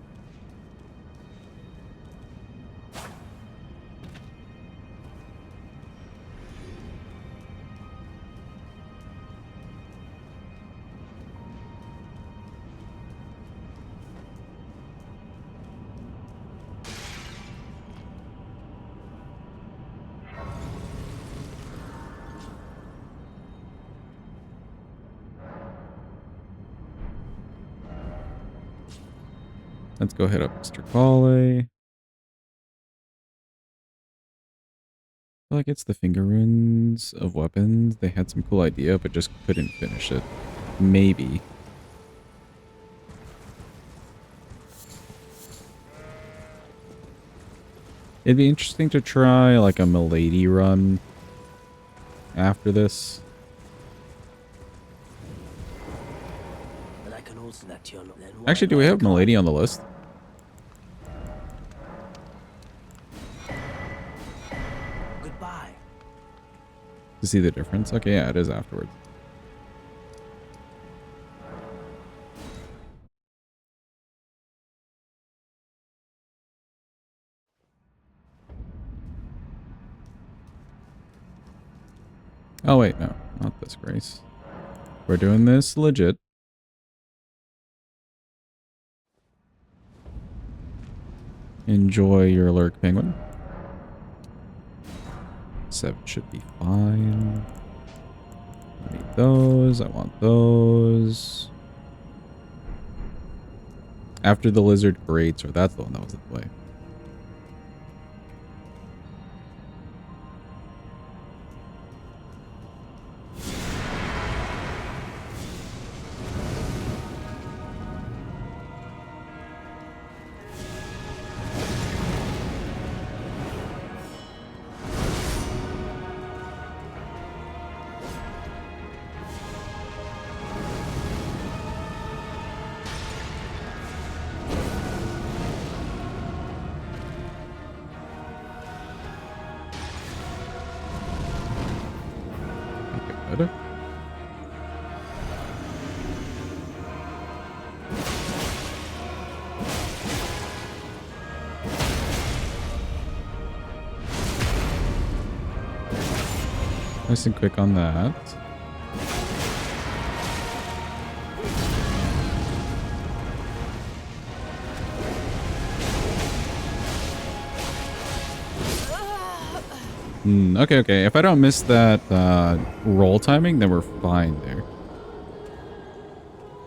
Let's go hit up Mr. Cawley. I feel like it's the finger runes of weapons. They had some cool idea, but just couldn't finish it. Maybe. It'd be interesting to try like a Milady run after this. Actually, do we have Milady on the list?
Goodbye.
To see the difference? Okay, yeah, it is afterwards. Oh, wait, no. Not this, Grace. We're doing this legit. Enjoy your lurk, penguin. 7 should be fine. I need those. I want those. After the lizard grates, or that's the one that was in the way. Good. Nice and quick on that. Okay, okay. If I don't miss that roll timing, then we're fine there.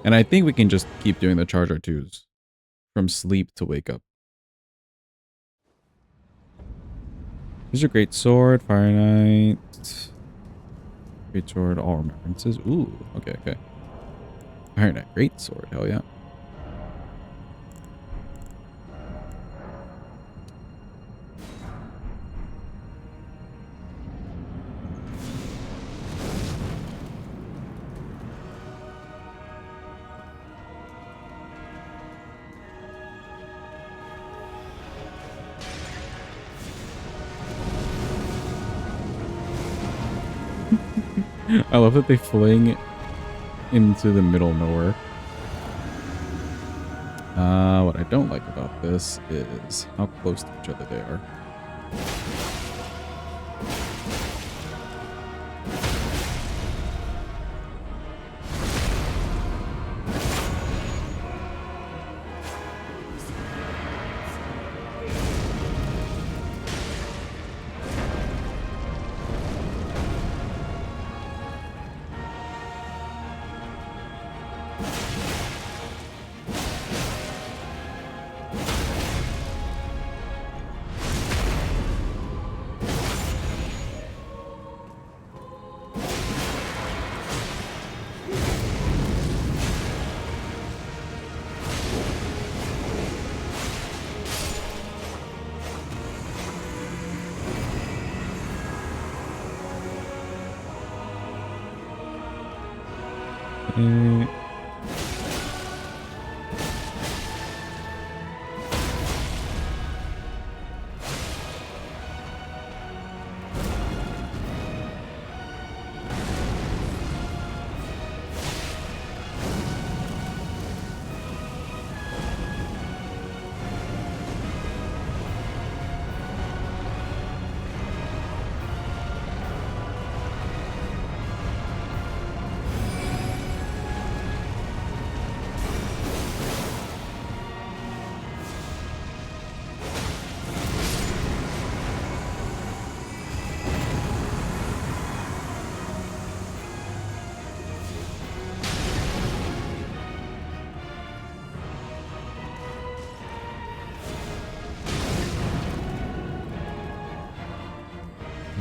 And I think we can just keep doing the charge R2s from sleep to wake up. Here's your great sword, Fire Knight. Great sword, all remembrances. Ooh, okay, okay. Fire Knight, great sword, hell yeah. I love that they fling into the middle of nowhere. What I don't like about this is how close to each other they are.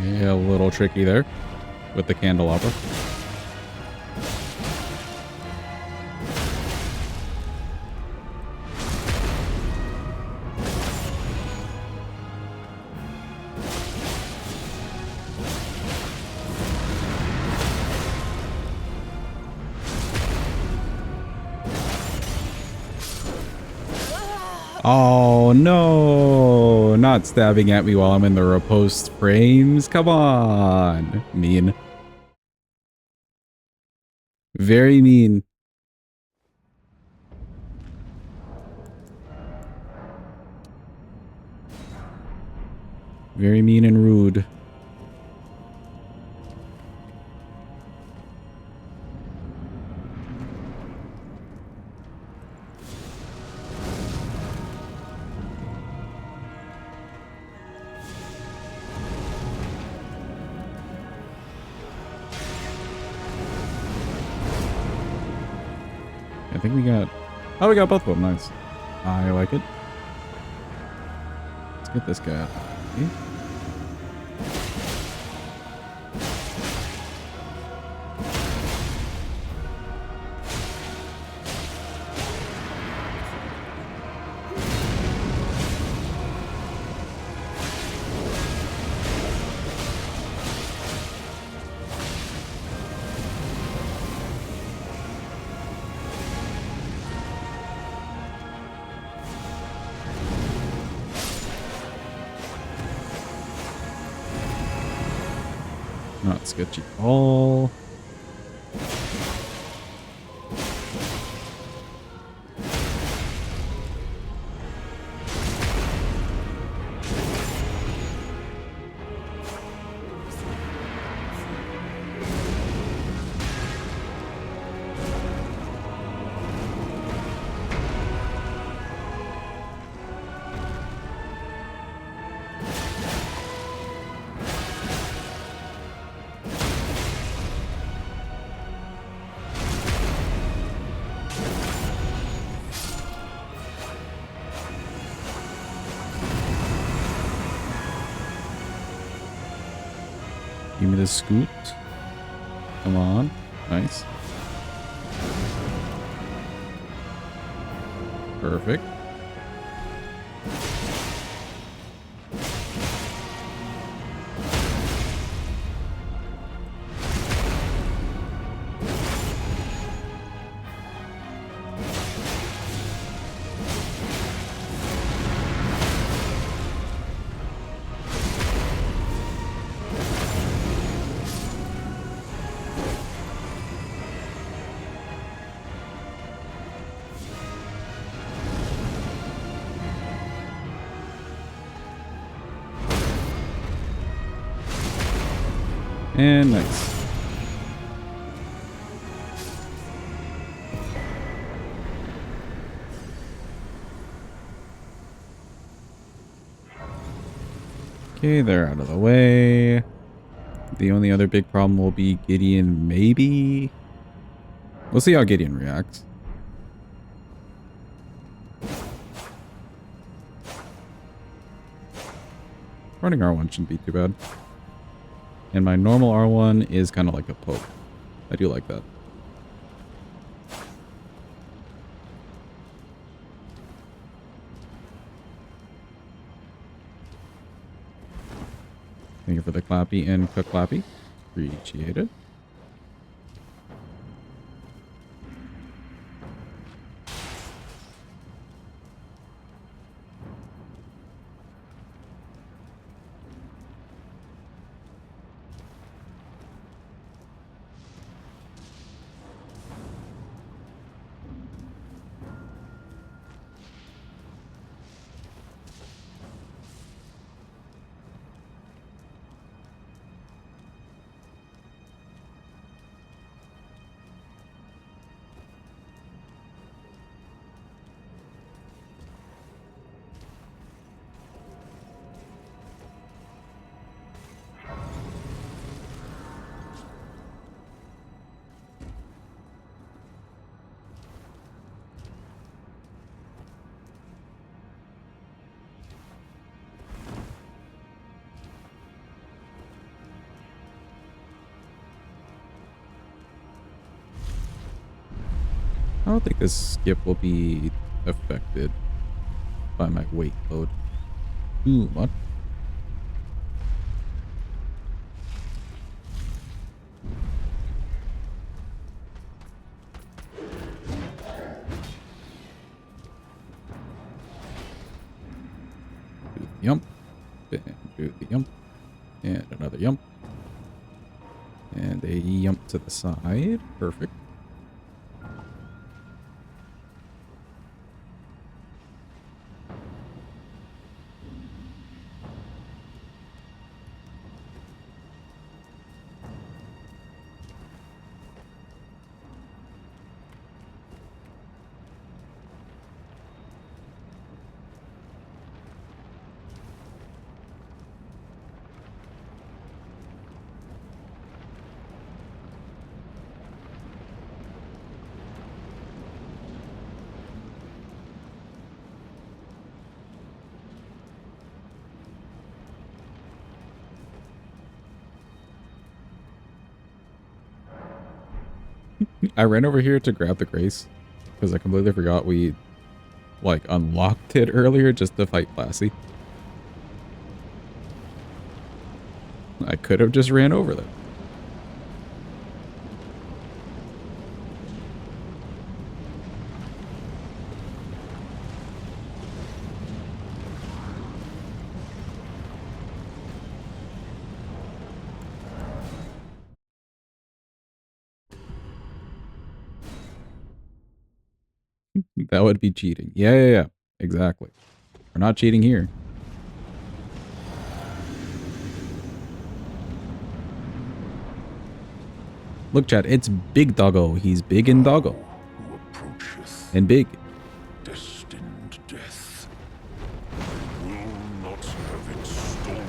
Yeah, a little tricky there with the candelabra. Oh no, not stabbing at me while I'm in the riposte frames. Come on. Mean. Very mean. Very mean and rude. think we got... Oh, we got both of them. Nice. I like it. Let's get this guy. Okay. Not sketchy at all. Give me the scoot. Come on. Nice. Perfect. And nice. Okay, they're out of the way. The only other big problem will be Gideon, maybe. We'll see how Gideon reacts. Running R1 shouldn't be too bad. And my normal R1 is kind of like a poke. I do like that. Thank you for the clappy and cook clappy. Appreciate it. I don't think this skip will be affected by my weight load too much. Do the yump, and do the yump, and another yump, and a yump to the side. Perfect. I ran over here to grab the Grace because I completely forgot we like unlocked it earlier just to fight Lassie. I could have just ran over there. That would be cheating. Yeah. Exactly. We're not cheating here. Look, Chad, it's Big Doggo. He's big and doggo.
Who approacheth
And big.
destined death will not have it stolen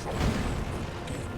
from you again.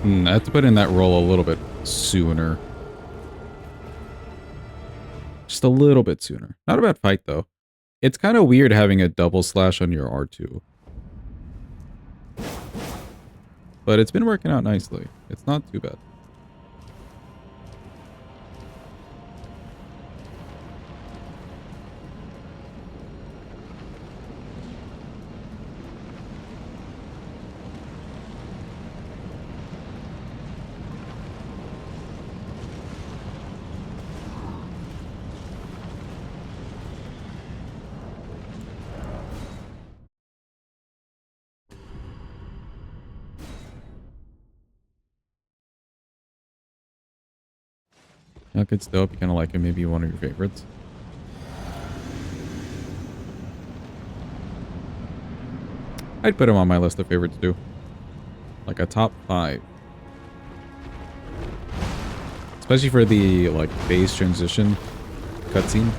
I have to put in that roll a little bit sooner. Just a little bit sooner. Not a bad fight, though. It's kind of weird having a double slash on your R2. But it's been working out nicely. It's not too bad. Look, it's dope. You kind of like him. Maybe one of your favorites. I'd put him on my list of favorites too. Like a top 5. Especially for the like base transition cutscene.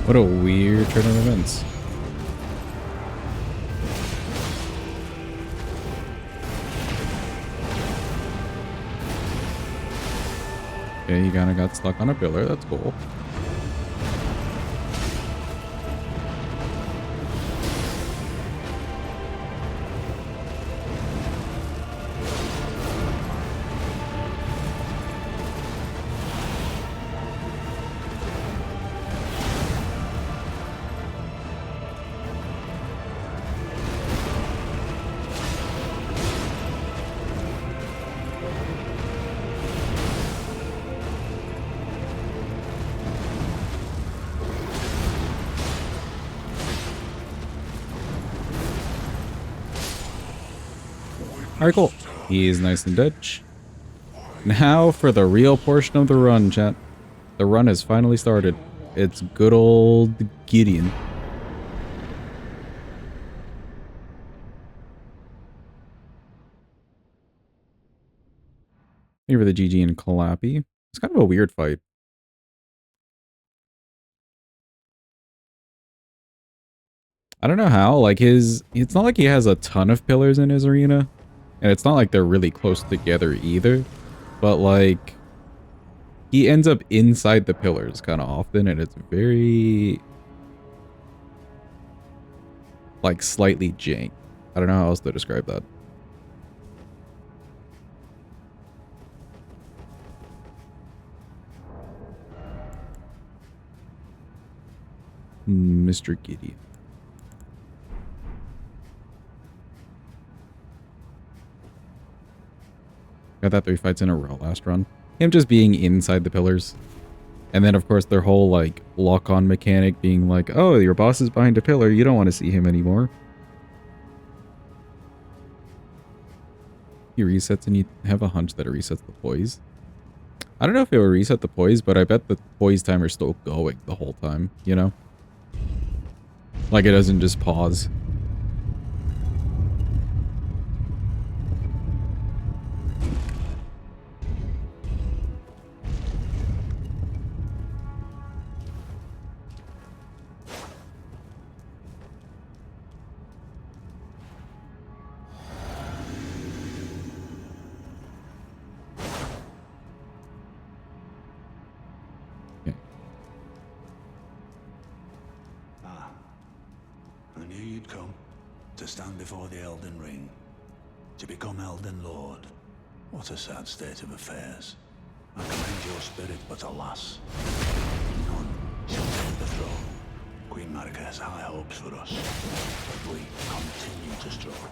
What a weird turn of events. Okay, he kind of got stuck on a pillar. That's cool. Alright, cool. He's nice and Dutch. Now for the real portion of the run, chat. The run has finally started. It's good old Gideon. Here for the GG and Clappy. It's kind of a weird fight. I don't know how, like it's not like he has a ton of pillars in his arena. And it's not like they're really close together either. But like, he ends up inside the pillars kind of often, and it's very, like, slightly jank. I don't know how else to describe that. Mr. Gideon. Got that 3 fights in a row last run. Him just being inside the pillars. And then, of course, their whole, like, lock-on mechanic being like, oh, your boss is behind a pillar. You don't want to see him anymore. He resets and you have a hunch that it resets the poise. I don't know if it will reset the poise, but I bet the poise timer's still going the whole time, you know? Like, it doesn't just pause.
I knew you'd come to stand before the Elden Ring, to become Elden Lord. What a sad state of affairs. I commend your spirit, but alas, none shall take the throne. Queen Marika has high hopes for us, but we continue to struggle.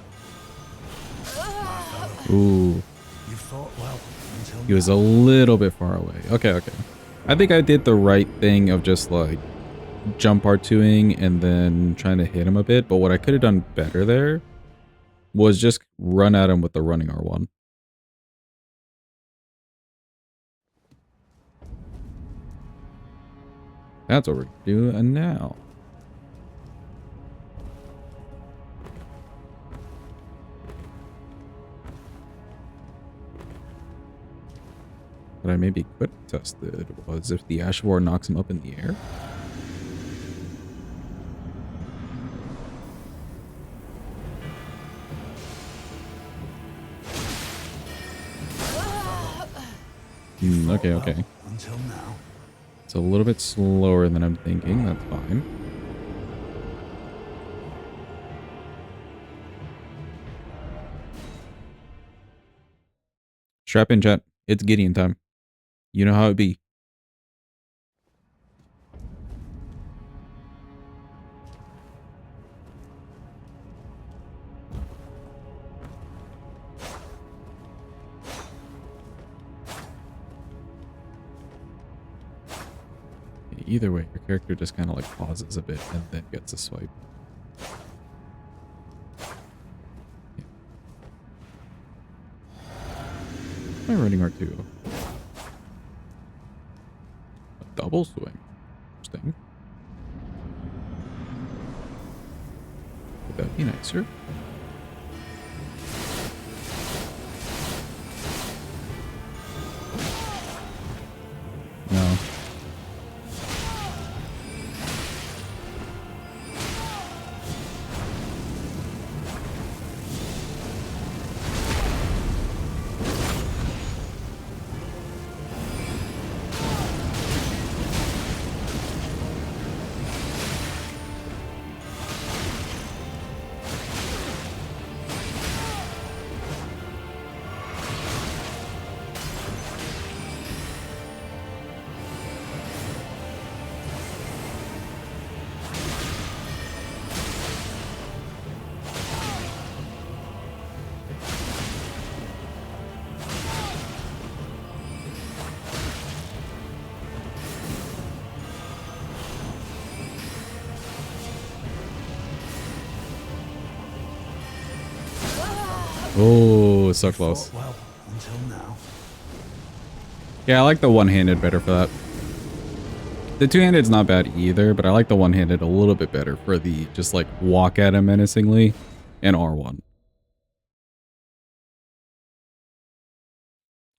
Ooh.
You fought well until
He was a little bit far away. Okay, okay. I think I did the right thing of just, like, jump R2ing and then trying to hit him a bit, but what I could have done better there was just run at him with the running R1. That's what we're doing now. What I maybe could have tested was if the Ash War knocks him up in the air. Okay, okay.
until now.
It's a little bit slower than I'm thinking. That's fine. Strap in, chat. It's Gideon time. You know how it be. Either way, your character just kind of like pauses a bit and then gets a swipe. Yeah. Am I running R2? A double swing. Interesting. Would that be nicer? No. Oh, so
You
close.
fought well until now.
Yeah, I like the one-handed better for that. The two-handed's not bad either, but I like the one-handed a little bit better for the just like walk at him menacingly and R1.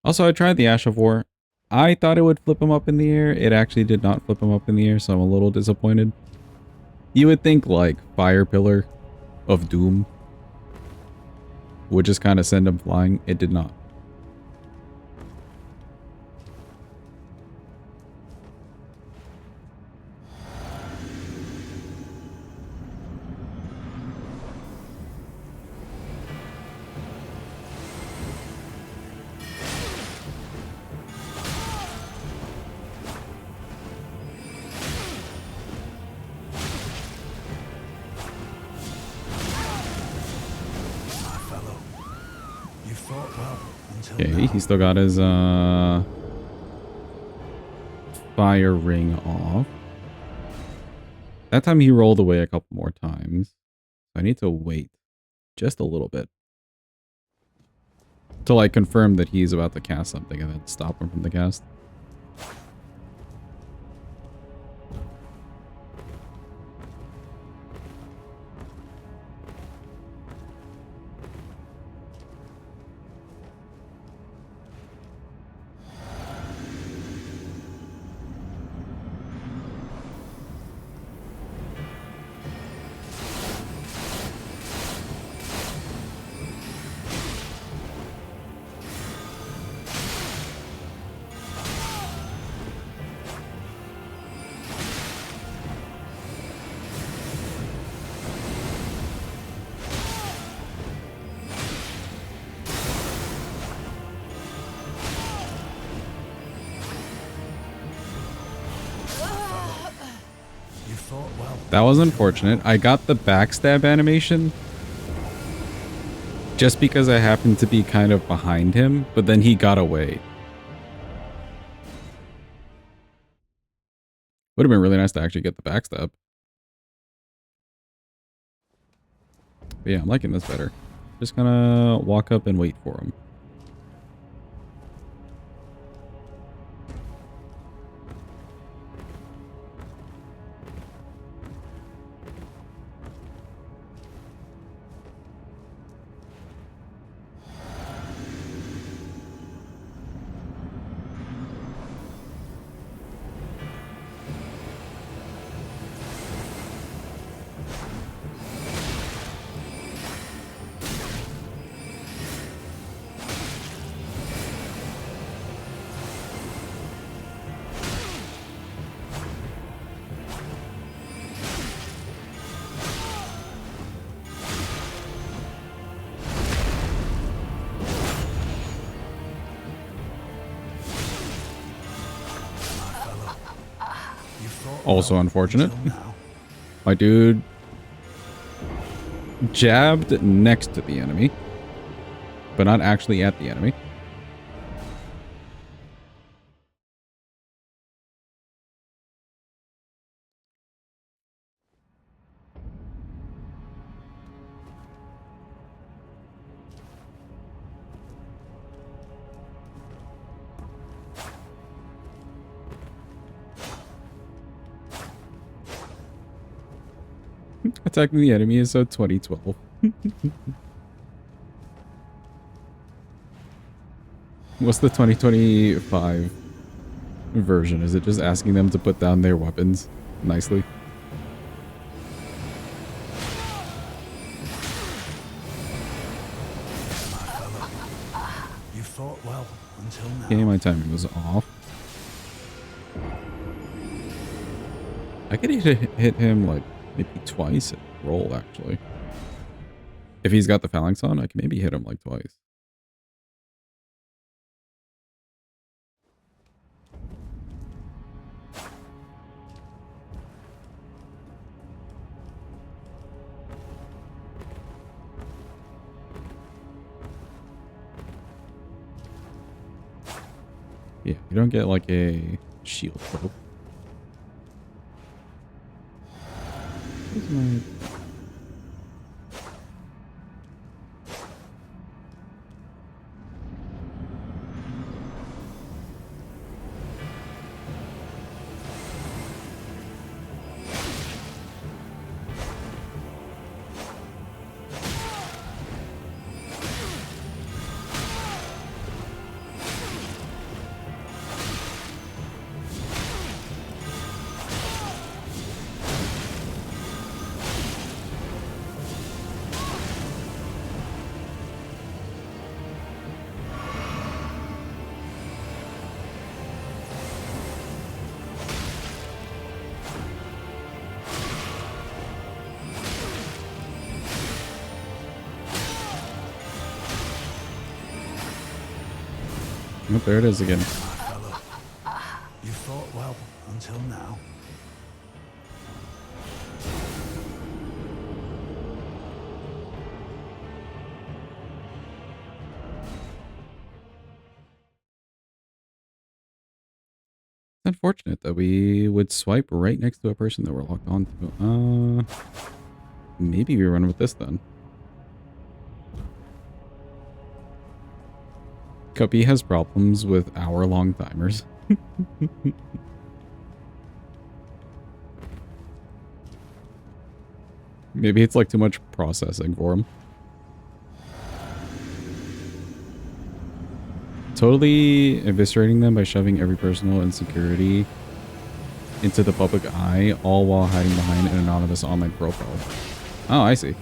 Also, I tried the Ash of War. I thought it would flip him up in the air. It actually did not flip him up in the air, so I'm a little disappointed. You would think like Fire Pillar of Doom would just kind of send him flying. It did not.
My fellow, you fought well until
Okay,
now.
he still got his fire ring off. That time he rolled away a couple more times. I need to wait just a little bit to like confirm that he's about to cast something and then stop him from the cast.
You fought well.
That was unfortunate. I got the backstab animation just because I happened to be kind of behind him, but then he got away. Would have been really nice to actually get the backstab. But yeah, I'm liking this better. Just gonna walk up and wait for him.
You fought
Also
well
unfortunate.
until now.
My dude jabbed next to the enemy, but not actually at the enemy. Attacking the enemy is a 2012. What's the 2025 version? Is it just asking them to put down their weapons nicely?
You fought well until now.
Okay, my timing was off. I could hit him like maybe twice and roll actually. If he's got the phalanx on, I can maybe hit him like twice. Yeah, you don't get like a shield probe. Where's my... Oh, there it is again.
Fellow, you fought well until now.
It's unfortunate that we would swipe right next to a person that we're locked on to. Maybe we run with this then. Cubby has problems with hour-long timers. Maybe it's like too much processing for him. Totally eviscerating them by shoving every personal insecurity into the public eye, all while hiding behind an anonymous online profile. Oh, I see.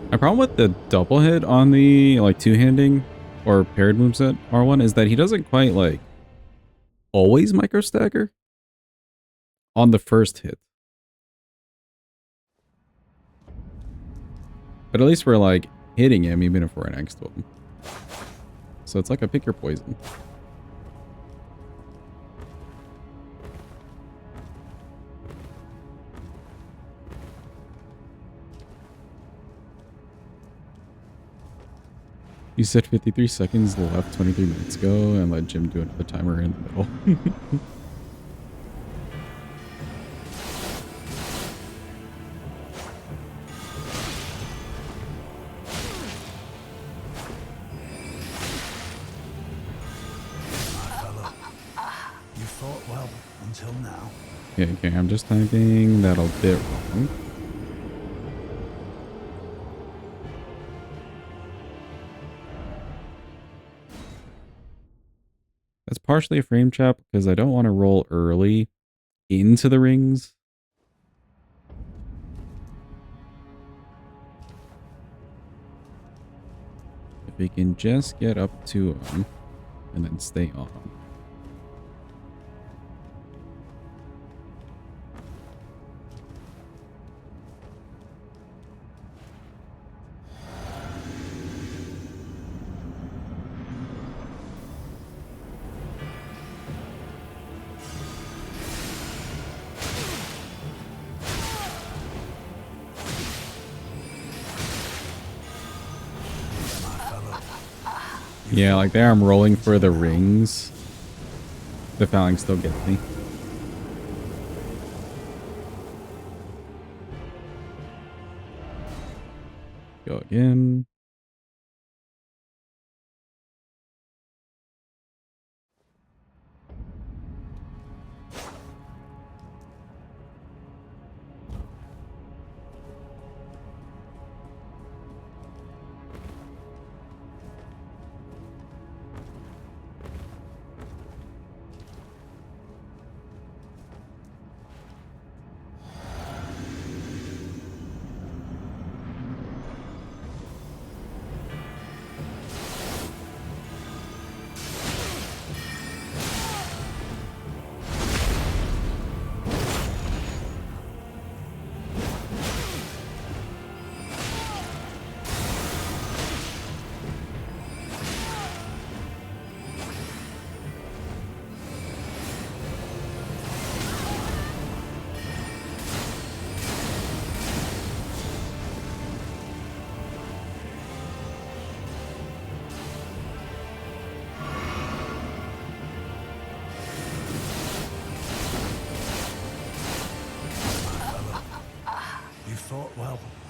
My problem with the double hit on the like two-handing or paired moveset R1 is that he doesn't quite like always micro stagger on the first hit. But at least we're like hitting him even if we're next to him. So it's like a pick your poison. You said 53 seconds left 23 minutes ago and let Jim do another timer in the middle.
You fought well until now.
Okay, I'm just typing that a bit wrong. That's partially a frame trap because I don't want to roll early into the rings. If we can just get up to him and then stay on him. Yeah, like there I'm rolling for the rings. The fouling still gets me. Go again.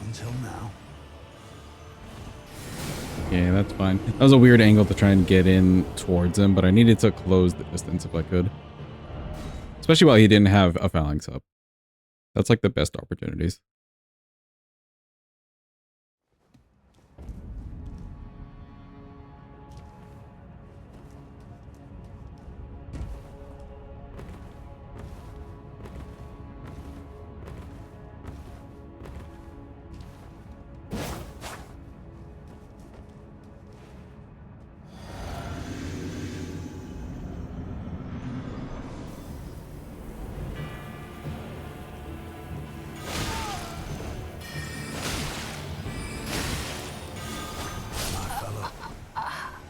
Until now.
Yeah, that's fine. That was a weird angle to try and get in towards him, but I needed to close the distance if I could. Especially while he didn't have a phalanx up. That's like the best opportunities.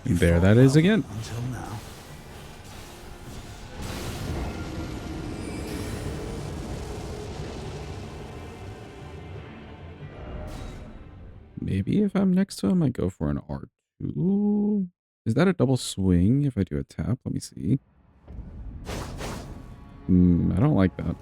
You
There
fought
that is
well
again.
until now.
Maybe if I'm next to him, I go for an R2. Is that a double swing if I do a tap? Let me see. I don't like that.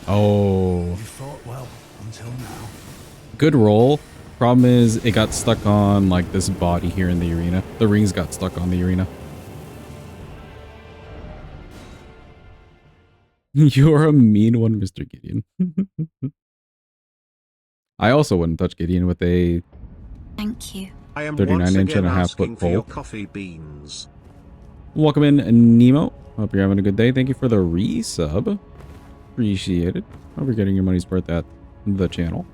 Oh,
You fought well until now.
good roll. Problem is it got stuck on like this body here in the arena. The rings got stuck on the arena. You're a mean one, Mr. Gideon. I also wouldn't touch Gideon with a
Thank you.
I am
39
once
inch and
again
a half foot
asking for
pole.
your coffee beans.
Welcome in, Nemo. Hope you're having a good day. Thank you for the resub. Appreciate it. Hope you're getting your money's worth at the channel.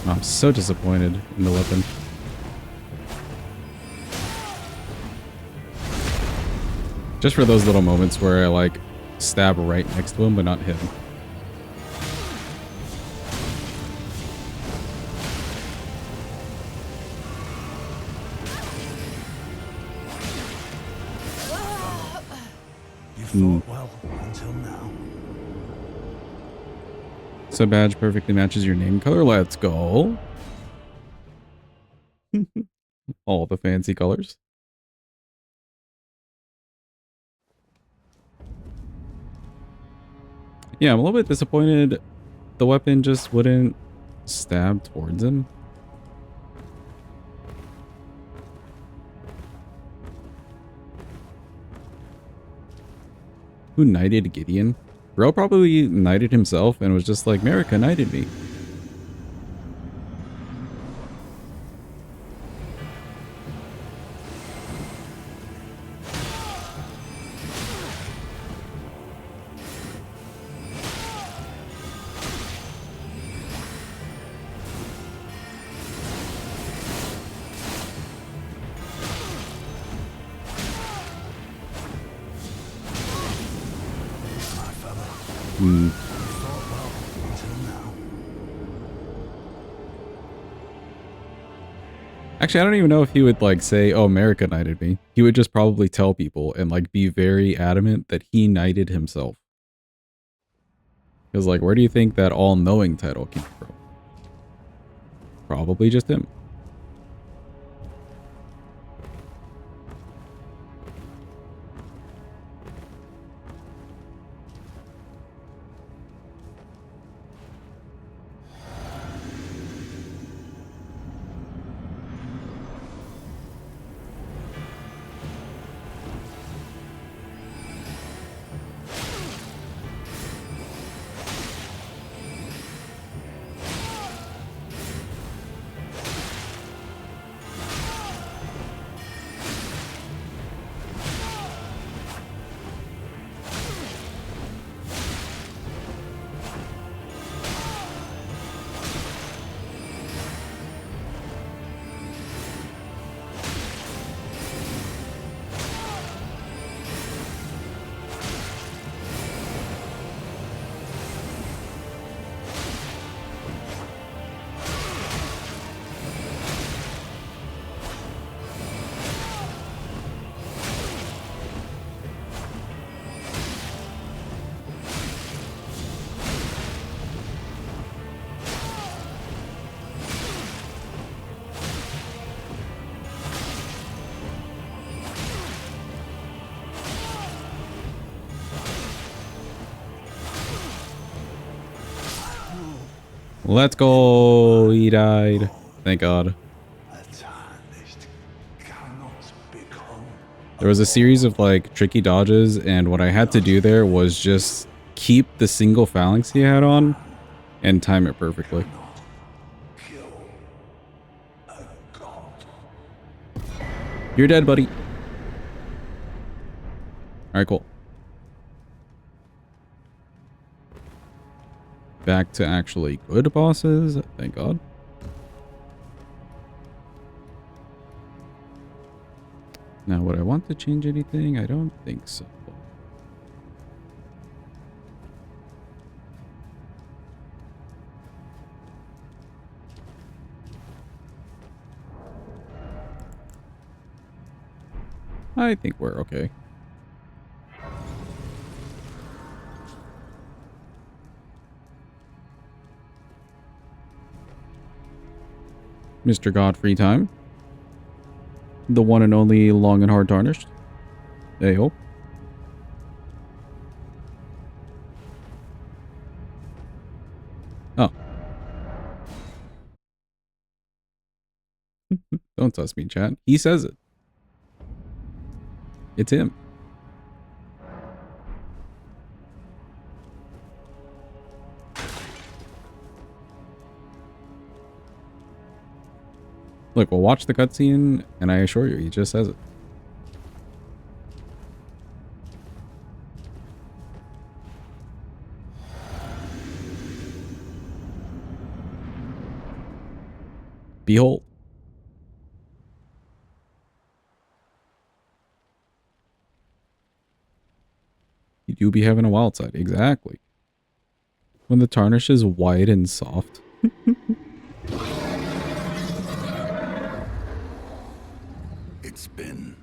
I'm so disappointed in the weapon. Just for those little moments where I like stab right next to him but not hit him.
You fought well until now.
So badge perfectly matches your name color. Let's go. All the fancy colors. Yeah, I'm a little bit disappointed the weapon just wouldn't stab towards him. Who knighted Gideon? Bro probably knighted himself and was just like, Marika knighted me.
My fellow.
Hmm.
You fought well until now.
Actually, I don't even know if he would like say, oh, Marika knighted me. He would just probably tell people and like be very adamant that he knighted himself. Because like, where do you think that all-knowing title came from? Probably just him. Let's go. He died. Thank God. There was a series of like tricky dodges, and what I had to do there was just keep the single phalanx he had on and time it perfectly. You're dead, buddy. Alright, cool. Back to actually good bosses, thank God. Now, would I want to change anything? I don't think so. I think we're okay. Mr. Godfrey time. The one and only long and hard tarnished. Hey ho. Oh. Don't trust me, chat. He says it. It's him. Look, we'll watch the cutscene, and I assure you, he just says it. Behold. You do be having a wild side. Exactly. When the tarnish is white and soft.
It's been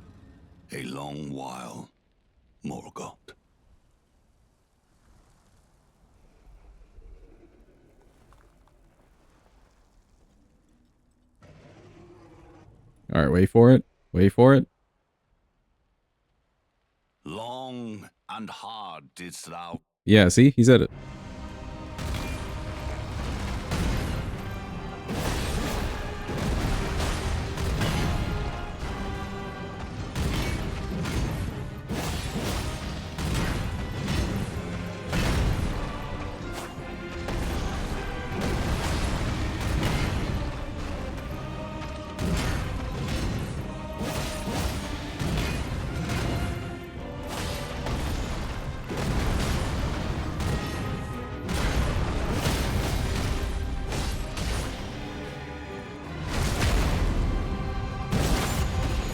a long while, Morgoth.
Alright, wait for it. Wait for it.
Long and hard didst thou.
Yeah, see? He said it.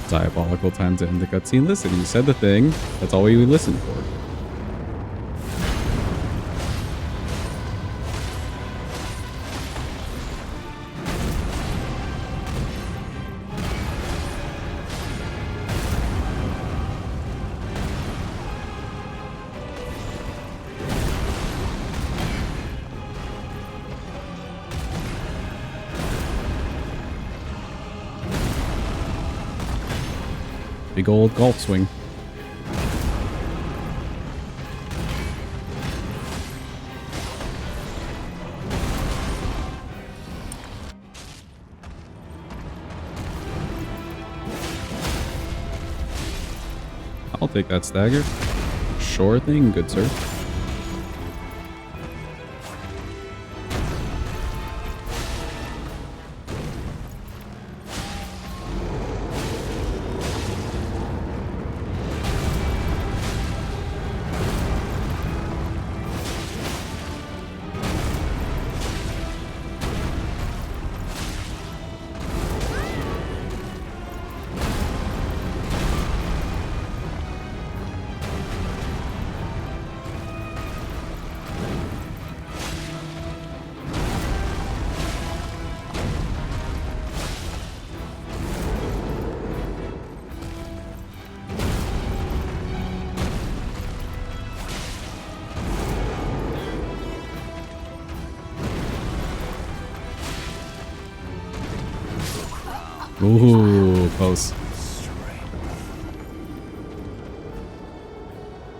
Diabolical time to end the cutscene. Listen, you said the thing. That's all we listened for. Big old golf swing. I'll take that stagger. Sure thing, good sir. Ooh, close.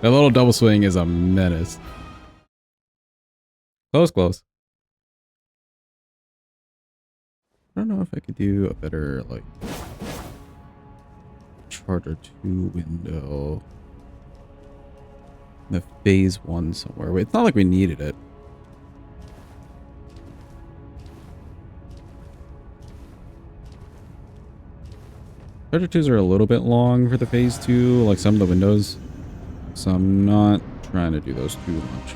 That little double swing is a menace. Close, close. I don't know if I could do a better, like, Charter 2 window. The phase 1 somewhere. It's not like we needed it. Charter 2s are a little bit long for the phase 2, like some of the windows. So I'm not trying to do those too much.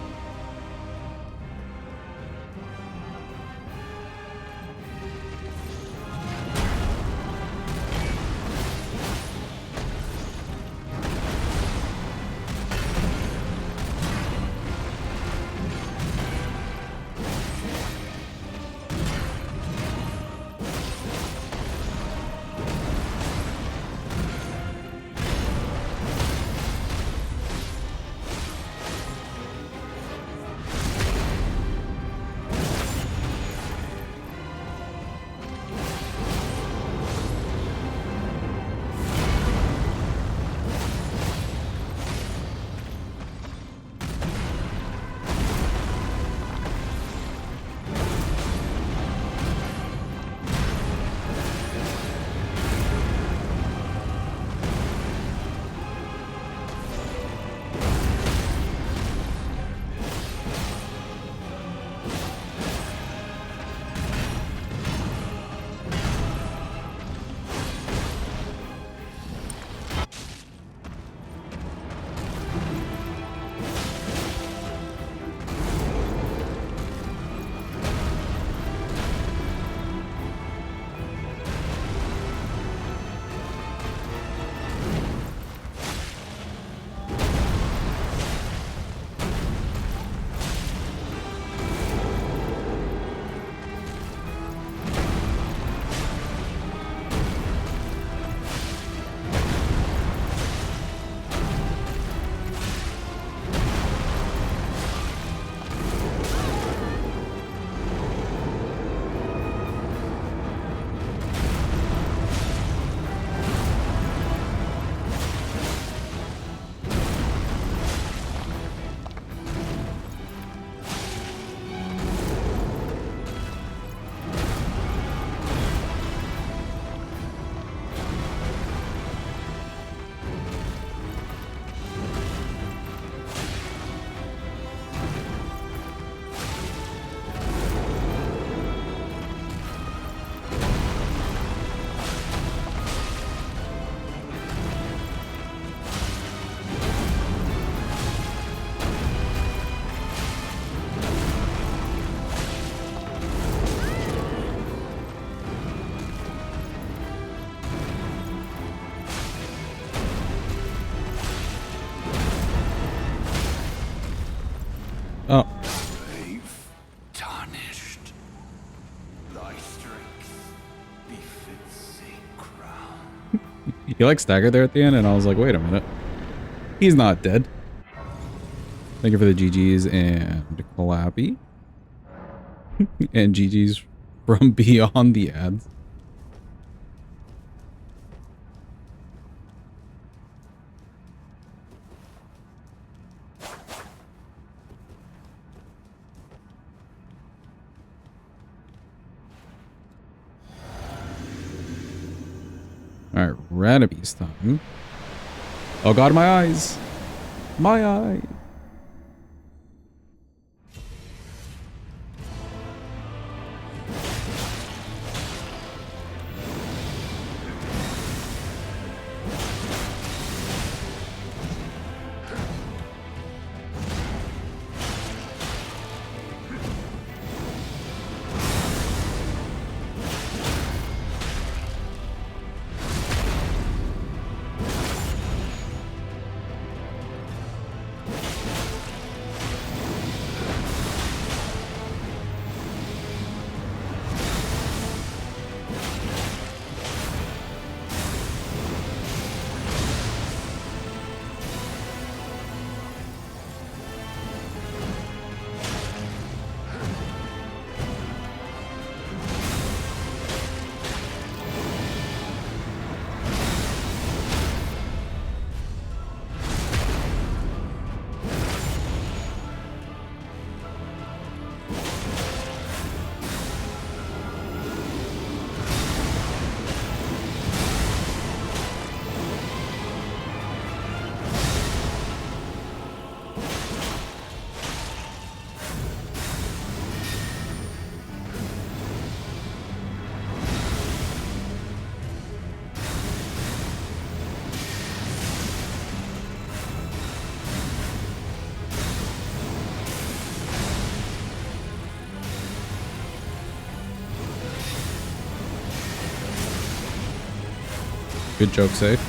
Oh,
Brave, tarnished. Thy strength befits a crown.
he like staggered there at the end, and I was like, wait a minute. He's not dead. Thank you for the GGs and Clappy. And GGs from beyond the ads. Alright, Ranabee's time. Oh god, my eyes! My eye! Good joke, safe.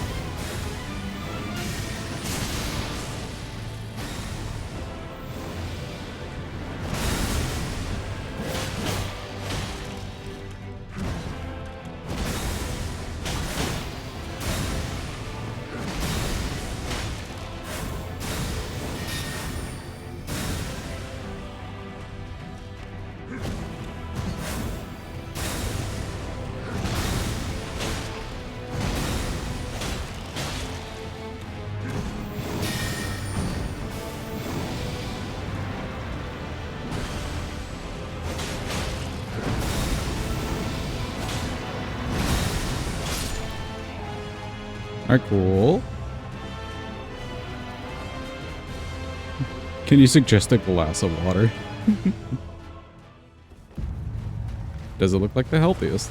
Alright, cool. Can you suggest a glass of water? Does it look like the healthiest?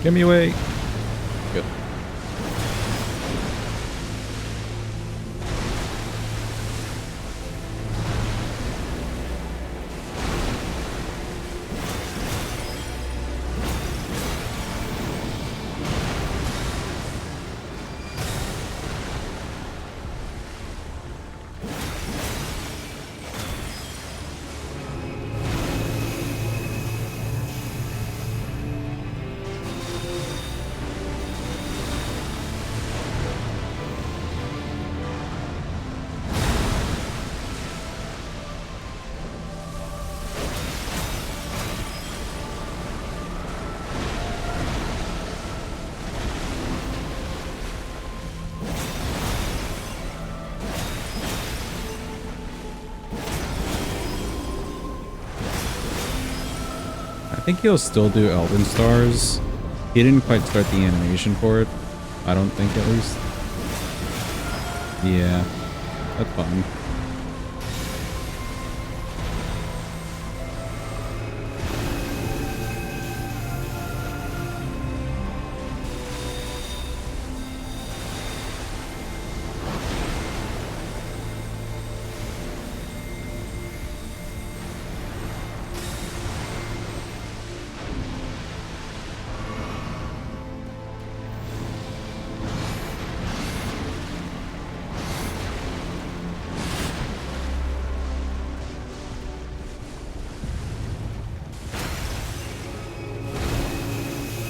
Get me away. Good. I think he'll still do Elven Stars. He didn't quite start the animation for it. I don't think, at least. Yeah, that's fine.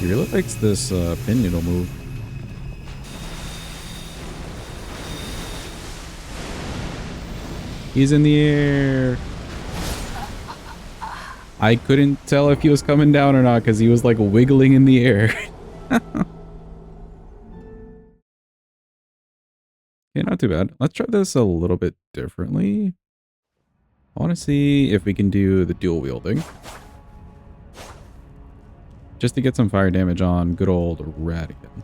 He really likes this pin needle move. He's in the air. I couldn't tell if he was coming down or not because he was like wiggling in the air. Okay, not too bad. Let's try this a little bit differently. I want to see if we can do the dual wielding. Just to get some fire damage on good old Radigan.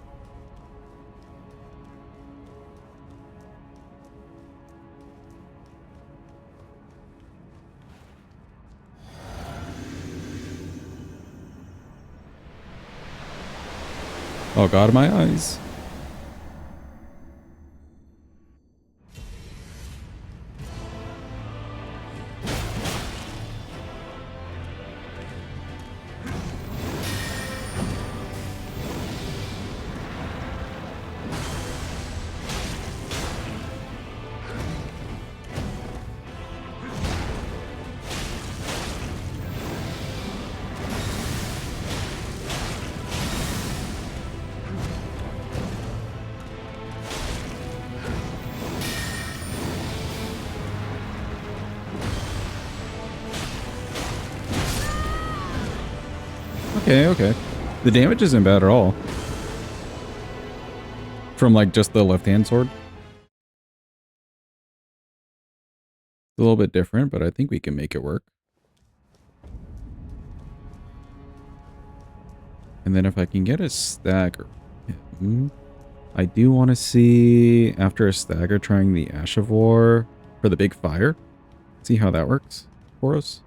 Oh god, my eyes. Okay, okay. The damage isn't bad at all. From like just the left-hand sword. A little bit different, but I think we can make it work. And then if I can get a stagger, I do want to see, after a stagger, trying the Ash of War for the big fire. See how that works for us.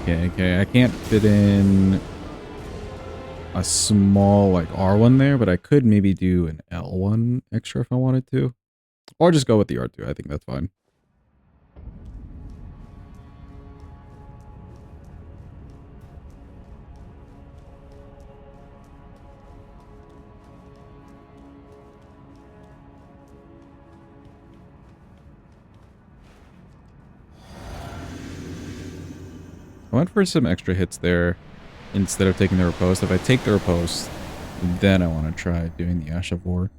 Okay, I can't fit in a small like R1 there, but I could maybe do an L1 extra if I wanted to. Or just go with the R2. I think that's fine. I went for some extra hits there instead of taking the riposte. If I take the riposte, then I want to try doing the Ash of War.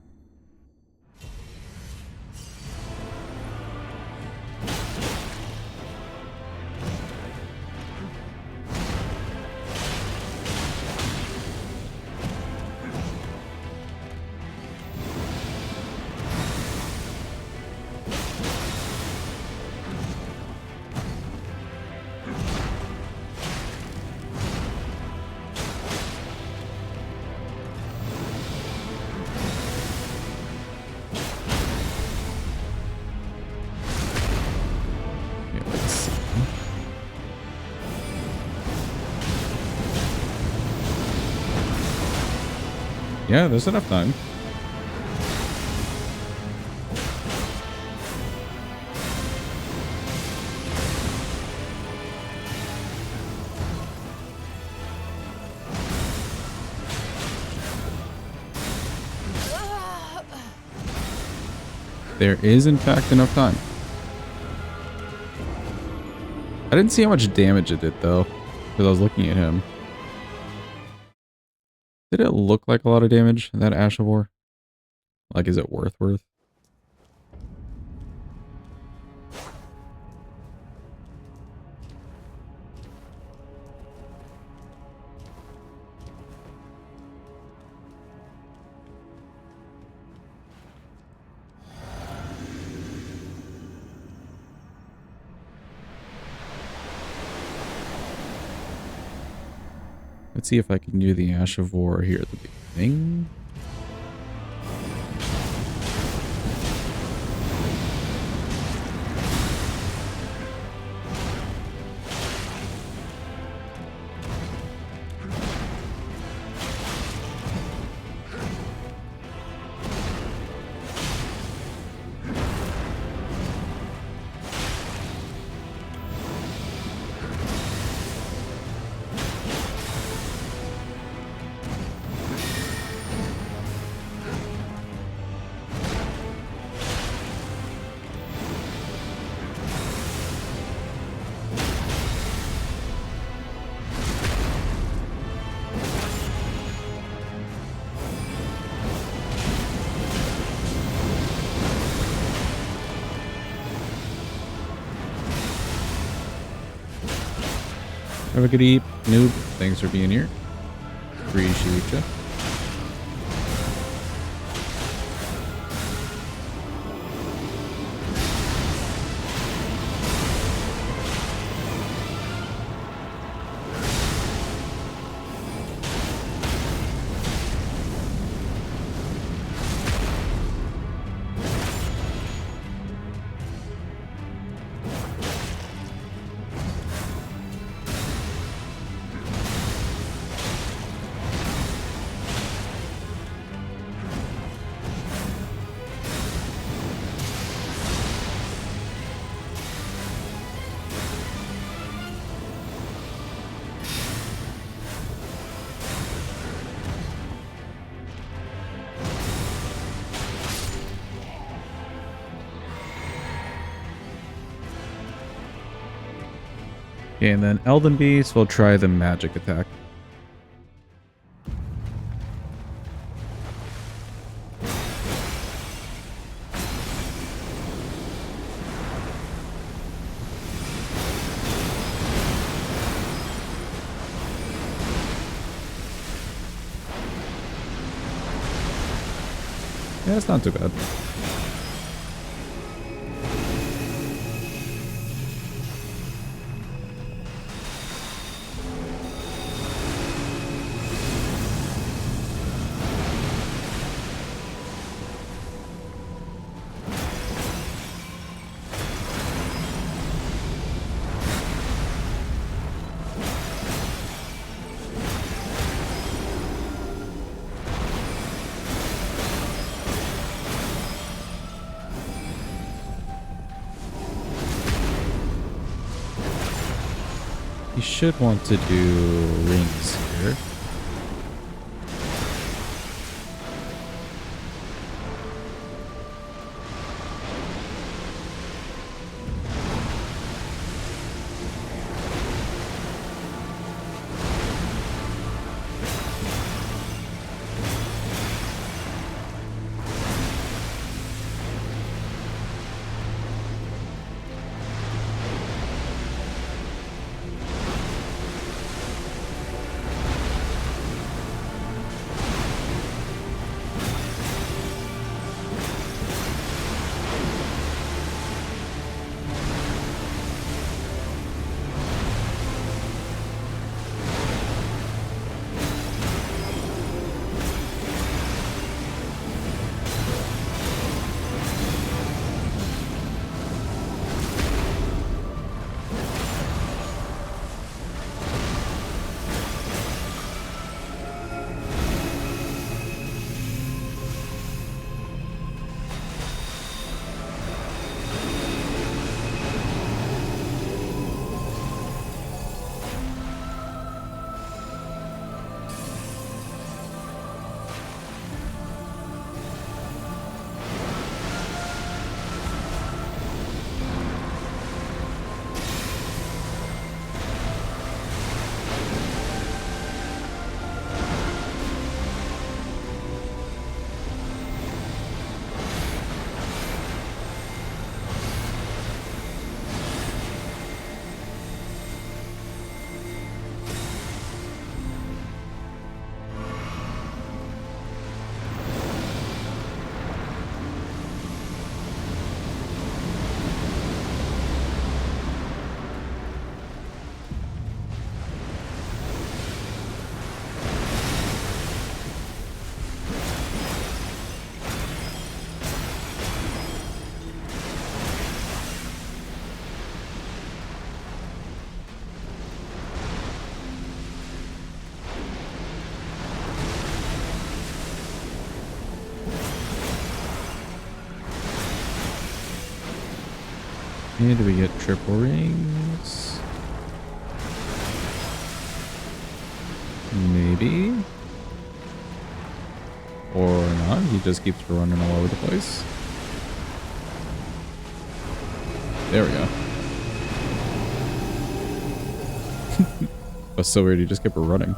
Yeah, there's enough time. There is, in fact, enough time. I didn't see how much damage it did, though, because I was looking at him. Did it look like a lot of damage, that Ash of War? Like, is it worth? Let's see if I can do the Ash of War here at the beginning. Have a good eat, noob. Thanks for being here. Appreciate ya. Okay, and then Elden Beast will try the magic attack. Yeah, it's not too bad. You should want to do rings here. And do we get triple rings? Maybe. Or not. He just keeps running all over the place. There we go. That's so weird. He just kept running.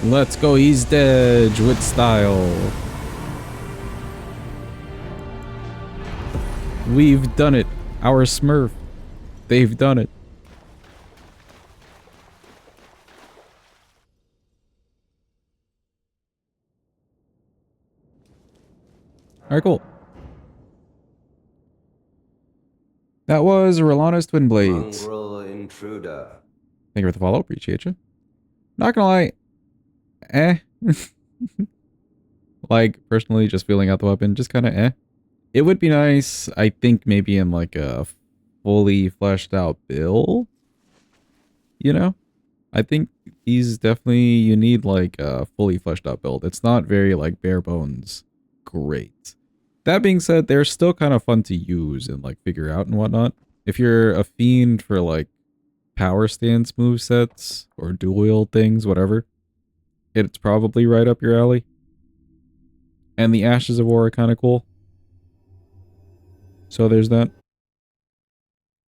Let's go East Edge with style. We've done it. Our Smurf. They've done it. Alright, cool. That was Rellana's Twin Blades.
Mongrel intruder.
Thank you for the follow. Appreciate you. Not gonna lie. Like, personally, just feeling out the weapon, just kind of eh. It would be nice, I think, maybe in like a fully fleshed out build, you know? I think these definitely, you need like a fully fleshed out build. It's not very like bare bones great. That being said, they're still kind of fun to use and like figure out and whatnot. If you're a fiend for like power stance movesets or dual wield things, whatever, it's probably right up your alley. And the Ashes of War are kind of cool. So there's that.